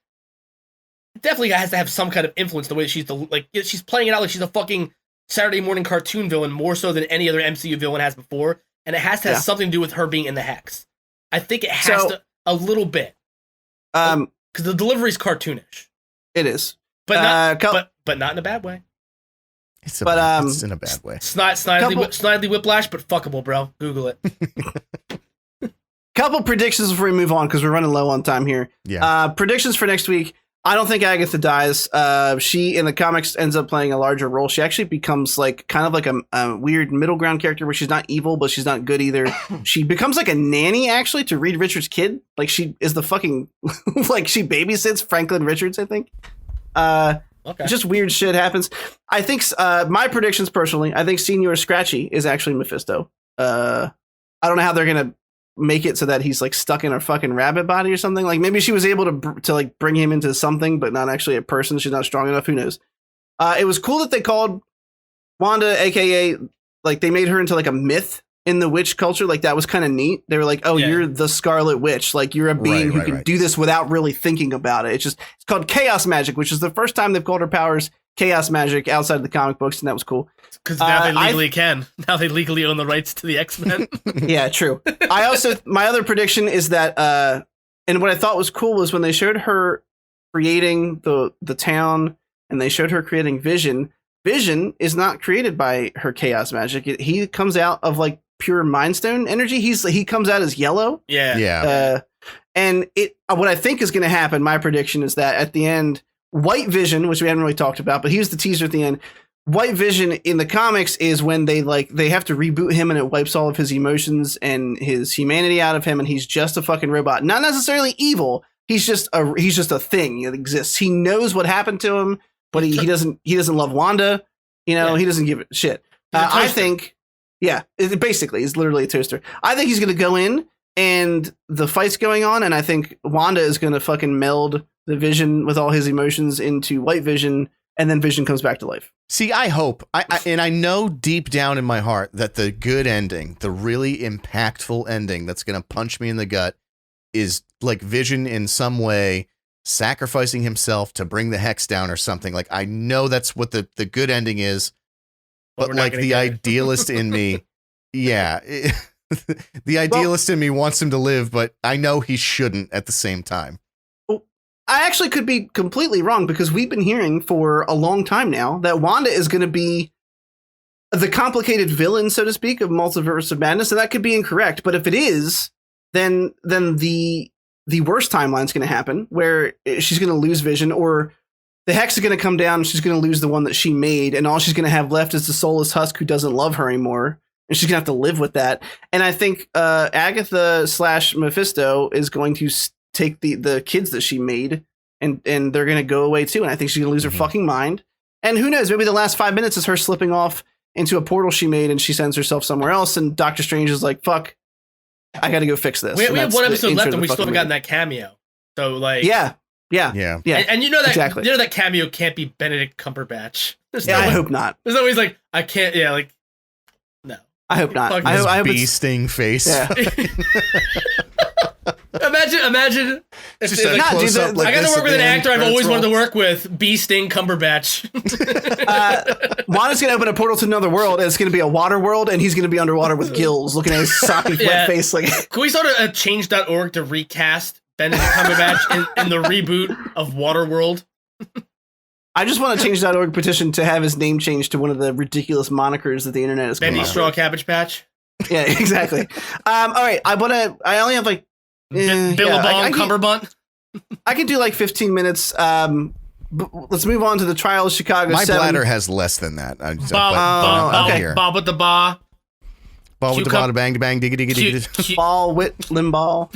has to have some kind of influence the way that she's playing it out like she's a fucking Saturday morning cartoon villain more so than any other MCU villain has before, and it has to have something to do with her being in the hex. I think it has to. A little bit, because the delivery's cartoonish. It is, but not in a bad way. It's in a bad way. Snidely whiplash, but fuckable, bro. Google it. Couple predictions before we move on because we're running low on time here. Yeah. Predictions for next week. I don't think Agatha dies. She in the comics ends up playing a larger role. She actually becomes like kind of like a weird middle ground character where she's not evil, but she's not good either. She becomes like a nanny actually to Reed Richards' kid. Like she is the fucking like she babysits Franklin Richards, I think. Okay. Just weird shit happens. I think my predictions personally, I think Senior Scratchy is actually Mephisto. I don't know how they're gonna make it so that he's like stuck in a fucking rabbit body or something. Like maybe she was able to like bring him into something, but not actually a person. She's not strong enough. Who knows? It was cool that they called Wanda, aka like they made her into like a myth in the witch culture. Like that was kind of neat. They were like, oh, you're the Scarlet Witch. Like you're a being who can do this without really thinking about it. It's called chaos magic, which is the first time they've called her powers chaos magic outside of the comic books. And that was cool. Because now they legally can. Now they legally own the rights to the X-Men. Yeah, true. My other prediction is that, and what I thought was cool was when they showed her creating the town and they showed her creating Vision. Vision is not created by her chaos magic. He comes out of like pure Mind Stone energy. He comes out as yellow. Yeah. And what I think is going to happen, my prediction is that at the end, White Vision, which we haven't really talked about, but he was the teaser at the end. White Vision in the comics is when they have to reboot him and it wipes all of his emotions and his humanity out of him, and he's just a fucking robot. Not necessarily evil. He's just a thing that exists. He knows what happened to him, but he doesn't love Wanda. He doesn't give a shit. I think, basically, he's literally a toaster. I think he's gonna go in and the fight's going on, and I think Wanda is gonna fucking meld the Vision with all his emotions into White Vision, and then Vision comes back to life. See, I hope, and I know deep down in my heart that the good ending, the really impactful ending that's going to punch me in the gut is like Vision in some way sacrificing himself to bring the hex down or something. Like, I know that's what the good ending is, but like the idealist in me, the idealist in me wants him to live, but I know he shouldn't at the same time. I actually could be completely wrong because we've been hearing for a long time now that Wanda is going to be the complicated villain, so to speak, of Multiverse of Madness, and that could be incorrect. But if it is, then the worst timeline is going to happen where she's going to lose Vision, or the hex is going to come down and she's going to lose the one that she made, and all she's going to have left is the soulless husk who doesn't love her anymore, and she's going to have to live with that. And I think Agatha / Mephisto is going to take the kids that she made and they're going to go away too. And I think she's going to lose her fucking mind. And who knows, maybe the last 5 minutes is her slipping off into a portal she made and she sends herself somewhere else. And Doctor Strange is like, fuck, I got to go fix this. We have one episode left, and we still haven't gotten that cameo. So like, yeah. And you know that exactly. You know that cameo can't be Benedict Cumberbatch. I hope not. There's always like I can't. Yeah, like no. I hope not. I hope bee sting face. Yeah. Imagine. If just like, close up like I got to work with an actor I've always wanted to work with. Bee sting Cumberbatch. Juan is going to open a portal to another world, and it's going to be a water world, and he's going to be underwater with gills, looking at his soppy wet face. Like, can we start a change.org to recast Benedict Cumberbatch in the reboot of Waterworld? I just want to change that org petition to have his name changed to one of the ridiculous monikers that the internet is. Bendy Straw Cabbage Patch. Yeah, exactly. All right, I only have like Billabong Cumberbunt. I can do like 15 minutes. Let's move on to the trial of Chicago. My 7. bladder has less than that. Okay. Bob with the ba. Ball with the bada bang bang digga digga digga. Ball wit limball.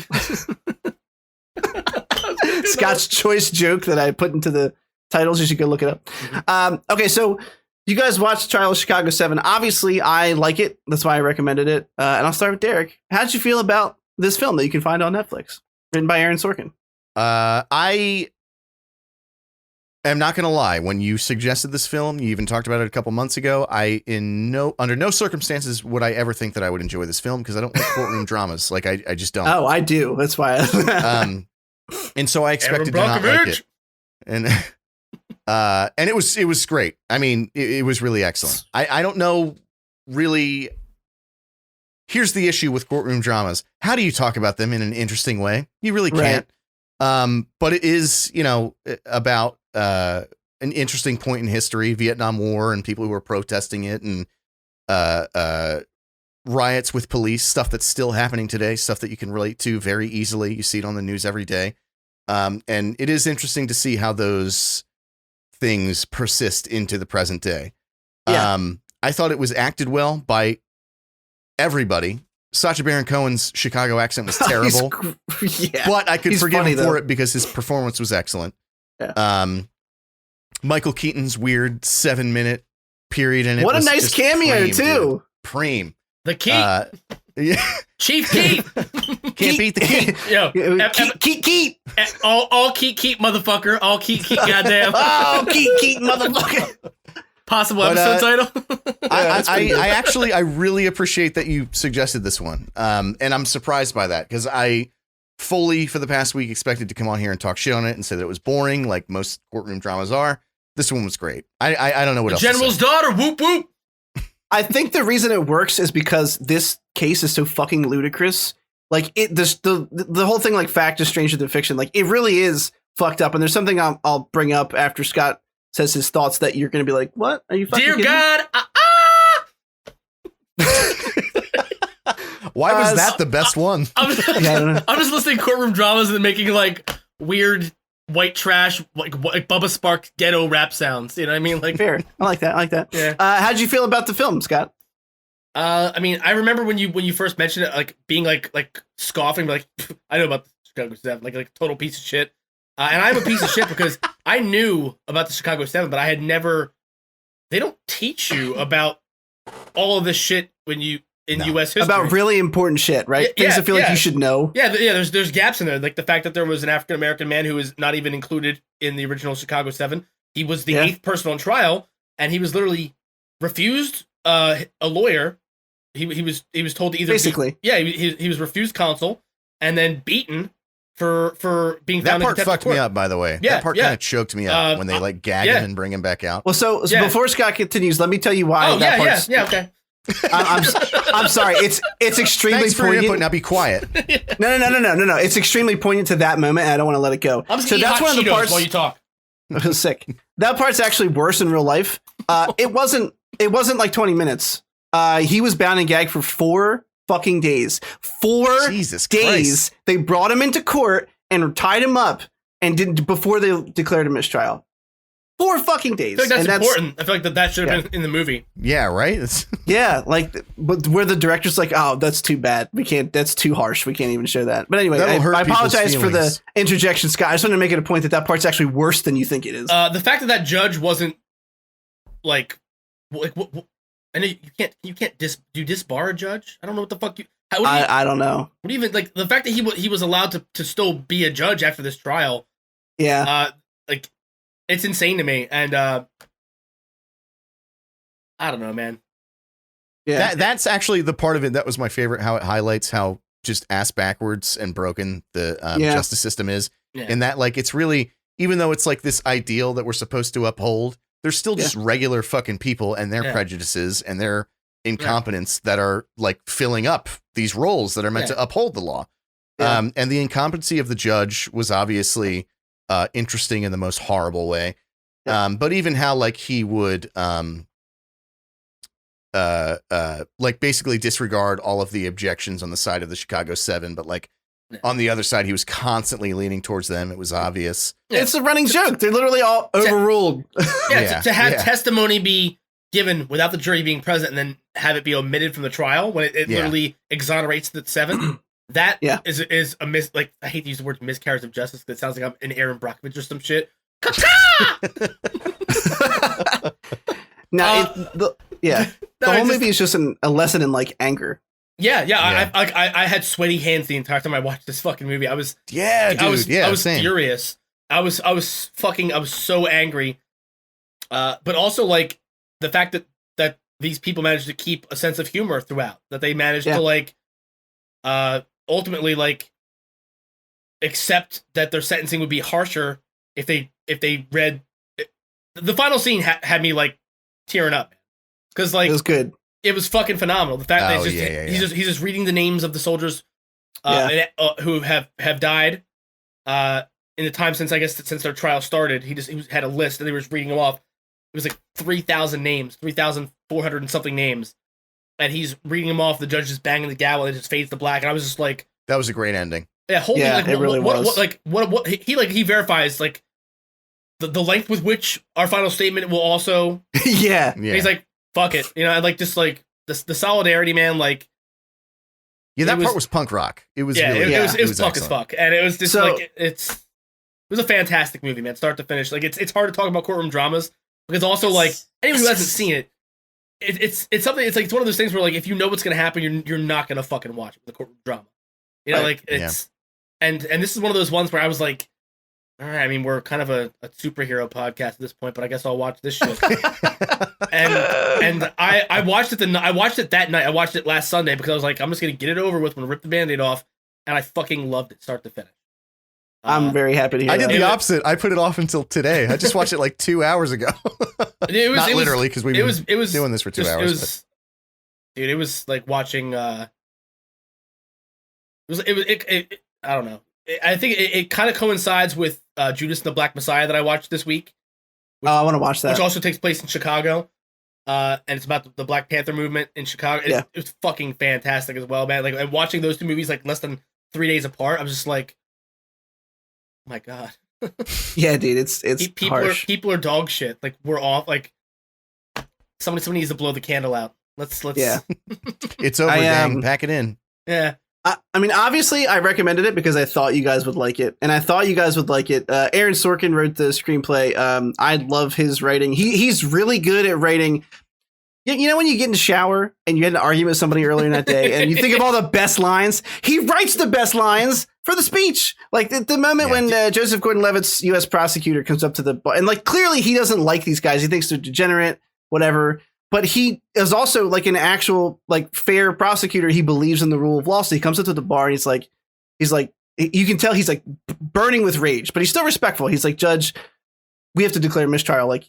Scott's choice joke that I put into the titles. You should go look it up. Okay, so you guys watched Trial of Chicago 7. Obviously, I like it. That's why I recommended it. And I'll start with Derek. How'd you feel about this film that you can find on Netflix, written by Aaron Sorkin? I am not going to lie. When you suggested this film, you even talked about it a couple months ago. Under no circumstances would I ever think that I would enjoy this film because I don't like courtroom dramas. Like I just don't. Oh, I do. That's why. And so I expected to not like it. And it was great. I mean, it was really excellent. I don't know really. Here's the issue with courtroom dramas. How do you talk about them in an interesting way? You really can't. Right. But it is, about an interesting point in history, Vietnam War and people who were protesting it and riots with police, stuff that's still happening today, stuff that you can relate to very easily. You see it on the news every day. And it is interesting to see how those things persist into the present day. Yeah. I thought it was acted well by everybody. Sacha Baron Cohen's Chicago accent was terrible, but I could forgive him for it because his performance was excellent. Yeah. Michael Keaton's weird 7-minute period in it. What a nice cameo too. Preem. The Keat. Chief Keat. Can't beat the Keat. Yo, Keat. All Keat, motherfucker. All Keat, goddamn. Oh, Keat, motherfucker. Possible episode title. I really appreciate that you suggested this one. And I'm surprised by that because I fully for the past week expected to come on here and talk shit on it and say that it was boring, like most courtroom dramas are. This one was great. I don't know what else. General's daughter. Whoop whoop. I think the reason it works is because this case is so fucking ludicrous. Like the whole thing, like fact is stranger than fiction. Like it really is fucked up. And there's something I'll bring up after Scott says his thoughts that you're going to be like, what are you fucking Dear God. Why was that the best one? I'm just listening to courtroom dramas and making like weird white trash, like Bubba Sparks ghetto rap sounds. You know what I mean? Like fair. I like that. Yeah. How'd you feel about the film, Scott? I mean, I remember when you first mentioned it, like being like scoffing, like I know about the Chicago 7, like total piece of shit. And I'm a piece of shit because I knew about the Chicago 7, but I had never. They don't teach you about all of this shit when you in U.S. history about really important shit, right? Things I feel like you should know. Yeah. There's gaps in there, like the fact that there was an African American man who was not even included in the original Chicago 7. He was the 8th person on trial, and he was literally refused a lawyer. He was told to either basically he was refused counsel and then beaten for being found in contempt of court. That part fucked me up, by the way. Yeah, that part kind of choked me up when they like gag him and bring him back out. Well, so before Scott continues, let me tell you why. Okay. I'm sorry. It's extremely Thanks for poignant. Your input. Now be quiet. No. It's extremely poignant to that moment, and I don't want to let it go. So that's one of the parts while you talk. I was sick. That part's actually worse in real life. It wasn't like 20 minutes. He was bound and gagged for 4 fucking days. 4 Jesus days. Christ. They brought him into court and tied him up and before they declared a mistrial. 4 fucking days. I feel like that's important. I feel like that should have been in the movie. Yeah, right? Yeah, like, but where the director's like, oh, that's too bad. We can't, that's too harsh. We can't even show that. But anyway, I apologize for the interjection, Scott. I just want to make it a point that part's actually worse than you think it is. The fact that judge wasn't like I know you can't do disbar a judge. I don't know what the fuck I don't know. What even like the fact that he was allowed to still be a judge after this trial? Yeah. Like it's insane to me, and I don't know, man. Yeah, that's actually the part of it that was my favorite. How it highlights how just ass backwards and broken the justice system is, and that like it's really, even though it's like this ideal that we're supposed to uphold, they're still just regular fucking people and their prejudices and their incompetence that are like filling up these roles that are meant to uphold the law. And the incompetency of the judge was obviously interesting in the most horrible way. But even how like he would like basically disregard all of the objections on the side of the Chicago 7, but like on the other side, he was constantly leaning towards them. It was obvious. It's a running joke. They're literally all overruled. To have testimony be given without the jury being present and then have it be omitted from the trial when it literally exonerates the 7. That is a like I hate to use the word miscarriage of justice because it sounds like I'm an Aaron Brockovich or some shit. The whole movie is just a lesson in like anger. I had sweaty hands the entire time I watched this fucking movie. I was furious. I was so angry. But also like the fact that these people managed to keep a sense of humor throughout, that they managed to like ultimately like accept that their sentencing would be harsher if they read the final scene had me like tearing up because like it was good. It was fucking phenomenal. The fact that he's just reading the names of the soldiers who have died in the time since since their trial started. He had a list and they were just reading them off. It was like 3,000 names, 3,400 and something names, and he's reading them off. The judge is banging the gavel and it just fades to black. And I was just like, that was a great ending. Yeah, it really was. What he verifies like the length with which our final statement will also. Yeah. He's like, fuck it, and like just like the solidarity, man. Like, that part was punk rock. It was it was punk as fuck, and it was just like it was a fantastic movie, man, start to finish. Like it's hard to talk about courtroom dramas because also like anyone who hasn't seen it, it's something. It's like it's one of those things where like if you know what's gonna happen, you're not gonna fucking watch it, the courtroom drama. Like it's and this is one of those ones where I was like, all right, I mean, we're kind of a superhero podcast at this point, but I guess I'll watch this shit. and I watched it that night. I watched it last Sunday because I was like, I'm just gonna get it over with. I'm gonna rip the Band-Aid off, and I fucking loved it, start to finish. I'm very happy to hear I did the opposite. I put it off until today. I just watched it like 2 hours ago. Not literally, because we've been doing this for 2 hours. It was like watching. It I don't know. I think it kind of coincides with Judas and the Black Messiah that I watched this week. I want to watch that. Which also takes place in Chicago. And it's about the Black Panther movement in Chicago. It was fucking fantastic as well, man. Like, and watching those two movies like less than 3 days apart, I was just like, oh my God. Yeah, dude, it's harsh. People are dog shit. Like, we're off. Like, somebody needs to blow the candle out. Let's. Yeah. It's over, gang. Pack it in. Yeah. I mean, obviously, I recommended it because I thought you guys would like it, and I thought you guys would like it. Aaron Sorkin wrote the screenplay. I love his writing. He's really good at writing. You know when you get in the shower and you had an argument with somebody earlier in that day, and you think of all the best lines? He writes the best lines for the speech. Like the moment when Joseph Gordon-Levitt's U.S. prosecutor comes up to the bar, and like clearly he doesn't like these guys. He thinks they're degenerate, whatever. But he is also like an actual like fair prosecutor. He believes in the rule of law. So he comes up to the bar and he's like, you can tell he's like burning with rage, but he's still respectful. He's like, Judge, we have to declare mistrial. Like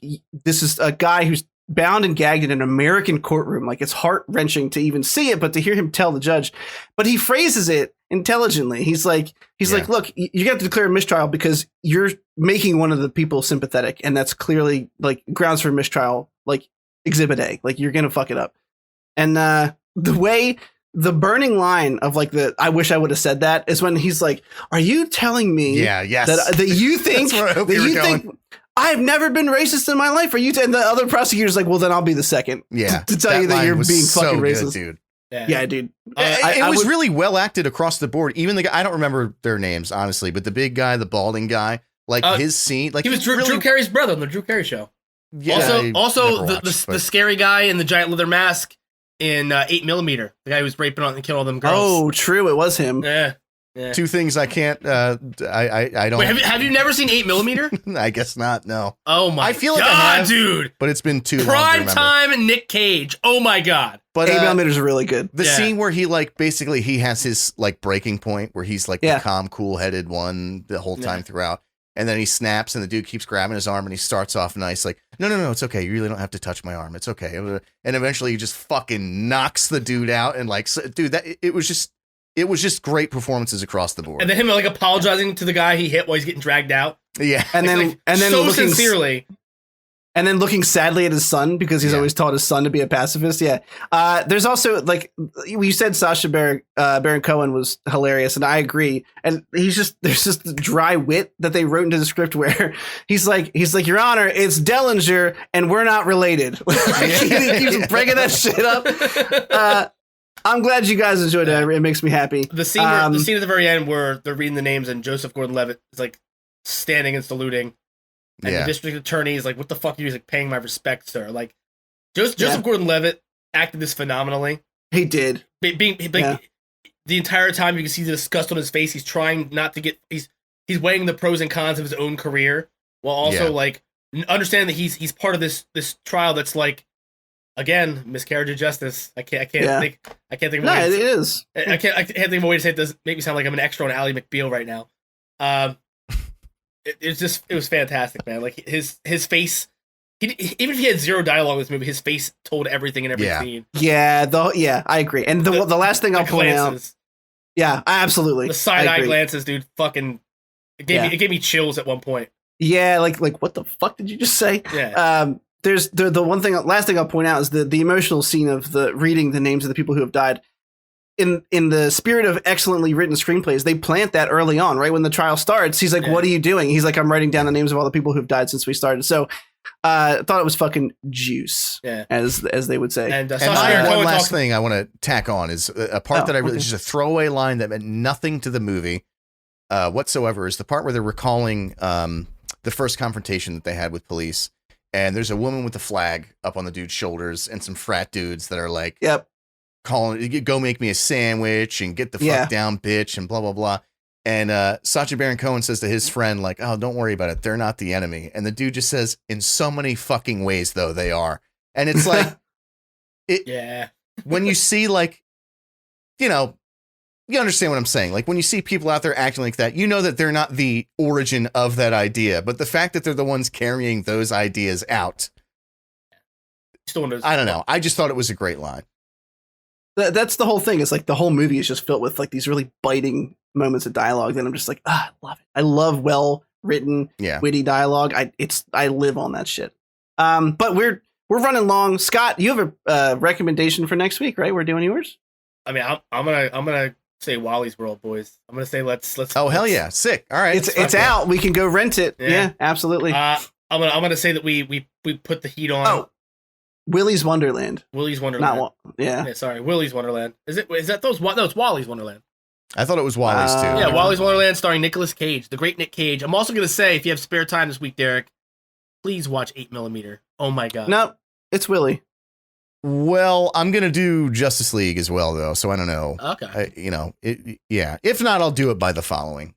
this is a guy who's bound and gagged in an American courtroom. Like it's heart wrenching to even see it, but to hear him tell the judge, but he phrases it intelligently. He's like, look, you have to declare a mistrial because you're making one of the people sympathetic. And that's clearly like grounds for mistrial. Like, Exhibit A, like you're gonna fuck it up. And the burning line of like I wish I would have said that is when he's like, "Are you telling me that you think I've never been racist in my life? Are you?" And the other prosecutor's like, "Well, then I'll be the second to tell you that you're being fucking racist, dude." Yeah, dude. It was really well acted across the board. Even the guy, I don't remember their names honestly, but the big guy, the balding guy, like his scene, like he was Drew Carey's brother on the Drew Carey show. Yeah, also the scary guy in the giant leather mask in 8mm, the guy who was raping on and killing all them girls. Oh, true. It was him. Yeah. Two things I can't. I don't. Wait, have you never seen 8mm? I guess not. No. Oh my! I feel like God, I have, dude. But it's been too long. Prime time Nick Cage. Oh my God. But 8mm is really good. The scene where he like basically he has his like breaking point where he's like the calm, cool-headed one the whole time throughout, and then he snaps and the dude keeps grabbing his arm and he starts off nice like no, it's okay. You really don't have to touch my arm. It's okay. And eventually he just fucking knocks the dude out and like dude that it was just great performances across the board. And then him like apologizing to the guy he hit while he's getting dragged out. Yeah. And then so looking sincerely. And then looking sadly at his son because he's always taught his son to be a pacifist. Yeah. There's also like you said, Sacha Baron Cohen was hilarious, and I agree. And there's just the dry wit that they wrote into the script where he's like, Your Honor, it's Dellinger, and we're not related. He keeps bringing that shit up. I'm glad you guys enjoyed it. It makes me happy. The scene at the very end where they're reading the names and Joseph Gordon-Levitt is like standing and saluting. And the district attorney is like, what the fuck are you? He's like, paying my respects, sir. Like, Joseph Gordon-Levitt acted this phenomenally. He did. The entire time you can see the disgust on his face. He's trying not to get, he's weighing the pros and cons of his own career while also like understanding that he's part of this trial that's like, again, miscarriage of justice. I can't think of a way. It is. I can't think of a way to say it. Doesn't make me sound like I'm an extra on Ally McBeal right now. It was fantastic, man. Like his face, even if he had zero dialogue in this movie, his face told everything in every scene. Yeah, I agree. And the last thing I'll point out. Yeah, absolutely. The side eye glances, dude. Fucking, it gave me chills at one point. Yeah, like what the fuck did you just say? Yeah. There's the last thing I'll point out is the emotional scene of the reading the names of the people who have died. In the spirit of excellently written screenplays, they plant that early on, right when the trial starts. He's like, "What are you doing?" He's like, "I'm writing down the names of all the people who've died since we started." So, I thought it was fucking juice, as they would say. And one last thing I want to tack on is a part that I really just a throwaway line that meant nothing to the movie whatsoever. Is the part where they're recalling the first confrontation that they had with police, and there's a woman with the flag up on the dude's shoulders, and some frat dudes that are like, "Yep." Calling, go make me a sandwich and get the fuck down, bitch, and blah, blah, blah. And Sacha Baron Cohen says to his friend, like, oh, don't worry about it. They're not the enemy. And the dude just says, in so many fucking ways, though, they are. And it's like, when you see, like, you know, you understand what I'm saying. Like, when you see people out there acting like that, you know that they're not the origin of that idea. But the fact that they're the ones carrying those ideas out, I don't know. I just thought it was a great line. That's the whole thing. It's like the whole movie is just filled with like these really biting moments of dialogue that I'm just like, I love it. I love well written, witty dialogue. I live on that shit. But we're running long. Scott, you have a recommendation for next week, right? We're doing yours. I mean, I'm gonna say Wally's World, boys. I'm gonna say let's. Oh hell yeah, sick! All right, it's out. We can go rent it. Yeah, absolutely. I'm gonna say that we put the heat on. Oh. Willy's Wonderland. Willy's Wonderland. Sorry, Willy's Wonderland. Is that those? No, it's Wally's Wonderland. I thought it was Wally's too. Yeah, Wally's Wonderland starring Nicolas Cage, the great Nick Cage. I'm also gonna say, if you have spare time this week, Derek, please watch 8mm. Oh my god. No, it's Willy. Well, I'm gonna do Justice League as well, though. So I don't know. Okay. If not, I'll do it by the following.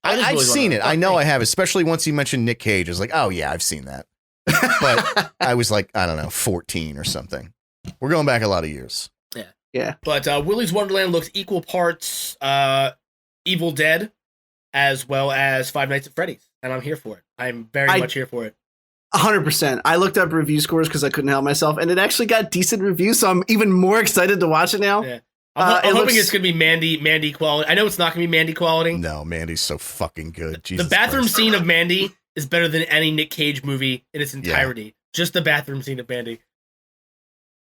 I've seen it. I know I have, especially once you mentioned Nick Cage. I was like, oh yeah, I've seen that. But I was like, I don't know, 14 or something. We're going back a lot of years. Yeah. But Willy's Wonderland looks equal parts Evil Dead as well as Five Nights at Freddy's, and I'm here for it. I'm very much here for it. 100%. I looked up review scores because I couldn't help myself, and it actually got decent reviews, so I'm even more excited to watch it now. Yeah. I'm hoping it's going to be Mandy quality. I know it's not going to be Mandy quality. No, Mandy's so fucking good. The bathroom scene of Mandy is better than any Nick Cage movie in its entirety. Yeah. Just the bathroom scene of Mandy.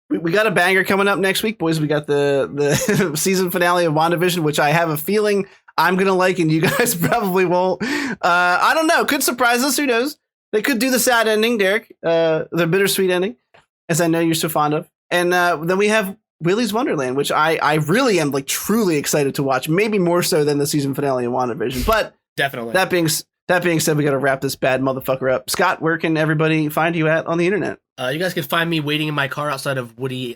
We got a banger coming up next week, boys. We got the season finale of WandaVision, which I have a feeling I'm going to like and you guys probably won't. I don't know. Could surprise us. Who knows? They could do the sad ending, Derek. The bittersweet ending, as I know you're so fond of. And then we have Willy's Wonderland, which I really am like truly excited to watch. Maybe more so than the season finale of WandaVision. But definitely. That being said, we got to wrap this bad motherfucker up. Scott, where can everybody find you at on the internet? You guys can find me waiting in my car outside of Woody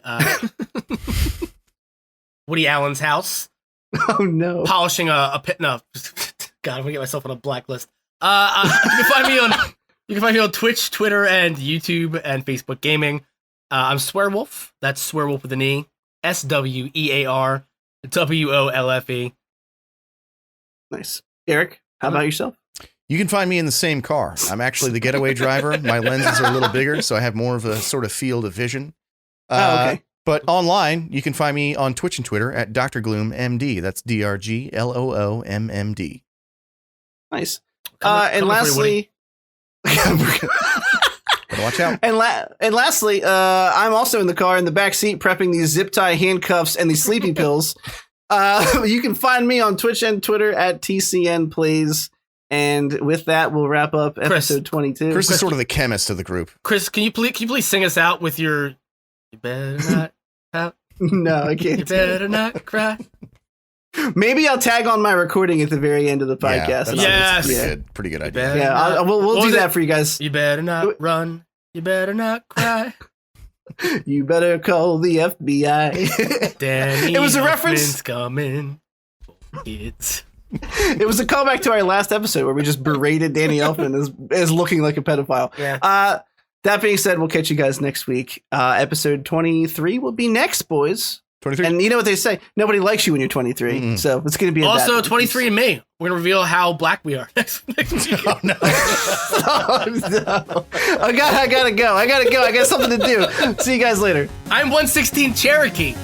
Woody Allen's house. Oh no! Polishing a pit. No, God, I'm gonna get myself on a blacklist. You can find me on Twitch, Twitter, and YouTube, and Facebook Gaming. I'm Swearwolf. That's Swearwolf with an E. SWEARWOLFE. Nice, Eric. How about yourself? You can find me in the same car. I'm actually the getaway driver. My lenses are a little bigger, so I have more of a sort of field of vision. Okay. But online, you can find me on Twitch and Twitter at Dr. Gloom MD. That's DRGLOOMMD. Nice. And lastly, watch out. And lastly, I'm also in the car in the back seat prepping these zip tie handcuffs and these sleepy pills. You can find me on Twitch and Twitter at TCN Plays. And with that, we'll wrap up episode 22. Chris is sort of the chemist of the group. Chris, can you please sing us out with your "You better not out"? No, I can't. You better not cry. Maybe I'll tag on my recording at the very end of the podcast. Yes. Pretty good idea. Yeah, we'll do that for you guys. You better not run. You better not cry. You better call the FBI. Danny it was a reference. Coming. Kids. It was a callback to our last episode where we just berated Danny Elfman as looking like a pedophile. Yeah. That being said, we'll catch you guys next week. Episode 23 will be next, boys. 23. And you know what they say? Nobody likes you when you're 23. Mm-hmm. So it's going to be also 23 and me. We're going to reveal how black we are next week. Oh, no. Oh, no. I gotta go. I got something to do. See you guys later. I'm 116 Cherokee.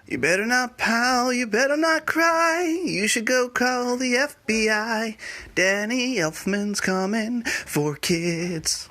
You better not pout, you better not cry. You should go call the FBI. Danny Elfman's coming for kids.